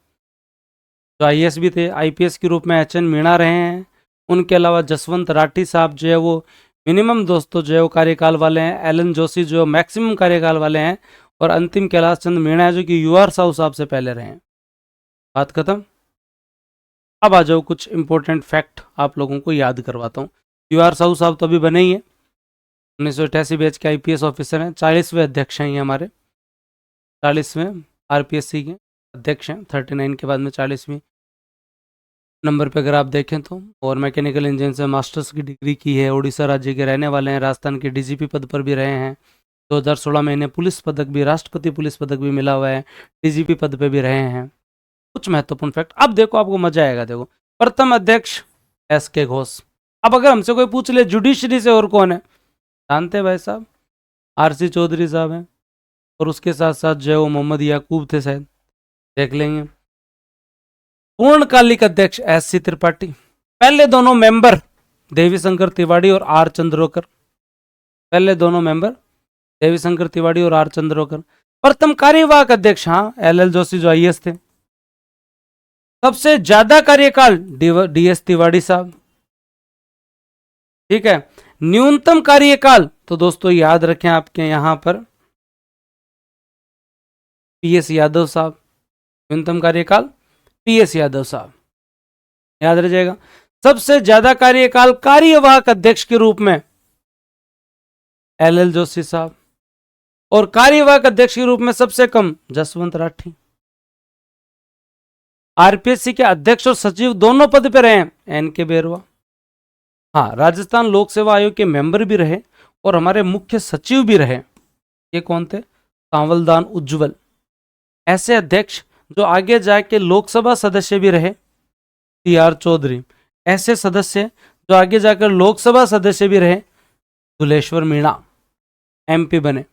जो आईएएस भी थे, आईपीएस के रूप में एचएन मीणा रहे हैं। उनके अलावा जसवंत राठी साहब जो है वो मिनिमम दोस्तों जो है वो कार्यकाल वाले हैं। एलन जोशी जो मैक्सिमम कार्यकाल वाले हैं। और अंतिम कैलाश चंद मीणा है जो कि यूआर साहू साहब से पहले रहे हैं। बात खत्म। अब आ जाओ कुछ इंपॉर्टेंट फैक्ट आप लोगों को याद करवाता हूँ। यूआर साहू साहब तो अभी बने ही है, 1988 बैच के आईपीएस ऑफिसर हैं। 40वें अध्यक्ष हैं ये हमारे, 40वें आरपीएससी के अध्यक्ष हैं। 39 के बाद में 40वीं नंबर पे अगर आप देखें तो। और मैकेनिकल इंजीनियरिंग से मास्टर्स की डिग्री की है। उड़ीसा राज्य के रहने वाले हैं। राजस्थान के डीजीपी पद पर भी रहे हैं। 2016 में इन्हें पुलिस पदक भी, राष्ट्रपति पुलिस पदक भी मिला हुआ है। डीजीपी पद पे भी रहे हैं। कुछ महत्वपूर्ण फैक्ट अब देखो, आपको मजा आएगा। देखो प्रथम अध्यक्ष एसके घोष। अब अगर हमसे कोई पूछ ले जुडिशरी से और कौन है, जानते भाई साहब, आरसी चौधरी साहब हैं। और उसके साथ साथ जो है वो मोहम्मद याकूब थे शायद, देख लेंगे। पूर्णकालिक अध्यक्ष एससी त्रिपाठी। पहले दोनों मेंबर देवी शंकर तिवारी और आर चंद्रोकर। पहले दोनों मेंबर देवी शंकर तिवारी और आर चंद्रोकर। प्रथम कार्यवाहक अध्यक्ष हाँ एलएल जोशी जो आईएएस थे। सबसे ज्यादा कार्यकाल डीएस तिवारी साहब। ठीक है। न्यूनतम कार्यकाल तो दोस्तों याद रखें आपके यहां पर पीएस यादव साहब। न्यूनतम कार्यकाल पीएस यादव साहब, याद रह जाएगा। सबसे ज्यादा कार्यकाल कार्यवाहक अध्यक्ष के रूप में एलएल जोशी साहब। और कार्यवाहक अध्यक्ष के रूप में सबसे कम जसवंत राठी। आरपीएससी के अध्यक्ष और सचिव दोनों पद पे रहे हैं एनके बेरवा। हाँ, राजस्थान लोक सेवा आयोग के मेंबर भी रहे और हमारे मुख्य सचिव भी रहे। ये कौन थे? सांवलदान उज्जवल। ऐसे अध्यक्ष जो आगे जाके लोकसभा सदस्य भी रहे टीआर चौधरी। ऐसे सदस्य जो आगे जाकर लोकसभा सदस्य भी रहे दुलेश्वर मीणा, एमपी बने।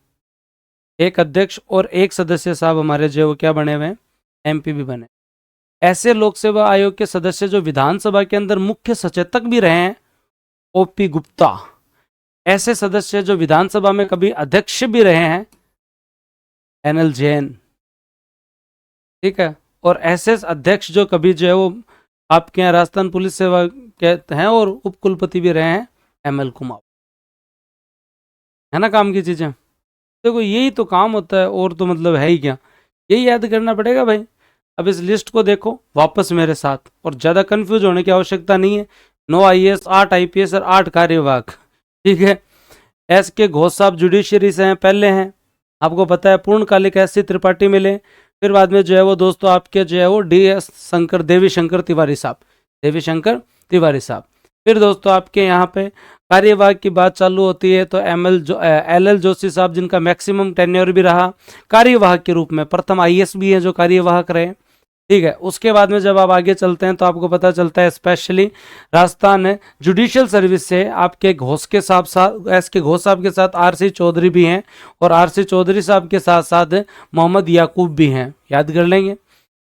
एक अध्यक्ष और एक सदस्य साहब हमारे जो क्या बने हुए हैं, एमपी भी बने। ऐसे लोक सेवा आयोग के सदस्य जो विधानसभा के अंदर मुख्य सचेतक भी रहे हैं ओपी गुप्ता। ऐसे सदस्य जो विधानसभा में कभी अध्यक्ष भी रहे हैं एनएल जैन। ठीक है। और ऐसे अध्यक्ष जो कभी जो है वो आपके यहाँ राजस्थान पुलिस सेवा के हैं और उप कुलपति भी रहे हैं एमएल कुमार। है ना काम की चीजें। देखो यही तो काम होता है, और तो मतलब है ही क्या, यही याद करना पड़ेगा भाई। अब इस लिस्ट को देखो वापस मेरे साथ, और ज़्यादा कंफ्यूज होने की आवश्यकता नहीं है। 9 आईएएस, 8 आईपीएस और 8 कार्यवाहक। ठीक है। एस के घोष साहब जुडिशरी से हैं, पहले हैं, आपको पता है। पूर्णकालिक एससी त्रिपाठी मिले। फिर बाद में जो है वो दोस्तों आपके जो है वो देवी शंकर तिवारी साहब, देवी शंकर तिवारी साहब। फिर दोस्तों आपके यहाँ पे कार्यवाहक की बात चालू होती है तो एलएल जोशी साहब, जिनका मैक्सिमम टेन्योर भी रहा कार्यवाहक के रूप में। प्रथम आईएएस भी हैं जो कार्यवाहक रहे। ठीक है। उसके बाद में जब आप आगे चलते हैं तो आपको पता चलता है स्पेशली राजस्थान जुडिशियल सर्विस से आपके घोष के साथ एस के घोष साहब के साथ आरसी चौधरी भी हैं, और आरसी चौधरी साहब के साथ साथ मोहम्मद याकूब भी हैं, याद कर लेंगे।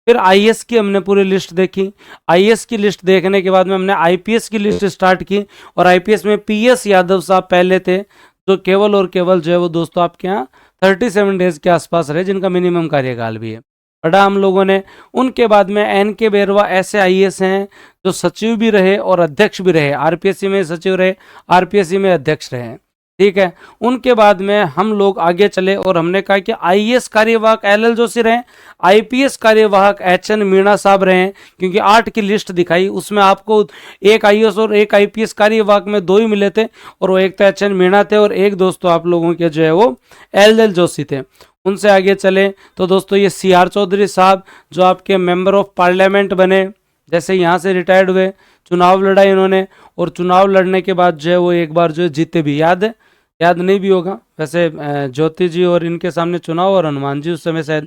फिर आईएएस की हमने पूरी लिस्ट देखी। आईएएस की लिस्ट देखने के बाद में हमने आईपीएस की लिस्ट स्टार्ट की, और आईपीएस में पीएस यादव साहब पहले थे जो केवल और केवल जो है वो दोस्तों आपके यहाँ 37 डेज के आसपास रहे, जिनका मिनिमम कार्यकाल भी है। पढ़ा हम लोगों ने। उनके बाद में एनके बेरवा ऐसे आईएएस हैं जो सचिव भी रहे और अध्यक्ष भी रहे। आरपीएससी में सचिव रहे, आरपीएससी में अध्यक्ष रहे। ठीक है। उनके बाद में हम लोग आगे चले और हमने कहा कि आईएएस कार्यवाहक एलएल जोशी रहे, आईपीएस कार्यवाहक एचएन मीणा साहब रहे, क्योंकि 8 की लिस्ट दिखाई, उसमें आपको एक आईएएस और एक आईपीएस कार्यवाहक में 2 ही मिले थे, और वो एक तो एचएन मीणा थे और एक दोस्तों आप लोगों के जो है वो एलएल जोशी थे। उनसे आगे चले तो दोस्तों ये सीआर चौधरी साहब जो आपके मेंबर ऑफ पार्लियामेंट बने, जैसे यहाँ से रिटायर्ड हुए, चुनाव लड़ा इन्होंने, और चुनाव लड़ने के बाद जो है वो एक बार जो है जीते भी। याद है? याद नहीं भी होगा वैसे। ज्योति जी और इनके सामने चुनाव, और हनुमान जी उस समय शायद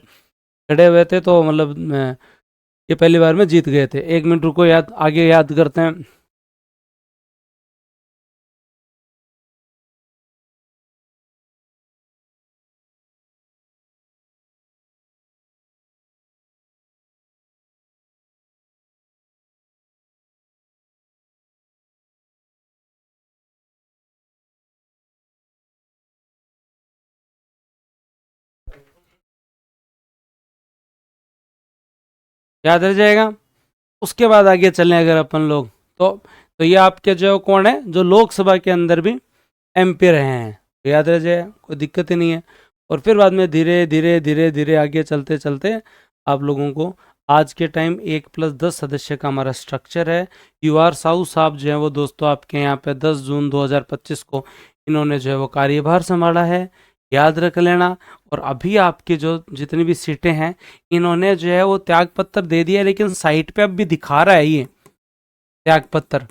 खड़े हुए थे, तो मतलब ये पहली बार में जीत गए थे। 1 मिनट रुको, याद आगे याद करते हैं। याद रह जाएगा। उसके बाद आगे चलें अगर अपन लोग, तो ये आपके जो कौन है, जो लोकसभा के अंदर भी एमपी रहे हैं, तो याद रह जाए, कोई दिक्कत ही नहीं है। और फिर बाद में धीरे धीरे धीरे धीरे आगे चलते चलते आप लोगों को आज के टाइम 1+10 सदस्य का हमारा स्ट्रक्चर है। यूआर साहू साहब जो है वो दोस्तों आपके यहाँ पे 10 जून 2025 को इन्होंने जो है वो कार्यभार संभाला है, याद रख लेना। और अभी आपकी जो जितनी भी सीटें हैं, इन्होंने जो है वो त्यागपत्र दे दिया, लेकिन साइट पे अब भी दिखा रहा है ये त्यागपत्र,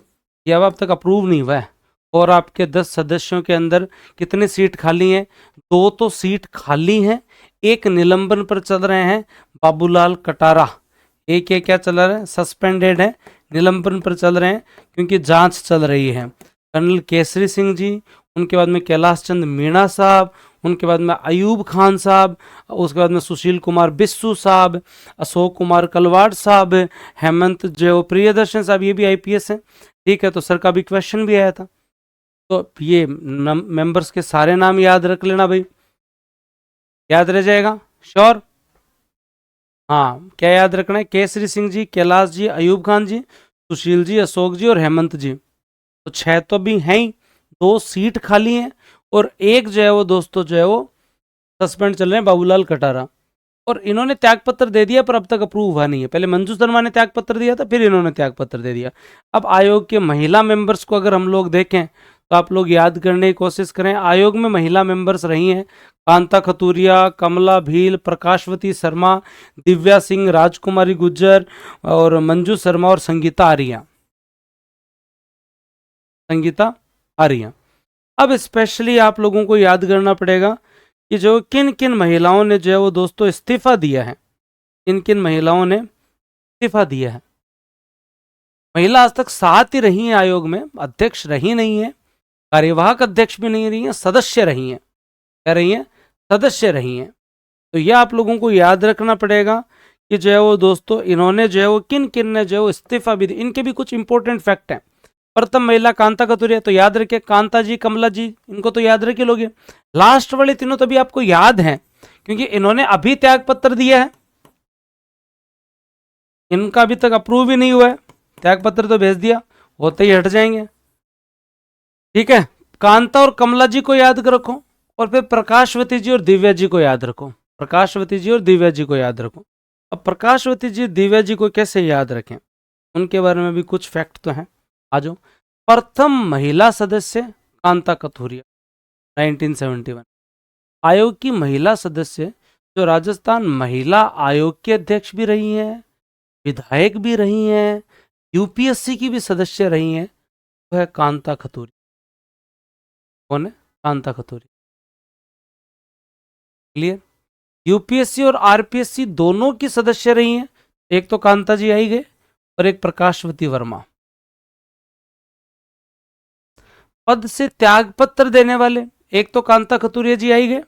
ये अब तक अप्रूव नहीं हुआ है। और आपके 10 सदस्यों के अंदर कितनी सीट खाली हैं? 2 तो सीट खाली हैं, एक निलंबन पर चल रहे हैं, बाबूलाल कटारा। एक ये क्या चल रहा है, सस्पेंडेड है, निलंबन पर चल रहे हैं क्योंकि जांच चल रही है। कर्नल केसरी सिंह जी, उनके बाद में कैलाश चंद मीणा साहब, उनके बाद में अयूब खान साहब, उसके बाद में सुशील कुमार बिस्सू साहब, अशोक कुमार कलवाड़ साहब, हेमंत जो प्रियदर्शन साहब, ये भी आईपीएस हैं। ठीक है, तो सर का भी क्वेश्चन भी आया था, तो ये मेंबर्स के सारे नाम याद रख लेना भाई, याद रह जाएगा श्योर। हाँ, क्या याद रखना है? केसरी सिंह जी, कैलाश जी, अयूब खान जी, सुशील जी, अशोक जी और हेमंत जी। तो 6 तो भी हैं ही, 2 सीट खाली हैं, और एक जो है वो दोस्तों जो है वो सस्पेंड चल रहे हैं, बाबूलाल कटारा। और इन्होंने त्यागपत्र दे दिया पर अब तक अप्रूव हुआ नहीं है। पहले मंजू शर्मा ने त्यागपत्र दिया था, फिर इन्होंने त्यागपत्र दे दिया। अब आयोग के महिला मेंबर्स को अगर हम लोग देखें तो आप लोग याद करने की कोशिश करें। आयोग में महिला मेंबर्स रही हैं कांता खतूरिया, कमला भील, प्रकाशवती शर्मा, दिव्या सिंह, राजकुमारी गुज्जर और मंजू शर्मा और संगीता आर्या। संगीता आर्या। अब स्पेशली आप लोगों को याद करना पड़ेगा कि जो किन किन महिलाओं ने जो है वो दोस्तों इस्तीफा दिया है, किन किन महिलाओं ने इस्तीफा दिया है। महिला आज तक 7 ही रही हैं आयोग में, अध्यक्ष रही नहीं है, कार्यवाहक अध्यक्ष भी नहीं रही हैं, सदस्य रही हैं। क्या रही हैं? सदस्य रही हैं। तो यह आप लोगों को याद रखना पड़ेगा कि जो है वो दोस्तों इन्होंने जो है वो किन किन ने जो है वो इस्तीफा भी दी। इनके भी कुछ इंपॉर्टेंट फैक्ट हैं। प्रथम महिला कांता कतूरिया, तो याद रखे, कांता जी, कमला जी, इनको तो याद रखे लोगे। लास्ट वाले तीनों तो भी आपको याद हैं क्योंकि इन्होंने अभी त्याग पत्र दिया है, इनका अभी तक अप्रूव ही नहीं हुआ है, त्याग पत्र तो भेज दिया, होते ही हट जाएंगे। ठीक है, कांता और कमला जी को याद रखो, और फिर प्रकाशवती जी और दिव्या जी को याद रखो। प्रकाशवती जी और दिव्या जी को याद रखो। अब प्रकाशवती जी, दिव्या जी को कैसे याद रखें, उनके बारे में भी कुछ फैक्ट तो हैं। आ जाओ। प्रथम महिला सदस्य कांता कथूरिया 1971, आयोग की महिला सदस्य जो राजस्थान महिला आयोग के अध्यक्ष भी रही हैं, विधायक भी रही हैं, यूपीएससी की भी सदस्य रही हैं, वो है कांता खतूरिया। कौन है? कांता खतूरिया। क्लियर? यूपीएससी और आरपीएससी दोनों की सदस्य रही हैं, एक तो कांता जी आई गए और एक प्रकाशवती वर्मा। पद से त्याग पत्र देने वाले एक तो कांता खतूरिया जी आई गए,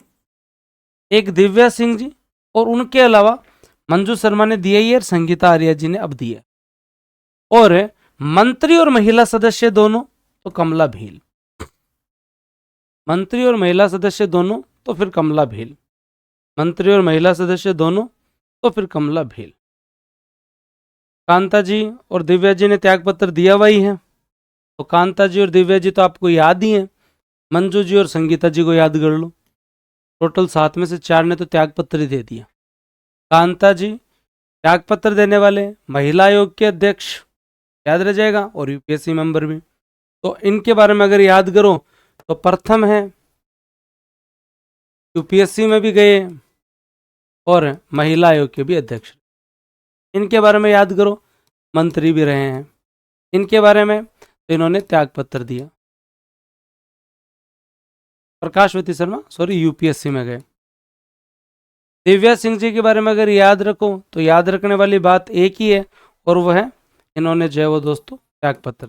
एक दिव्या सिंह जी, और उनके अलावा मंजू शर्मा ने दिया ही है, संगीता आर्या जी ने अब दिया। और मंत्री और महिला सदस्य दोनों तो कमला भील, मंत्री और महिला सदस्य दोनों तो फिर कमला भील, मंत्री और महिला सदस्य दोनों तो फिर कमला भील। कांता जी और दिव्या जी ने त्यागपत्र दिया हुआ ही है, तो कांता जी और दिव्या जी तो आपको याद ही है। मंजू जी और संगीता जी को याद कर लो, टोटल 7 में से 4 ने तो त्यागपत्र ही दे दिया। कांता जी त्यागपत्र देने वाले, महिला आयोग के अध्यक्ष, याद रह जाएगा, और यूपीएससी मेंबर भी। तो इनके बारे में अगर याद करो तो प्रथम है, यूपीएससी में भी गए और महिला आयोग के भी अध्यक्ष। इनके बारे में याद करो, मंत्री भी रहे हैं। इनके बारे में तो इन्होंने त्यागपत्र दिया। प्रकाशवती शर्मा यूपीएससी में गए। दिव्या सिंह जी के बारे में अगर याद रखो तो याद रखने वाली बात एक ही है, और वह है इन्होंने जो है वो दोस्तों त्यागपत्र,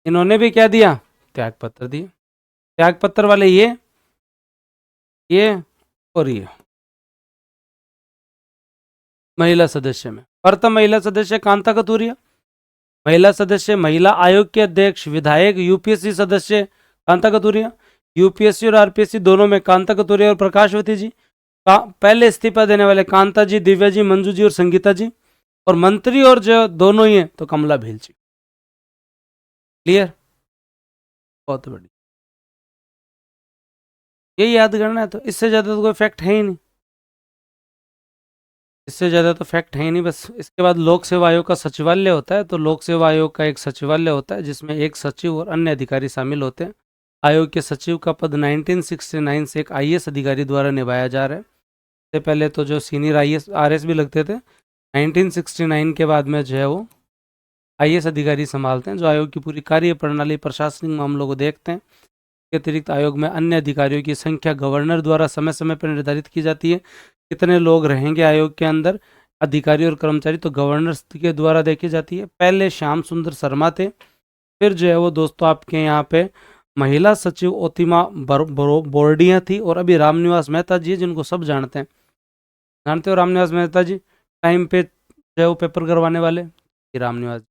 इन्होंने भी क्या दिया, त्यागपत्र दिया। त्यागपत्र वाले ये और ये महिला सदस्य में प्रथम महिला सदस्य कांता कतूरिया, महिला सदस्य महिला आयोग के अध्यक्ष विधायक यूपीएससी सदस्य कांता कतूरिया। यूपीएससी और आरपीएससी दोनों में कांता कतूरिया और प्रकाशवती जी। पहले इस्तीफा देने वाले कांता जी, दिव्या जी, मंजू जी और संगीता जी, और मंत्री और जो दोनों ही हैं तो कमला भील जी। क्लियर, बहुत बढ़िया। ये याद करना है, तो इससे ज्यादा तो कोई फैक्ट है ही नहीं, इससे ज़्यादा तो फैक्ट है ही नहीं बस। इसके बाद लोक सेवा आयोग का सचिवालय होता है। तो लोक सेवा आयोग का एक सचिवालय होता है जिसमें एक सचिव और अन्य अधिकारी शामिल होते हैं। आयोग के सचिव का पद 1969 से एक आईएएस अधिकारी द्वारा निभाया जा रहा है। इससे पहले तो जो सीनियर आईएएस आरएस भी लगते थे, 1969 के बाद में जो है वो आईएएस अधिकारी संभालते हैं, जो आयोग की पूरी कार्य प्रणाली प्रशासनिक मामलों को देखते हैं। इसके अतिरिक्त आयोग में अन्य अधिकारियों की संख्या गवर्नर द्वारा समय समय पर निर्धारित की जाती है। कितने लोग रहेंगे आयोग के अंदर, अधिकारी और कर्मचारी, तो गवर्नर के द्वारा देखी जाती है। पहले श्याम सुंदर शर्मा थे, फिर जो है वो दोस्तों आपके यहाँ पे महिला सचिव ओतिमा बोर्डिया थी, और अभी रामनिवास मेहता जी जिनको सब जानते हैं, जानते हो रामनिवास मेहता जी, टाइम पे जो है वो पेपर करवाने वाले, रामनिवास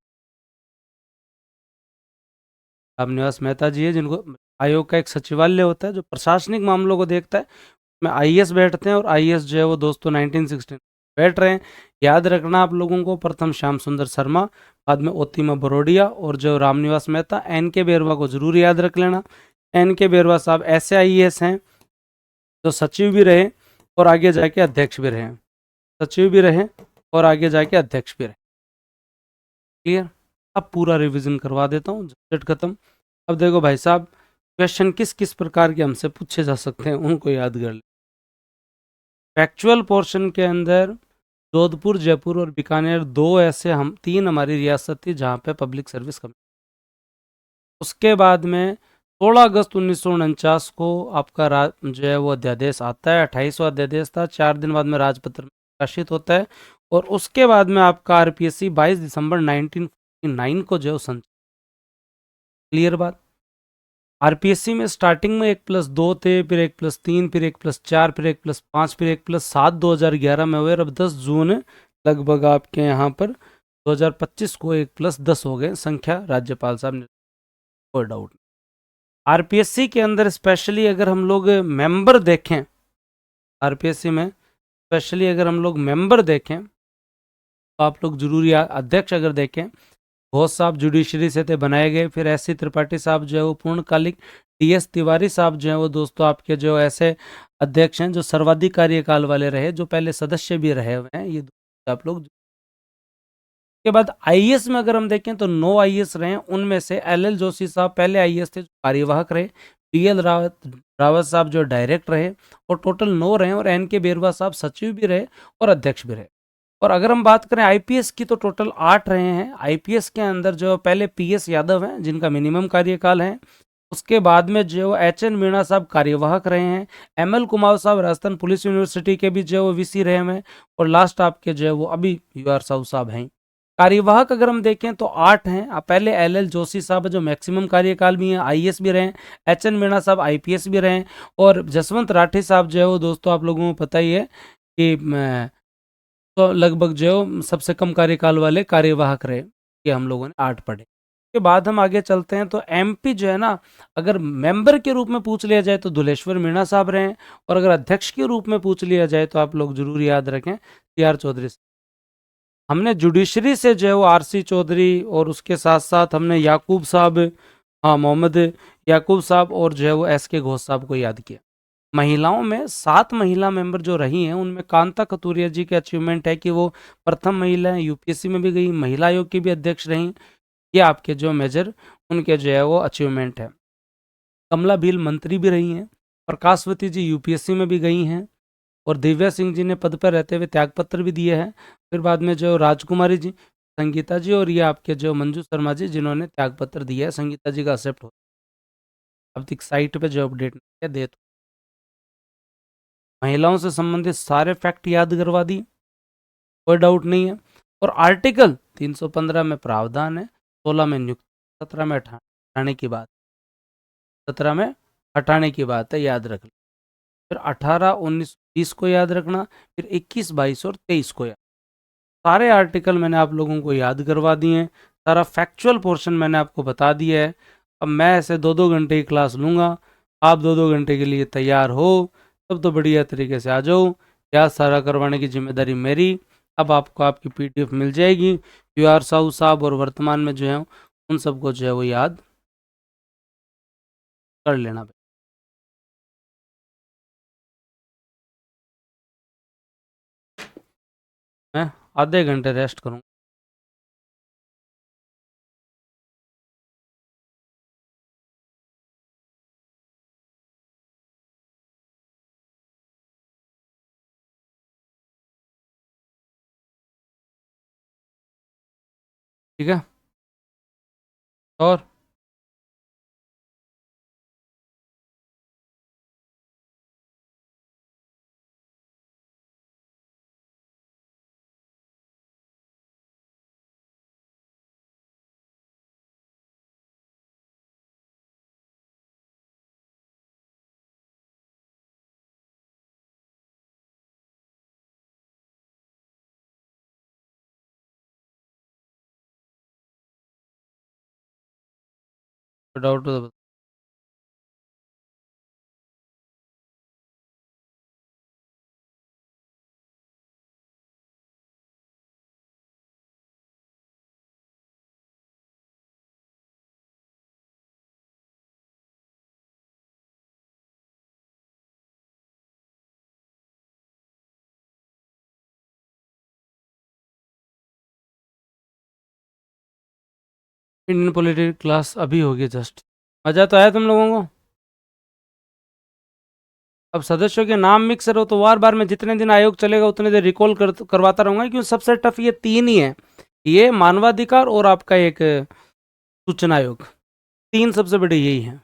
मेहता जी है, जिनको आयोग का एक सचिवालय होता है जो प्रशासनिक मामलों को देखता है। में आईएएस बैठते हैं, और आईएएस जो है वो दोस्तों 1916 बैठ रहे हैं। याद रखना आप लोगों को, प्रथम श्याम सुंदर शर्मा, बाद में ओतिमा बरोडिया, और जो रामनिवास मेहता। एन के बेरवा को जरूर याद रख लेना। एन के बेरवा साहब ऐसे आईएएस हैं जो सचिव भी रहे और आगे जाके अध्यक्ष भी रहे, सचिव भी रहे और आगे जाके अध्यक्ष भी रहे। क्लियर, अब पूरा रिवीजन करवा देता हूँ, झंझट खत्म। अब देखो भाई साहब, क्वेश्चन किस किस प्रकार के हमसे पूछे जा सकते हैं उनको याद कर ले। फैक्चुअल पोर्शन के अंदर जोधपुर, जयपुर और बीकानेर, तीन हमारी रियासत थी जहाँ पे पब्लिक सर्विस कमी। उसके बाद में 16 अगस्त 1949 को आपका जो है वो अध्यादेश आता है, 28वां अध्यादेश था। 4 दिन बाद में राजपत्र में प्रकाशित होता है, और उसके बाद में आपका आरपीएससी 22 दिसंबर 1949 को जो है क्लियर बात। आरपीएससी में स्टार्टिंग में 1+2 थे, फिर 1+3, फिर 1+4, फिर 1+5, फिर 1+7 2011 में हुए, और अब 10 जून लगभग आपके यहाँ पर 2025 को 1+10 हो गए संख्या, राज्यपाल साहब ने, कोई डाउट नहीं। आरपीएससी के अंदर स्पेशली अगर हम लोग मेंबर देखें, आरपीएससी में स्पेशली अगर हम लोग मेंबर देखें तो आप लोग जरूरी, अध्यक्ष अगर देखें, घोष साहब जुडिशरी से थे बनाए गए, फिर एस.सी. त्रिपाठी साहब जो है वो पूर्णकालिक, टी.एस. तिवारी साहब जो है वो दोस्तों आपके जो ऐसे अध्यक्ष हैं जो सर्वाधिक कार्यकाल वाले रहे, जो पहले सदस्य भी रहे हुए हैं, ये आप लोग। के बाद आईएएस में अगर हम देखें तो 9 आईएएस रहे, उनमें से एल.एल. जोशी साहब पहले आईएएस थे जो कार्यवाहक रहे, पी.एल. रावत साहब जो डायरेक्ट रहे, और टोटल 9 रहे, और एन के बेरवा साहब सचिव भी रहे और अध्यक्ष भी रहे। और अगर हम बात करें आईपीएस की तो टोटल 8 रहे हैं। आईपीएस के अंदर जो पहले पीएस यादव हैं जिनका मिनिमम कार्यकाल है, उसके बाद में जो एच.एन. मीणा साहब कार्यवाहक रहे हैं, एम.एल. कुमार साहब राजस्थान पुलिस यूनिवर्सिटी के भी जो वीसी रहे हैं, और लास्ट आपके जो है वो अभी यूआर साहू साहब हैं। कार्यवाहक अगर हम देखें तो 8 हैं। पहले एल.एल. जोशी साहब जो मैक्सिमम कार्यकाल भी हैं, आईएएस भी रहे, एच.एन. मीणा साहब आईपीएस भी रहे, और जसवंत राठी साहब जो है वो दोस्तों आप लोगों को पता ही है कि तो लगभग जो सबसे कम कार्यकाल वाले कार्यवाहक रहे, ये हम लोगों ने 8 पढ़े। के बाद हम आगे चलते हैं तो एमपी जो है ना, अगर मेंबर के रूप में पूछ लिया जाए तो दुलेश्वर मीणा साहब रहे, और अगर अध्यक्ष के रूप में पूछ लिया जाए तो आप लोग जरूर याद रखें टी.आर. चौधरी। हमने जुडिशरी से जो है वो आर.सी. चौधरी, और उसके साथ साथ हमने याकूब साहब, हाँ, मोहम्मद याकूब साहब और जो है वो एस के घोष साहब को याद किया। महिलाओं में 7 महिला मेंबर जो रही हैं, उनमें कांता कतूरिया जी के अचीवमेंट है कि वो प्रथम महिला हैं, यूपीएससी में भी गई, महिला आयोग की भी अध्यक्ष रहीं। ये आपके जो मेजर उनके जो है वो अचीवमेंट है। कमला भील मंत्री भी रही हैं, प्रकाशवती जी यूपीएससी में भी गई हैं, और दिव्या सिंह जी ने पद पर रहते हुए त्यागपत्र भी दिए हैं। फिर बाद में जो राजकुमारी जी, संगीता जी, और ये आपके जो मंजू शर्मा जी, जिन्होंने त्यागपत्र दिया है, संगीता जी का एक्सेप्ट हो। अब तक साइट पे जो अपडेट है दे तो। महिलाओं से संबंधित सारे फैक्ट याद करवा दिए, कोई डाउट नहीं है। और आर्टिकल 315 में प्रावधान है, 16 में नियुक्त, 17 में हटाने की बात, 17 में हटाने की बात है, याद रख लो। फिर 18, 19, 20 को याद रखना, फिर 21, 22 और 23 को याद। सारे आर्टिकल मैंने आप लोगों को याद करवा दिए हैं, सारा फैक्चुअल पोर्शन मैंने आपको बता दिया है। अब मैं ऐसे 2-2 घंटे की क्लास लूँगा, आप 2-2 घंटे के लिए तैयार हो, तब तो बढ़िया तरीके से आ जाओ। याद सारा करवाने की जिम्मेदारी मेरी। अब आपको आपकी पीडीएफ मिल जाएगी, क्यूआर साहू साहब और वर्तमान में जो है उन सबको जो है वो याद कर लेना। मैं आधे घंटे रेस्ट करूँगा। ठीक है। और डाउट हो तो इंडियन पॉलिटिक्स क्लास अभी होगी जस्ट। मज़ा तो आया तुम लोगों को? अब सदस्यों के नाम मिक्स रहो तो बार बार मैं जितने दिन आयोग चलेगा उतने दिन रिकॉल करवाता रहूंगा, क्योंकि सबसे टफ ये 3 ही है, ये मानवाधिकार और आपका एक सूचना आयोग, 3 सबसे बड़े यही हैं।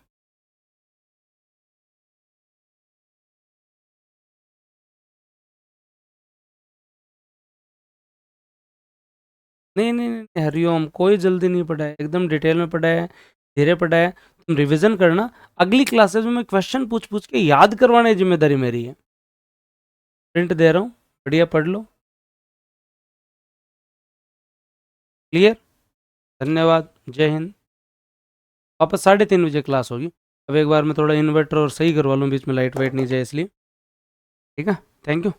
नहीं नहीं नहीं, हरिओम कोई जल्दी नहीं पढ़ा है, एकदम डिटेल में पढ़ा है, धीरे पढ़ा है। तुम रिवीजन करना, अगली क्लासेस में मैं क्वेश्चन पूछ पूछ के याद करवाने की जिम्मेदारी मेरी है। प्रिंट दे रहा हूँ, बढ़िया पढ़ लो। क्लियर? धन्यवाद, जय हिंद। वापस 3:30 बजे क्लास होगी। अब एक बार मैं थोड़ा इन्वर्टर और सही करवा लूँ, बीच में लाइट वाइट नहीं जाए इसलिए। ठीक है, थैंक यू।